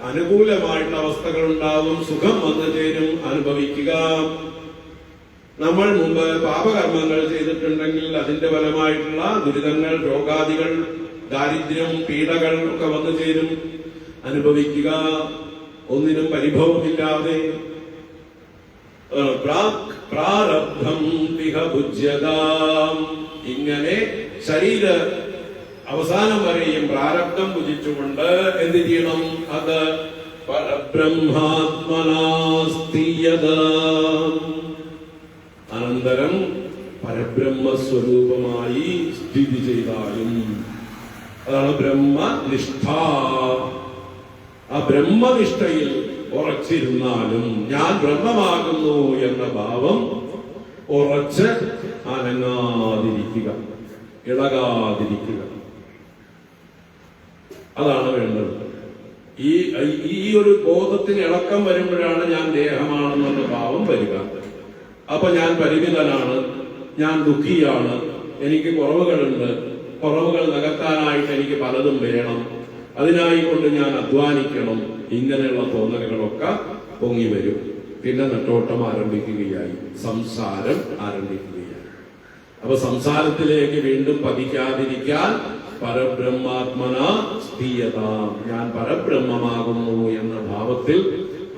അനുകൂലമായിട്ടുള്ള അവസ്ഥകൾ ഉണ്ടാവും. സുഖം വന്നു ചേരും, അനുഭവിക്കുക. നമ്മൾ മുമ്പ് പാപകർമ്മങ്ങൾ ചെയ്തിട്ടുണ്ടെങ്കിൽ അതിന്റെ ഫലമായിട്ടുള്ള ദുരിതങ്ങൾ, രോഗാദികൾ, ദാരിദ്ര്യം, പീഡകൾ ഒക്കെ വന്നു ചേരും, അനുഭവിക്കുക. ഒന്നിനും പരിഭവമില്ലാതെ. പ്രാരബ്ധം തിഹ ഭുജ്യതാം. ഇങ്ങനെ ശരീര അവസാനം വരെയും പ്രാരബ്ധം ഭുജിച്ചുകൊണ്ട് എന്ത് ചെയ്യണം? അത് പരബ്രഹ്മാത്മനാസ്തീയതാം. അനന്തരം പരബ്രഹ്മസ്വരൂപമായി സ്ഥിതി ചെയ്താലും. അതാണ് ബ്രഹ്മനിഷ്ഠ. ആ ബ്രഹ്മനിഷ്ഠയിൽ ഉറച്ചിരുന്നാലും ഞാൻ ബ്രഹ്മമാകുന്നു എന്ന ഭാവം ഉറച്ച് അനങ്ങാതിരിക്കുക, ഇളകാതിരിക്കുക. അതാണ് വേണ്ടത്. ഈ ഒരു ബോധത്തിന് ഇളക്കം വരുമ്പോഴാണ് ഞാൻ ദേഹമാണെന്നുള്ള ഭാവം വരിക. അപ്പൊ ഞാൻ പരിമിതനാണ്, ഞാൻ ദുഃഖിയാണ്, എനിക്ക് കുറവുകളുണ്ട്, കുറവുകൾ നികത്താനായിട്ട് എനിക്ക് പലതും വേണം, അതിനായിക്കൊണ്ട് ഞാൻ അധ്വാനിക്കണം. ഇങ്ങനെയുള്ള തോന്നലുകളൊക്കെ പൊങ്ങി വരും. പിന്നെ നെട്ടോട്ടം ആരംഭിക്കുകയായി, സംസാരം ആരംഭിക്കുകയായി. അപ്പൊ സംസാരത്തിലേക്ക് വീണ്ടും പതിക്കാതിരിക്കാൻ പരബ്രഹ്മാത്മന സ്ഥീയതാം, ഞാൻ പരബ്രഹ്മമാകുന്നു എന്ന ഭാവത്തിൽ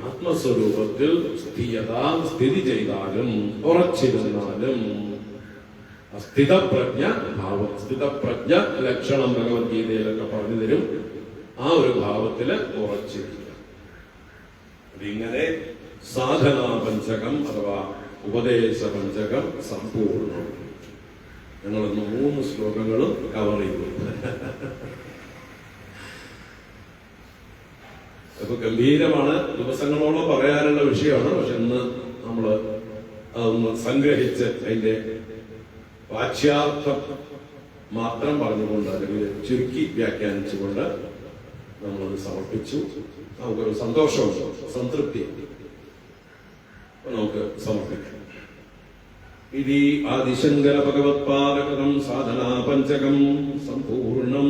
ആത്മസ്വരൂപത്തിൽ സ്ഥിയതാം സ്ഥിതി ചെയ്താലും ഉറച്ചിരുന്നാലും. സ്ഥിതപ്രജ്ഞ ഭാവം, സ്ഥിതപ്രജ്ഞ ലക്ഷണം ഭഗവത്ഗീതയിലൊക്കെ പറഞ്ഞു തരും. ആ ഒരു ഭാവത്തില് ഉറച്ചിരിക്കുക. ഇങ്ങനെ സാധനാ പഞ്ചകം അഥവാ ഉപദേശ പഞ്ചകം സമ്പൂർണ്ണം. ഞങ്ങളൊന്ന് 3 ശ്ലോകങ്ങളും കവർ ചെയ്തു. അപ്പൊ ഗംഭീരമാണ്, ദിവസങ്ങളോളം പറയാനുള്ള വിഷയമാണ്. പക്ഷെ ഇന്ന് നമ്മള് അതൊന്ന് സംഗ്രഹിച്ച് അതിന്റെ വാച്യാർത്ഥം മാത്രം പറഞ്ഞുകൊണ്ട് അല്ലെങ്കിൽ ചുരുക്കി വ്യാഖ്യാനിച്ചുകൊണ്ട് നമ്മളത് സമർപ്പിച്ചു. നമുക്കൊരു സന്തോഷമുണ്ട്, സംതൃപ്തി നമുക്ക് സമർപ്പിക്കാം. ഇതി ആദിശങ്കര ഭഗവത്പാദകൃതം സാധനാ പഞ്ചകം സമ്പൂർണം.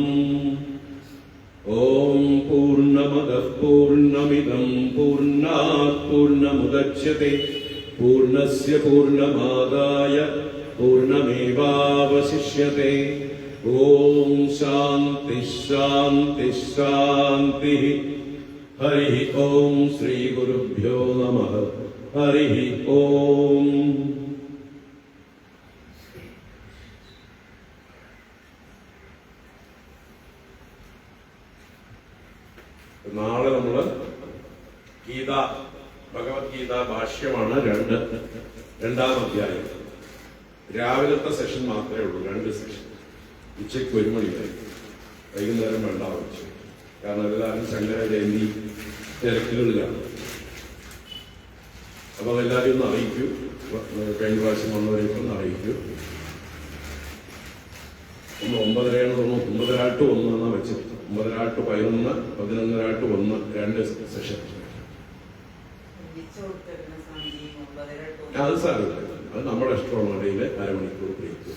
ഓം പൂർണ്ണമദഃ പൂർണ്ണമിദം പൂർണ്ണാത് പൂർണ്ണമുദച്യത്തെ പൂർണ്ണസ്യ പൂർണ്ണമാദായ പൂർണ്ണമേവാവശിഷ്യത്തെ. ഓം ശാന്തി ശാന്തി ശാന്തി. ഹരി ഓം ശ്രീ ഗുരുഭ്യോ നമഃ. ഹരി ഓം. നാളെ നമ്മള് ഗീത, ഭഗവത്ഗീത ഭാഷ്യമാണ്. രണ്ടാം അധ്യായം. രാവിലത്തെ സെഷൻ മാത്രമേ ഉള്ളൂ, 2 സെഷൻ. ഉച്ചയ്ക്ക് 1 മണി വരെ, വൈകുന്നേരം വേണ്ട വെച്ചു. കാരണം എല്ലാവരും ശങ്കര ജയന്തി തിരക്കുകളിലാണ്. അപ്പൊ അതെല്ലാവരും ഒന്ന് അറിയിക്കൂ. കഴിഞ്ഞ പ്രാവശ്യം വന്നവരെയൊക്കെ ഒന്ന് അറിയിക്കൂ. നമ്മൾ 9:30 തോന്നുന്നു, 9:30 to 1 എന്നാണ് വെച്ചത്. 9:30 to 11, 11:30 to 1, 2 സെഷൻ. അത് സാറില്ല, അത് നമ്മുടെ ഇഷ്ടമുള്ള ഇടയിൽ അരമണിക്കൂർ ബ്രേക്ക്.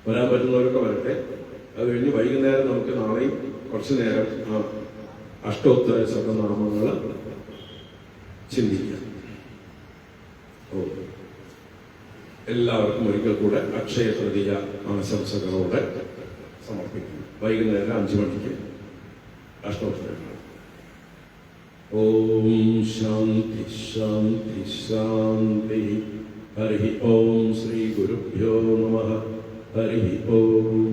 വരാൻ പറ്റുന്നവരൊക്കെ വരട്ടെ. അത് കഴിഞ്ഞ് വൈകുന്നേരം നമുക്ക് നാളെയും കുറച്ചു നേരം അഷ്ടോത്തര ശതനാമങ്ങൾ ചിന്തിക്കാം. എല്ലാവർക്കും ഒരിക്കൽ കൂടെ അക്ഷയ തൃതീയ ആശംസകളോടെ സമർപ്പിക്കുന്നു. വൈകുന്നേരം 5 മണിക്ക് അഷ്ടോത്തരങ്ങൾ. ഓം ശാന്തി ശാന്തി ശാന്തി. ഹരി ഓം. ശ്രീ ഗുരുഭ്യോ നമഃ. ഹരി ഓം.